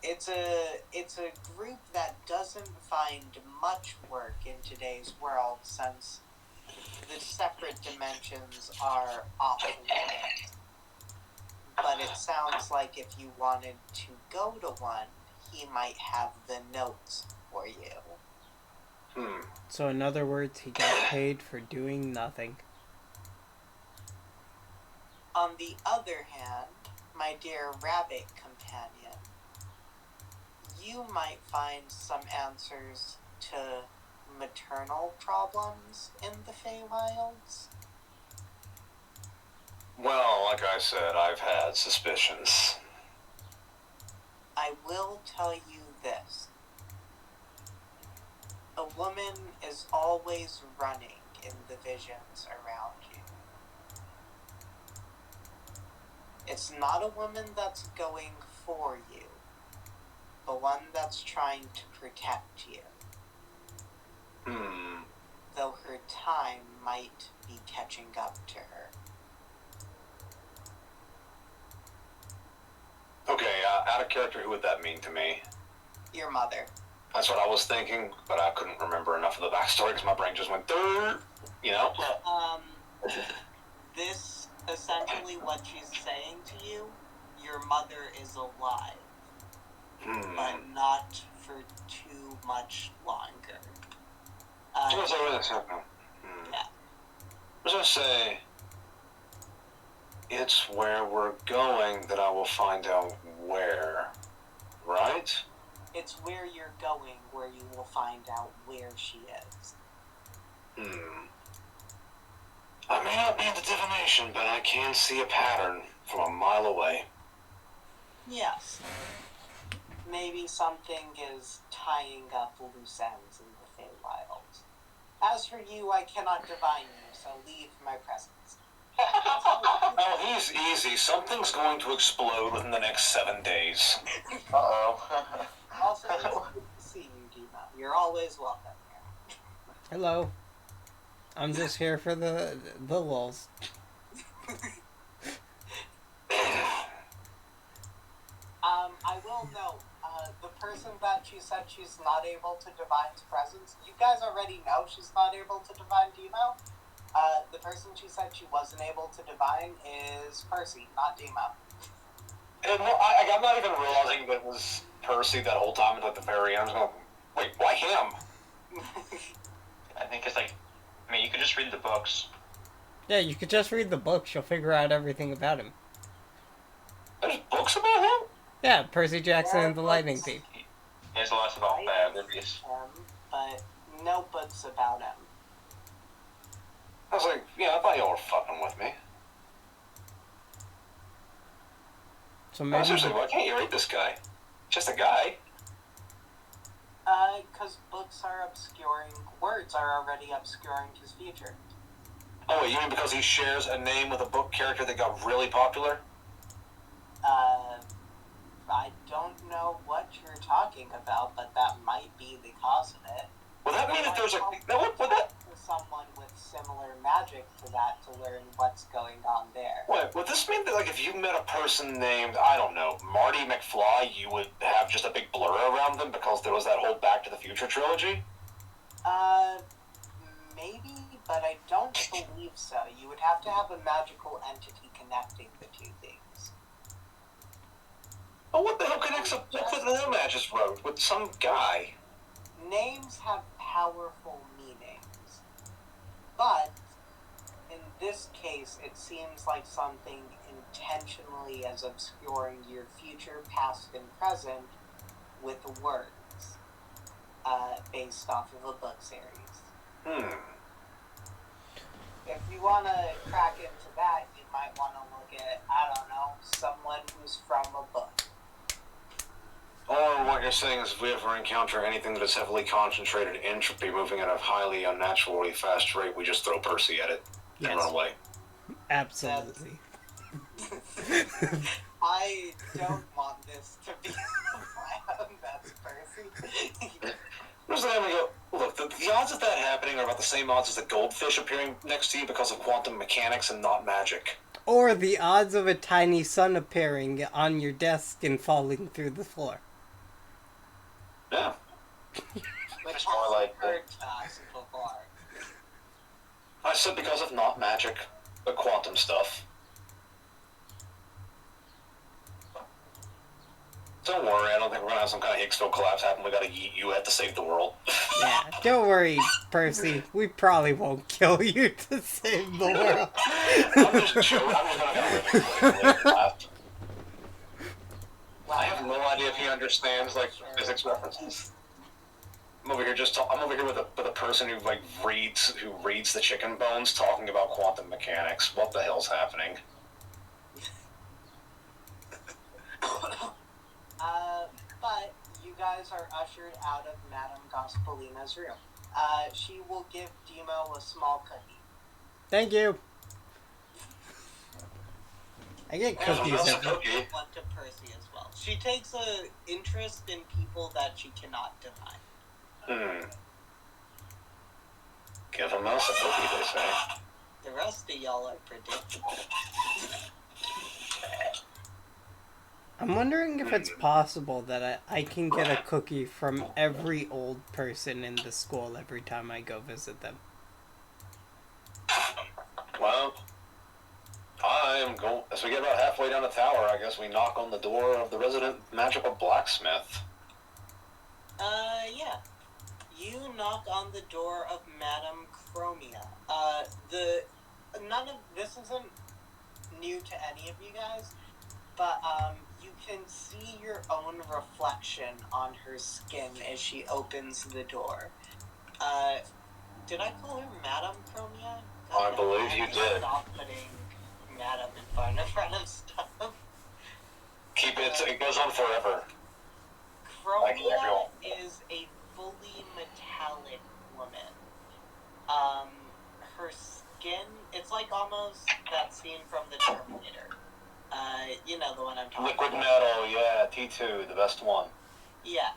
It's a group that doesn't find much work in today's world, since the separate dimensions are off limits. But it sounds like if you wanted to go to one, he might have the notes for you. So in other words, he got paid for doing nothing. On the other hand, my dear rabbit companion, you might find some answers to maternal problems in the Feywilds. Well, like I said, I've had suspicions. I will tell you this. A woman is always running in the visions around you. It's not a woman that's going for you, but one that's trying to protect you. Though her time might be catching up to her. Okay, out of character, who would that mean to me? Your mother. That's what I was thinking, but I couldn't remember enough of the backstory because my brain just went, you know? This, essentially what she's saying to you, your mother is alive, but not for too much longer. What's over this happening? Yeah. I was gonna say, it's where we're going that I will find out where, right? It's where you're going where you will find out where she is. I may not be into divination, but I can see a pattern from a mile away. Yes. maybe something is tying up loose ends in the Feywild. As for you, I cannot divine you, so leave my presence. Oh, he's easy. Something's going to explode within the next 7 days. Uh-oh. Also, it's good to see you, Dima. You're always welcome here. Hello. I'm just here for the lulz. I will note, the person that she said she's not able to divine's presence, you guys already know she's not able to divine Demo. The person she said she wasn't able to divine is Percy, not Demo. And I'm not even realizing that it was Percy that whole time at the very end. I was going, wait, why him? I think it's like, I mean, you could just read the books. Yeah, you could just read the books. You'll figure out everything about him. There's books about him? Yeah, Percy Jackson and the Lightning Thief. He has lots about biographies. But no books about him. I was like, yeah, I thought y'all were fucking with me. So No, maybe seriously, why can't you read this guy? Just a guy. Because books are obscuring, words are already obscuring his future. Oh, wait, you mean because he shares a name with a book character that got really popular? I don't know what you're talking about, but that might be the cause of it. Would that mean that there's a... Would that... For someone with similar magic to that to learn what's going on there. Wait, would this mean that, like, if you met a person named, I don't know, Marty McFly, you would have just a big blur around them because there was that whole Back to the Future trilogy? Maybe, but I don't believe so. You would have to have a magical entity connecting the two things. Oh, what the hell connects a book that Nomad just wrote with some guy? Names have powerful meanings, but in this case, it seems like something intentionally is obscuring your future, past, and present with words, based off of a book series. If you want to crack into that, you might want to look at, I don't know, someone who's from a book. Or what you're saying is if we ever encounter anything that is heavily concentrated entropy moving at a highly unnaturally fast rate, we just throw Percy at it and run away. absolutely. I don't want this to be a plan. That's Percy. Where's the name we go? Look, the odds of that happening are about the same odds as the goldfish appearing next to you because of quantum mechanics and not magic. Or the odds of a tiny sun appearing on your desk and falling through the floor. Yeah. Which It's more like heard us before. I said because of not magic, but quantum stuff. Don't worry, I don't think we're gonna have some kind of Higgsville collapse happen. We gotta yeet you at to save the world. Yeah, don't worry, Percy. We probably won't kill you to save the world. I'm just joking. I'm just gonna laugh. I have no idea if he understands like physics references. I'm over here with a person who reads the chicken bones talking about quantum mechanics. What the hell's happening? But you guys are ushered out of Madame Gospolina's room. She will give Demo a small cookie. Thank you. I get There's cookies another every... cookie. One to Percy as well. She takes an interest in people that she cannot divine. Give a mouse a cookie, they say. The rest of y'all are predictable. I'm wondering if it's possible that I can get a cookie from every old person in the school every time I go visit them. Well, as we get about halfway down the tower, I guess we knock on the door of the resident magical blacksmith. Yeah. You knock on the door of Madame Chromia. This isn't new to any of you guys, but, you can see your own reflection on her skin as she opens the door. Did I call her Madame Chromia? I believe you did. Stop putting Madame in front of stuff. Keep it, it goes on forever. I can't Julia go. is a fully metallic woman. Her skin, it's like almost that scene from the Terminator. You know the one I'm talking Liquid about. metal, yeah, T2, the best one. Yeah.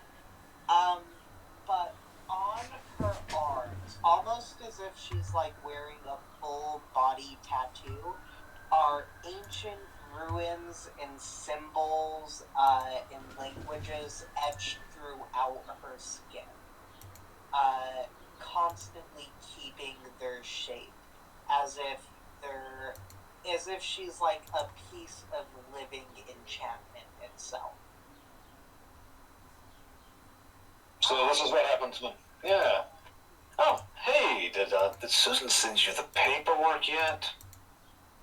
But on her arms, almost as if she's like wearing a full body tattoo, are ancient ruins and symbols in languages etched throughout her skin, constantly keeping their shape, as if she's like a piece of living enchantment itself. So this is what happens when... Yeah. Oh, hey, did Susan send you the paperwork yet?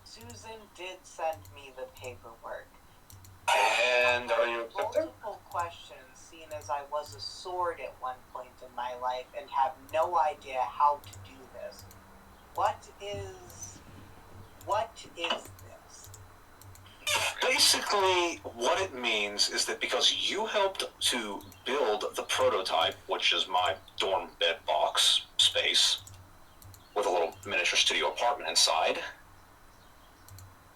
Susan did send me the paperwork. And are you accepting? Multiple questions, seeing as I was a sword at one point in my life and have no idea how to do this. What is this? Basically, what it means is that because you helped to build the prototype, which is my dorm bed box space, with a little miniature studio apartment inside,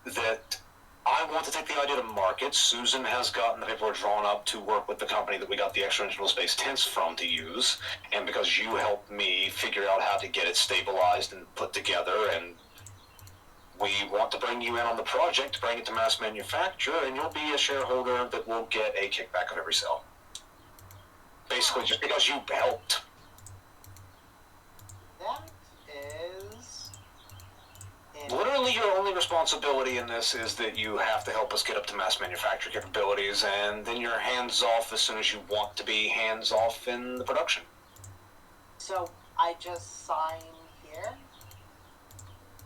that I want to take the idea to market. Susan has gotten the paperwork drawn up to work with the company that we got the extra-dimensional space tents from to use, and because you helped me figure out how to get it stabilized and put together, and we want to bring you in on the project, bring it to mass manufacture, and you'll be a shareholder that will get a kickback of every sale. Basically, just because you helped. That is... Literally, your only responsibility in this is that you have to help us get up to mass manufacture capabilities, and then you're hands off as soon as you want to be hands off in the production. So, I just sign here?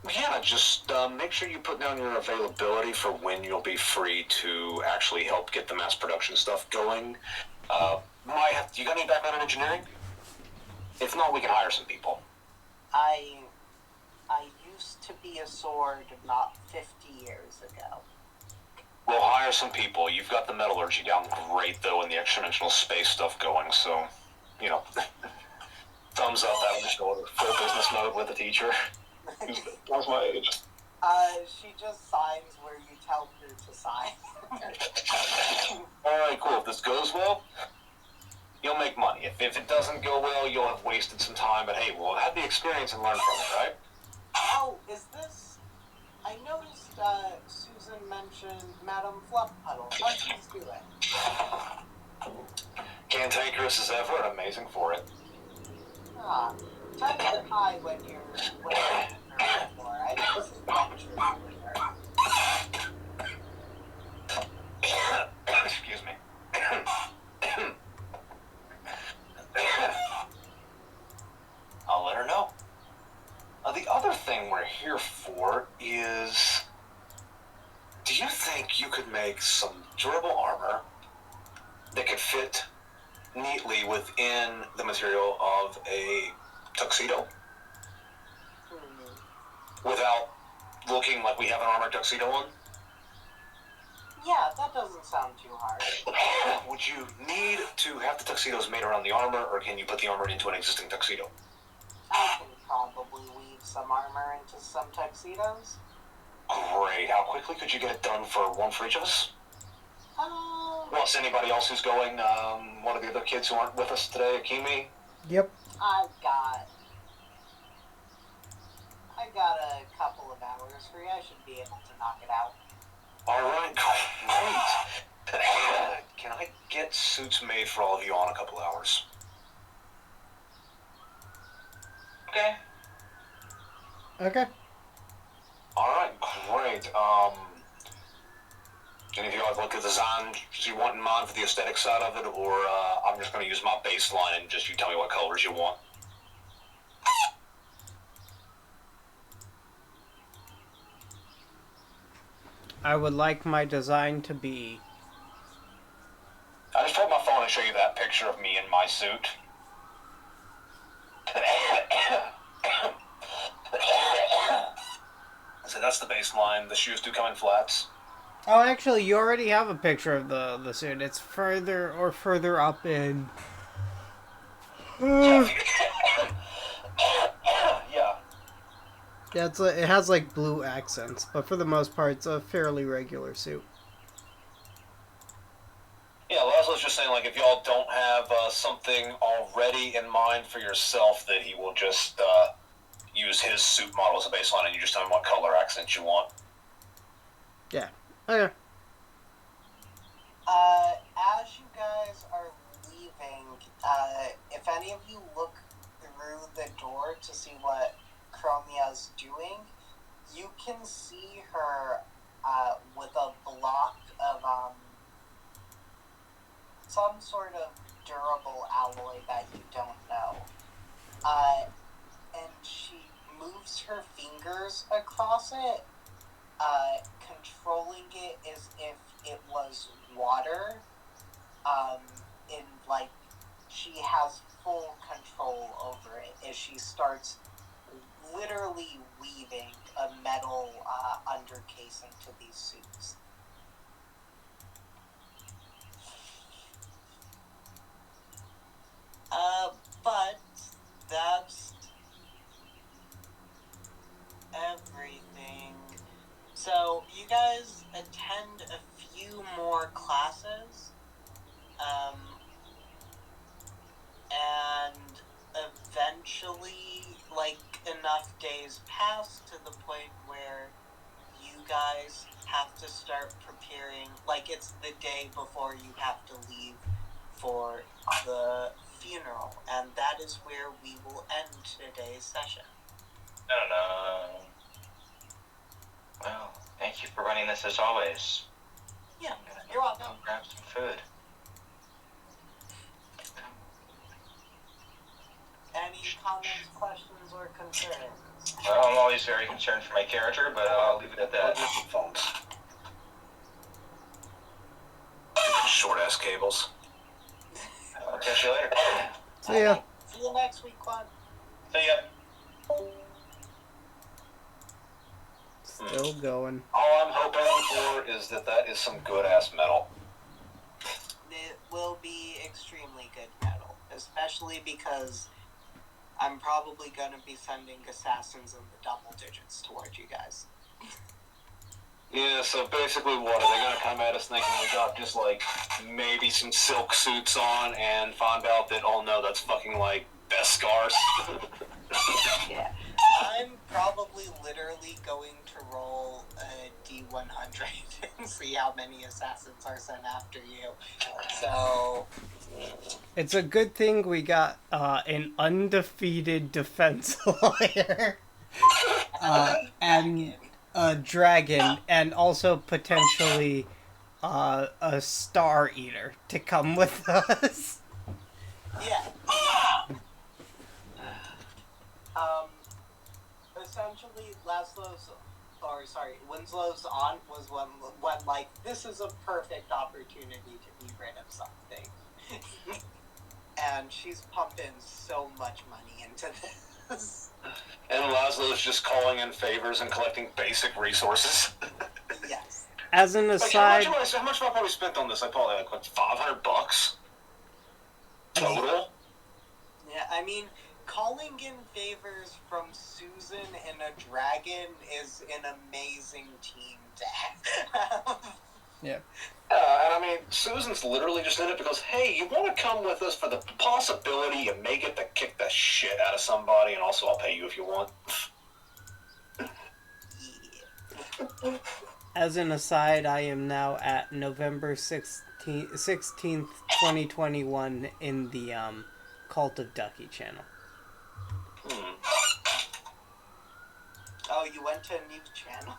Yeah, just make sure you put down your availability for when you'll be free to actually help get the mass production stuff going. You got any background in engineering? If not, we can hire some people. I used to be a sword not 50 years ago. We'll hire some people. You've got the metallurgy down great, though, and the extra-dimensional space stuff going, so, you know, thumbs up out of the shoulder. Full business mode with a teacher. Who's my age? She just signs where you tell her to sign. Alright, cool. If this goes well, you'll make money. If it doesn't go well, you'll have wasted some time, but hey, we'll have the experience and learn from it, right? Oh, is this... I noticed Susan mentioned Madame Fluffpuddle. What she's doing? Cantankerous as ever and amazing for it. Ah, touch the high when you're waiting for her more. I just venture with her. Excuse me. I'll let her know. The other thing we're here for is... Do you think you could make some durable armor that could fit neatly within the material of a tuxedo without looking like we have an armored tuxedo on? Yeah, that doesn't sound too hard. Would you need to have the tuxedos made around the armor, or can you put the armor into an existing tuxedo? I can probably weave some armor into some tuxedos. Great. How quickly could you get it done for one for each of us? Plus anybody else who's going, one of the other kids who aren't with us today, Akimi? Yep. I got a couple of hours free. I should be able to knock it out. Alright, great. Can I get suits made for all of you on a couple hours? Okay. Okay. Alright, great. Any of you have like a design you want in mind for the aesthetic side of it, or I'm just going to use my baseline and just you tell me what colors you want? I would like my design to be... I just pulled my phone and show you that picture of me in my suit. So that's the baseline. The shoes do come in flats. Oh, actually, you already have a picture of the suit. It's further up in. Yeah. Yeah, it has like blue accents, but for the most part, it's a fairly regular suit. Yeah, Laszlo's just saying, like, if y'all don't have something already in mind for yourself, that he will just use his suit model as a baseline, and you just tell him what color accent you want. Yeah. Okay. As you guys are leaving, if any of you look through the door to see what Chromia's doing, you can see her with a block of some sort of durable alloy that you don't know. And she moves her fingers across it, controlling it as if it was water. In like she has full control over it as she starts literally weaving a metal undercasing to these suits. But that's everything. So you guys attend a few more classes, and eventually, like, enough days pass to the point where you guys have to start preparing, like, it's the day before you have to leave for the funeral, and that is where we will end today's session. No. Well, thank you for running this as always. Yeah, you're welcome. I'll grab some food. Any comments, questions, or concerns? Well, I'm always very concerned for my character, but I'll leave it at that. Phones. Short ass cables. I'll catch you later. See ya. See you next week, Quan. See ya. Still going. All I'm hoping for is that is some good ass metal. It will be extremely good metal, especially because I'm probably going to be sending assassins in the double digits towards you guys. Yeah, so basically what, are they gonna come at us thinking we got just like maybe some silk suits on and find out that, oh no, that's fucking like Beskars? Yeah. I'm probably literally going to roll a D100 and see how many assassins are sent after you. So... It's a good thing we got an undefeated defense lawyer and a dragon, and also potentially a Star Eater to come with us. Yeah. Essentially, Winslow's aunt was when like, this is a perfect opportunity to be rid of something. And she's pumped in so much money into this. And Laszlo's just calling in favors and collecting basic resources. Yes. As an Like, aside, how much have I probably spent on this? I probably like what, $500 total. Yeah, I mean, calling in favors from Susan and a dragon is an amazing team to have. yeah. And I mean, Susan's literally just in it because, hey, you want to come with us for the possibility you may get to kick the shit out of somebody, and also I'll pay you if you want. Yeah. As an aside, I am now at November 16th, 2021 in the Cult of Ducky channel. Oh, you went to a new channel?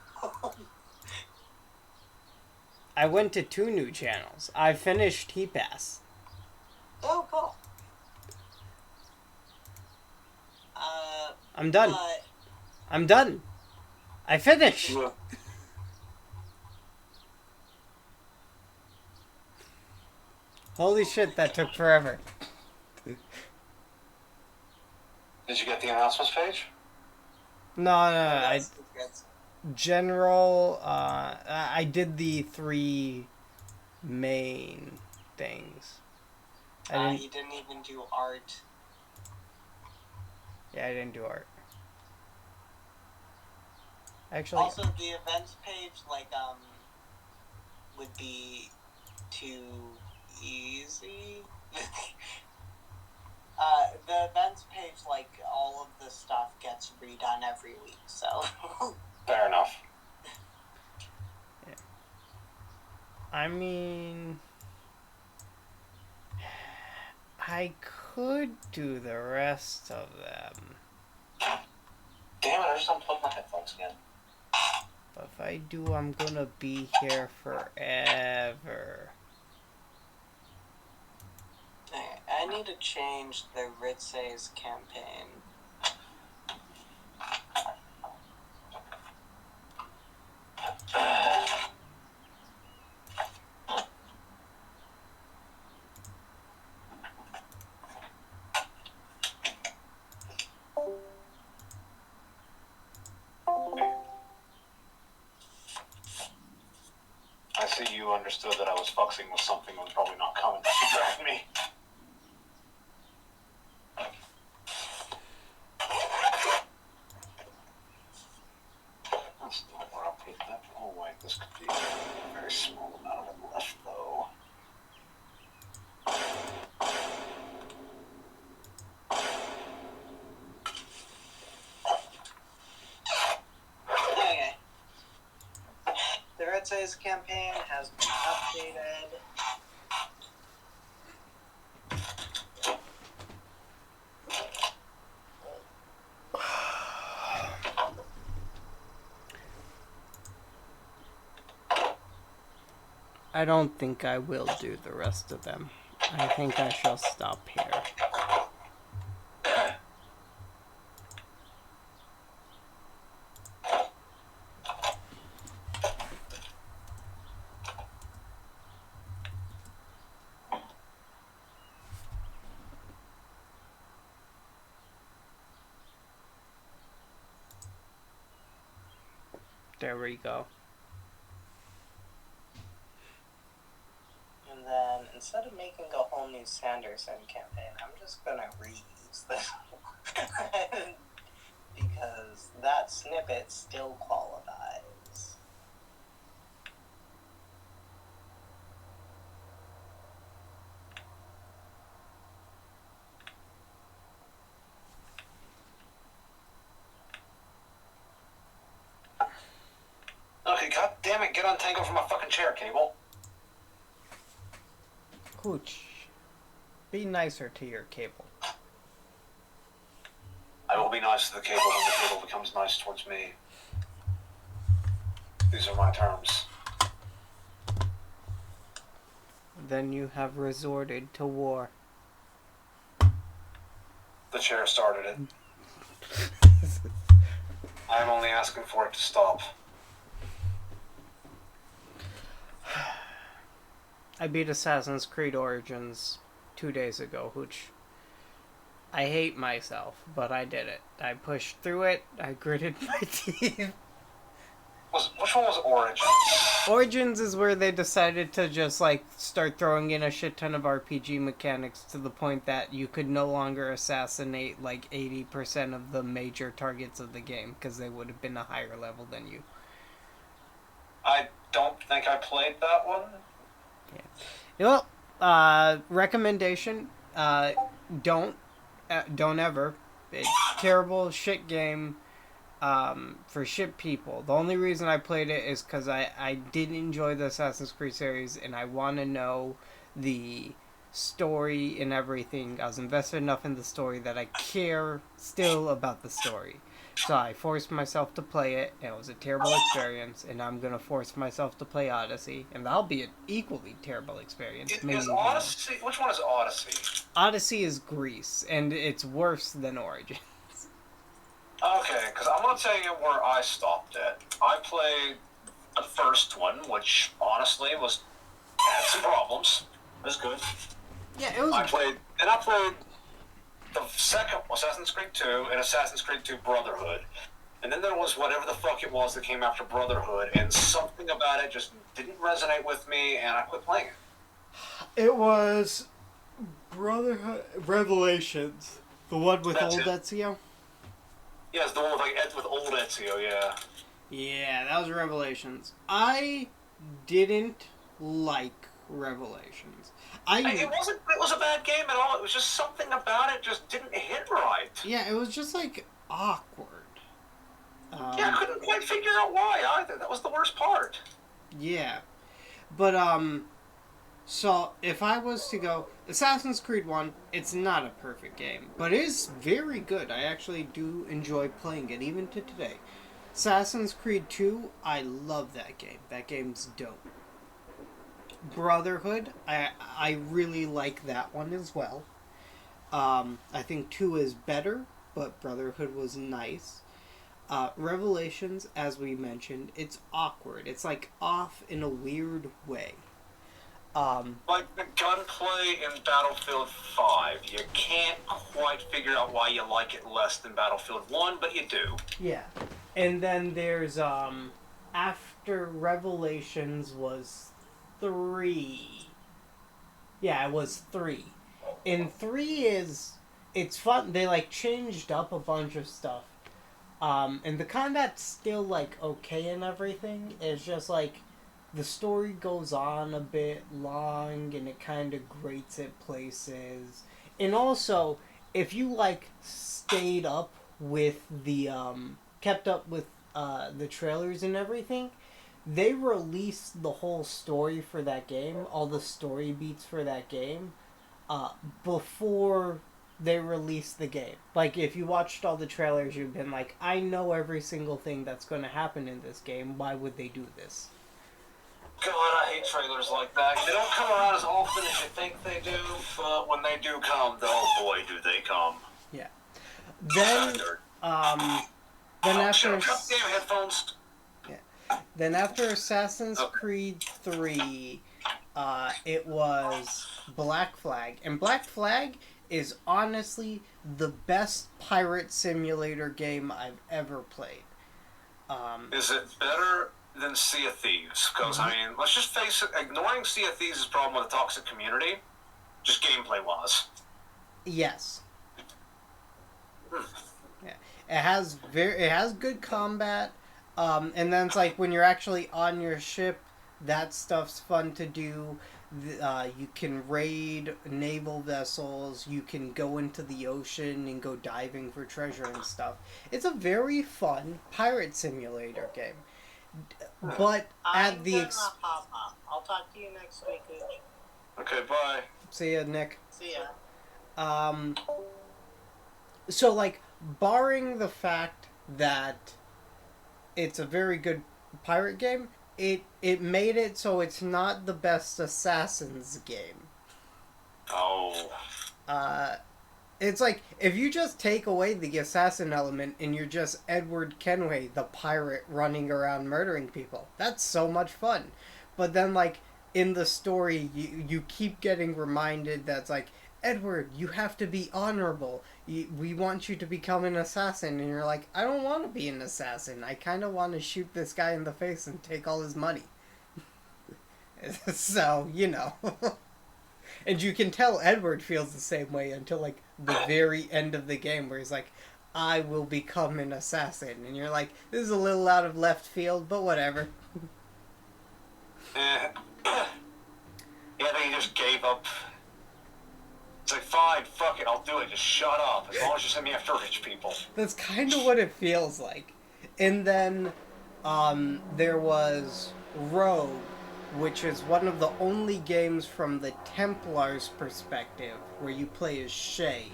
I went to 2 new channels. I finished T-Pass. Oh, cool. I'm done. But I'm done. I finished. Holy shit, that took forever. Did you get the announcements page? No, I general, I did the 3 main things. You didn't even do art. Yeah, I didn't do art. Actually, Also, the events page, would be too easy. The events page, all of the stuff gets redone every week, so. Fair enough. Yeah. I mean, I could do the rest of them. Damn it, I just unplugged my headphones again. But if I do, I'm gonna be here forever. I need to change the Ritse's campaign. I see you understood that I was fuxing with something that was probably not coming to distract me. That's not where I'll put that. Oh wait, this could be a very small amount of it left though. Okay. The Ritse's campaign has been updated. I don't think I will do the rest of them. I think I shall stop here. There we go. And then, instead of making a whole new Sanderson campaign, I'm just gonna reuse this one. Because that snippet still qualifies. Okay, god damn it, get untangled from my fucking chair, Cable. Hooch, be nicer to your cable. I will be nice to the cable when the cable becomes nice towards me. These are my terms. Then you have resorted to war. The chair started it. I'm only asking for it to stop. I beat Assassin's Creed Origins 2 days ago, which I hate myself, but I did it. I pushed through it. I gritted my teeth. Which one was Origins? Origins is where they decided to just start throwing in a shit ton of RPG mechanics to the point that you could no longer assassinate 80% of the major targets of the game because they would have been a higher level than you. I don't think I played that one. Yeah. Well, recommendation: don't ever. It's terrible shit game. For shit people. The only reason I played it is because I did enjoy the Assassin's Creed series and I want to know the story and everything. I was invested enough in the story that I care still about the story. So I forced myself to play it, and it was a terrible experience, and I'm going to force myself to play Odyssey, and that'll be an equally terrible experience. Is Odyssey? Which one is Odyssey? Odyssey is Greece, and it's worse than Origin. Okay, because I'm going to tell you where I stopped at. I played the first one, which honestly had some problems. It was good. Yeah, it was. I played the second Assassin's Creed 2 and Assassin's Creed 2 Brotherhood. And then there was whatever the fuck it was that came after Brotherhood, and something about it just didn't resonate with me, and I quit playing it. It was Brotherhood Revelations, the one with That's old it. Ezio. Yeah, it's the one with with old Ezio. Yeah. Yeah, that was Revelations. I didn't like Revelations. It wasn't. It was a bad game at all. It was just something about it just didn't hit right. Yeah, it was just like awkward. Yeah, I couldn't quite figure out why either. That was the worst part. Yeah, but so if I was to go Assassin's Creed 1, it's not a perfect game, but it is very good. I actually do enjoy playing it even to today. Assassin's Creed 2, I love that game. That game's dope. Brotherhood, I really like that one as well. I think 2 is better, but Brotherhood was nice. Revelations, as we mentioned, it's awkward. It's like off in a weird way. Like the gunplay in Battlefield 5, you can't quite figure out why you like it less than Battlefield 1, but you do. Yeah. And then there's after Revelations was 3. Yeah, it was 3. And 3 it's fun. They like changed up a bunch of stuff. And the combat's still like okay and everything. It's just like the story goes on a bit long and it kind of grates at places. And also, if you like stayed up with the kept up with the trailers and everything, they released the whole story for that game, all the story beats for that game, before they released the game. Like, if you watched all the trailers, you've been like, I know every single thing that's going to happen in this game. Why would they do this? God, I hate trailers like that. They don't come around as often as you think they do, but when they do come, oh boy, do they come. Yeah. Then, then after... Goddamn headphones. Then after Assassin's Creed 3, it was Black Flag. And Black Flag is honestly the best pirate simulator game I've ever played. Is it better than Sea of Thieves? Because, I mean, let's just face it, ignoring Sea of Thieves' problem with a toxic community, just gameplay-wise. Yes. Yeah. It has good combat. And then it's like when you're actually on your ship, that stuff's fun to do. You can raid naval vessels. You can go into the ocean and go diving for treasure and stuff. It's a very fun pirate simulator game. But at the hop off. I'll talk to you next week, Gooch. Okay, bye. See ya, Nick. See ya. So like, barring the fact that it's a very good pirate game, it made it so it's not the best Assassin's game. Oh. It's like, if you just take away the assassin element and you're just Edward Kenway, the pirate, running around murdering people, that's so much fun. But then, like, in the story, you keep getting reminded that's like, Edward, you have to be honorable. We want you to become an assassin. And you're like, I don't want to be an assassin. I kind of want to shoot this guy in the face and take all his money. So, you know. And you can tell Edward feels the same way until, like, the very end of the game where he's like, I will become an assassin. And you're like, this is a little out of left field, but whatever. Yeah, they just gave up. It's like, fine, fuck it, I'll do it. Just shut up. As long as you send me after rich people. That's kind of what it feels like. And then there was Rogue, which is one of the only games from the Templars' perspective where you play as Shay.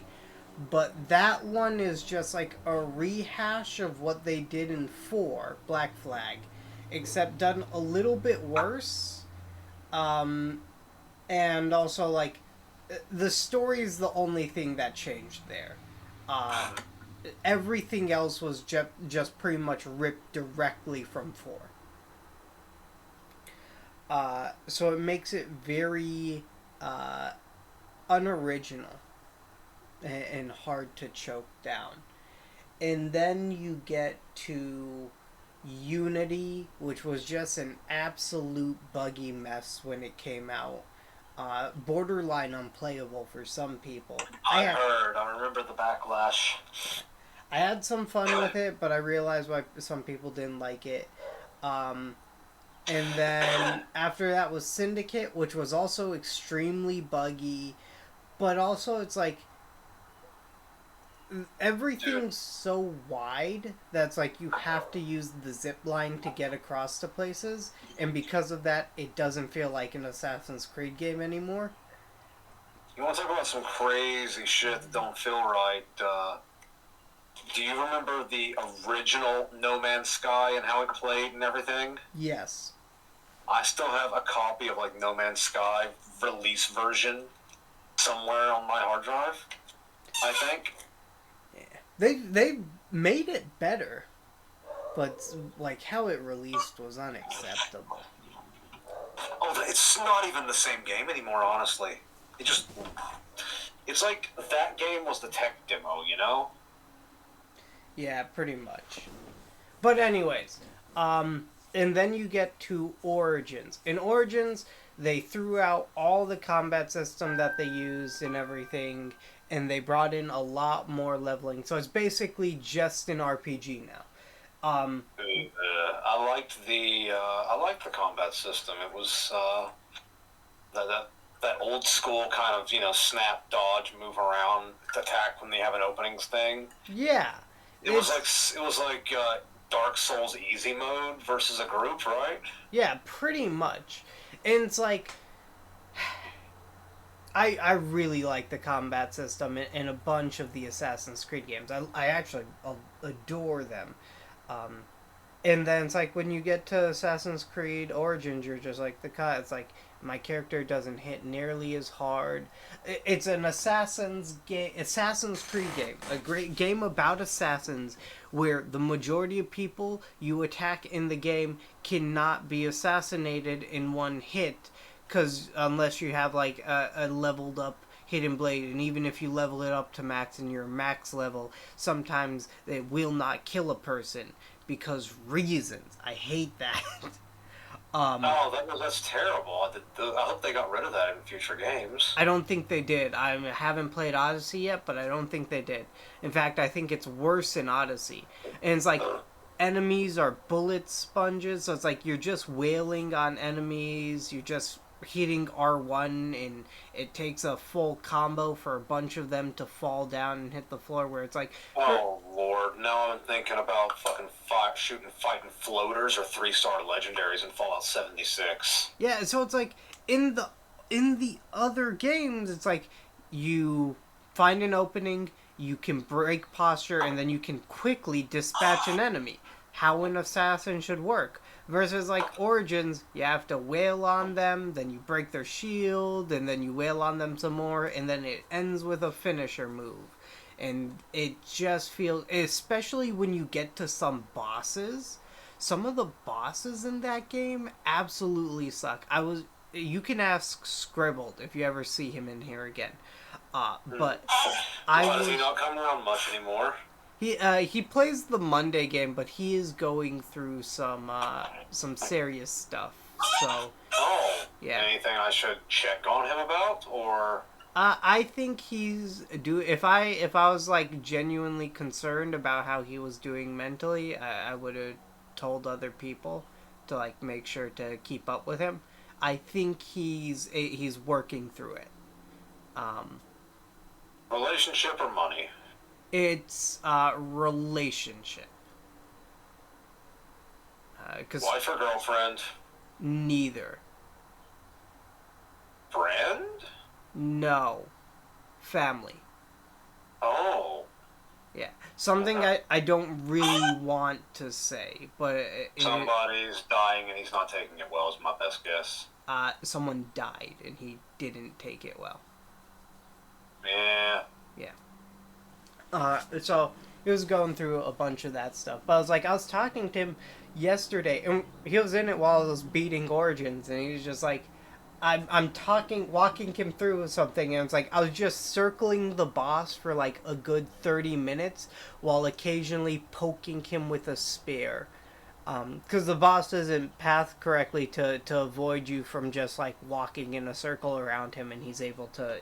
But that one is just like a rehash of what they did in 4, Black Flag, except done a little bit worse. And also, like, the story is the only thing that changed there. Everything else was just pretty much ripped directly from 4. So it makes it very unoriginal and hard to choke down. And then you get to Unity, which was just an absolute buggy mess when it came out. Borderline unplayable for some people. I heard. I remember the backlash. I had some fun with it, but I realized why some people didn't like it. And then after that was Syndicate, which was also extremely buggy, but also it's like everything's so wide that's like you have to use the zip line to get across to places, and because of that it doesn't feel like an Assassin's Creed game anymore. You want to talk about some crazy shit that don't feel right? Do you remember the original No Man's Sky and how it played and everything? Yes. I still have a copy of like No Man's Sky release version somewhere on my hard drive, I think. They made it better, but like how it released was unacceptable. Oh, it's not even the same game anymore, honestly. It's like that game was the tech demo, you know? Yeah, pretty much. But anyways, and then you get to Origins. In Origins, they threw out all the combat system that they used and everything, and they brought in a lot more leveling. So it's basically just an RPG now. I liked the combat system. It was that old school kind of, you know, snap, dodge, move around, attack when they have an openings thing. Yeah. It was like Dark Souls easy mode versus a group, right? Yeah, pretty much. And it's like I really like the combat system in a bunch of the Assassin's Creed games. I actually adore them. And then it's like when you get to Assassin's Creed Origins, you're just like it's like my character doesn't hit nearly as hard. It's an Assassin's Creed game, a great game about assassins where the majority of people you attack in the game cannot be assassinated in one hit. Because unless you have like a leveled up Hidden Blade, and even if you level it up to max and you're max level, sometimes it will not kill a person because reasons. I hate that. That's terrible. I hope they got rid of that in future games. I don't think they did. I haven't played Odyssey yet, but I don't think they did. In fact, I think it's worse in Odyssey. And it's like enemies are bullet sponges, so it's like you're just wailing on enemies, you're just hitting R1 and it takes a full combo for a bunch of them to fall down and hit the floor, where it's like, oh lord, now I'm thinking about fucking fighting floaters or 3-star legendaries in Fallout 76. Yeah, so it's like in the other games it's like you find an opening, you can break posture, and then you can quickly dispatch an enemy. How an assassin should work. Versus like Origins, you have to wail on them, then you break their shield, and then you wail on them some more, and then it ends with a finisher move. And it just feels, especially when you get to some bosses, some of the bosses in that game absolutely suck. You can ask Scribbled if you ever see him in here again. But Does he not come around much anymore? He plays the Monday game, but he is going through some serious stuff. So yeah. Anything I should check on him about, or? I think if I was like genuinely concerned about how he was doing mentally, I would have told other people to like make sure to keep up with him. I think he's working through it. Relationship or money? It's relationship. 'Cause wife or girlfriend? Neither. Friend? No. Family. Oh. Yeah. Something I don't really want to say, but somebody's dying and he's not taking it well is my best guess. Someone died and he didn't take it well. Yeah. Yeah. So he was going through a bunch of that stuff. But I was talking to him yesterday, and he was in it while I was beating Origins, and he was just like, I'm walking him through something, and it's like I was just circling the boss for like a good 30 minutes while occasionally poking him with a spear. Because the boss doesn't path correctly to avoid you from just like walking in a circle around him, and he's able to,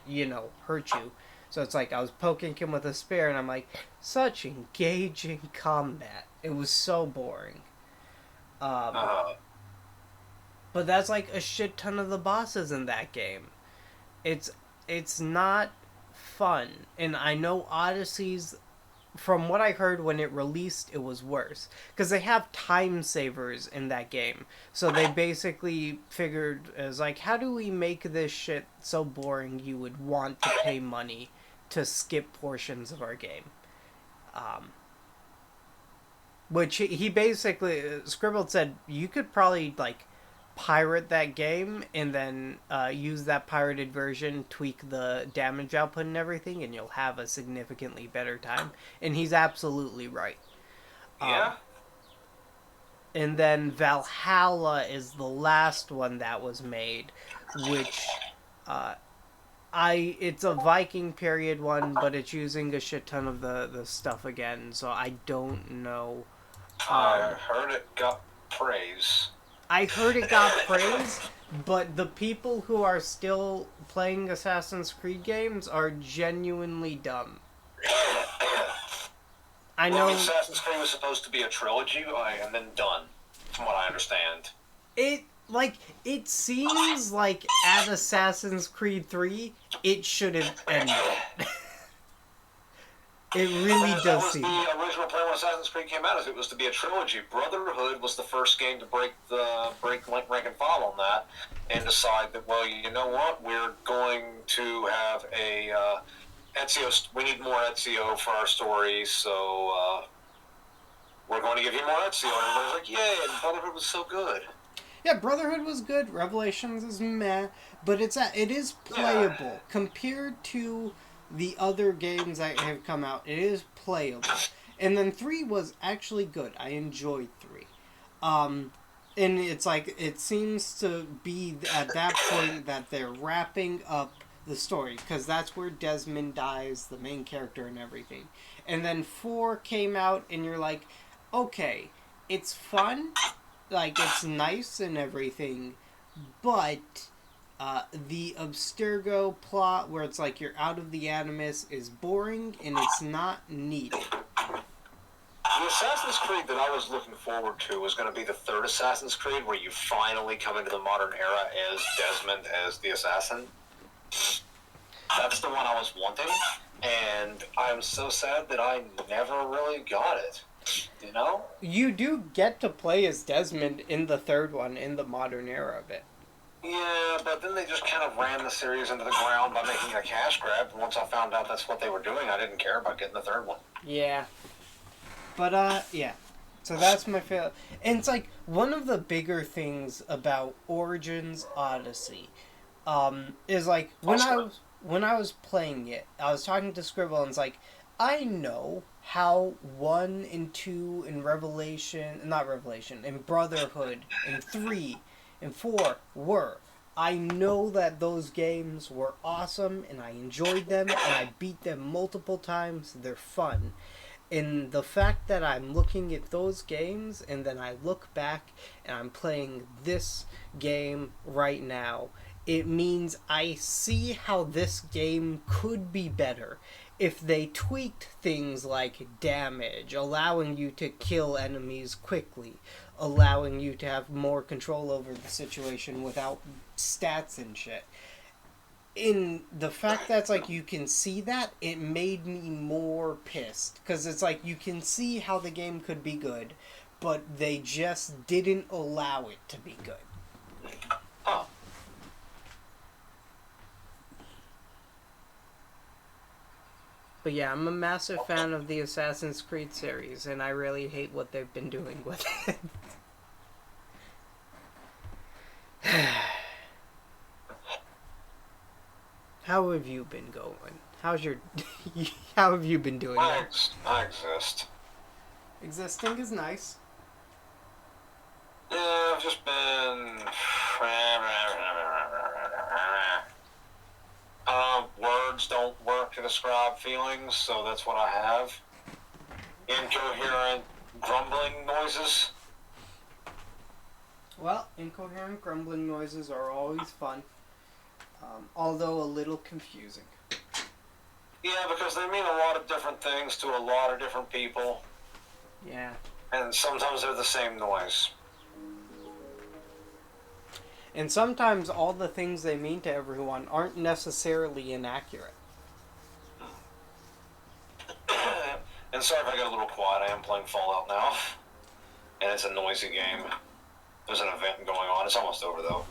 hurt you. So it's like I was poking him with a spear, and I'm like, such engaging combat. It was so boring. But that's like a shit ton of the bosses in that game. It's not fun, and I know Odyssey's. From what I heard when it released, it was worse. Because they have time savers in that game. So they basically figured, as like, how do we make this shit so boring you would want to pay money to skip portions of our game? Which he basically, Scribbled said, you could probably, like, pirate that game and then use that pirated version, tweak the damage output and everything, and you'll have a significantly better time. And he's absolutely right. Yeah. And then Valhalla is the last one that was made, which it's a Viking period one, but it's using a shit ton of the stuff again, so I don't know. I heard it got praise. I heard it got praise, but the people who are still playing Assassin's Creed games are genuinely dumb. I know Assassin's Creed was supposed to be a trilogy and then done, from what I understand. it seems like at Assassin's Creed 3 it should have ended. It really does seem. That was the original plan when Assassin's Creed came out, is it was to be a trilogy. Brotherhood was the first game to break rank and file on that, and decide that, well, you know what, we're going to have a Ezio. We need more Ezio for our story, so we're going to give you more Ezio. And everybody's like, yay! And Brotherhood was so good. Yeah, Brotherhood was good. Revelations is meh, but it is playable compared to the other games that have come out. It is playable. And then 3 was actually good. I enjoyed 3. And it's like, it seems to be at that point that they're wrapping up the story, because that's where Desmond dies, the main character and everything. And then 4 came out, and you're like, okay, it's fun, like, it's nice and everything, but the Abstergo plot, where it's like you're out of the Animus, is boring, and it's not needed. The Assassin's Creed that I was looking forward to was going to be the third Assassin's Creed, where you finally come into the modern era as Desmond, as the assassin. That's the one I was wanting, and I'm so sad that I never really got it. You know? You do get to play as Desmond in the third one, in the modern era of it. Yeah, but then they just kind of ran the series into the ground by making it a cash grab. And once I found out that's what they were doing, I didn't care about getting the third one. Yeah. But, yeah. So that's my favorite. And it's like, one of the bigger things about Origins Odyssey, is like, when I was playing it, I was talking to Scribble, and it's like, I know how 1 and 2 and in Brotherhood, and 3 and 4 were. I know that those games were awesome, and I enjoyed them, and I beat them multiple times. They're fun. And the fact that I'm looking at those games, and then I look back, and I'm playing this game right now, it means I see how this game could be better if they tweaked things like damage, allowing you to kill enemies quickly, allowing you to have more control over the situation without stats and shit. In the fact that it's like you can see that, it made me more pissed. Because it's like you can see how the game could be good, but they just didn't allow it to be good. Huh. But yeah, I'm a massive fan of the Assassin's Creed series, and I really hate what they've been doing with it. How have you been going? How have you been doing? I exist. Existing is nice. Yeah, I've just been can describe feelings, so that's what I have. Incoherent, grumbling noises. Well, incoherent grumbling noises are always fun, although a little confusing. Yeah, because they mean a lot of different things to a lot of different people, Yeah. and sometimes they're the same noise. And sometimes all the things they mean to everyone aren't necessarily inaccurate. And sorry if I get a little quiet, I am playing Fallout now. And it's a noisy game. There's an event going on. It's almost over, though.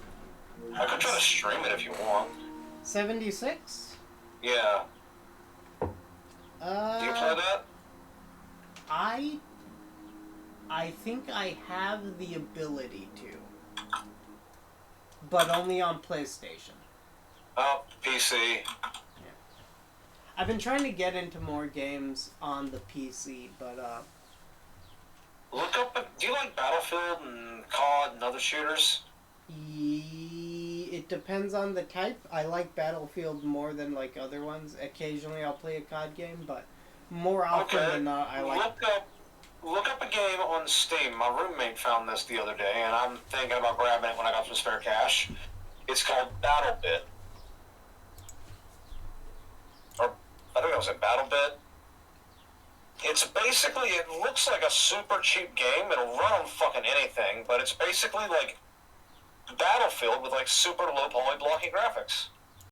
I could try to stream it if you want. 76? Yeah. Do you play that? I think I have the ability to. But only on PlayStation. Oh, PC. I've been trying to get into more games on the PC, but Look up, do you like Battlefield and COD and other shooters? it depends on the type. I like Battlefield more than like other ones. Occasionally I'll play a COD game, but more often than not I like... Look up a game on Steam. My roommate found this the other day, and I'm thinking about grabbing it when I got some spare cash. It's called BattleBit. Or, I think it was a BattleBit. It's basically, it looks like a super cheap game. It'll run on fucking anything, but it's basically like Battlefield with like super low poly blocking graphics.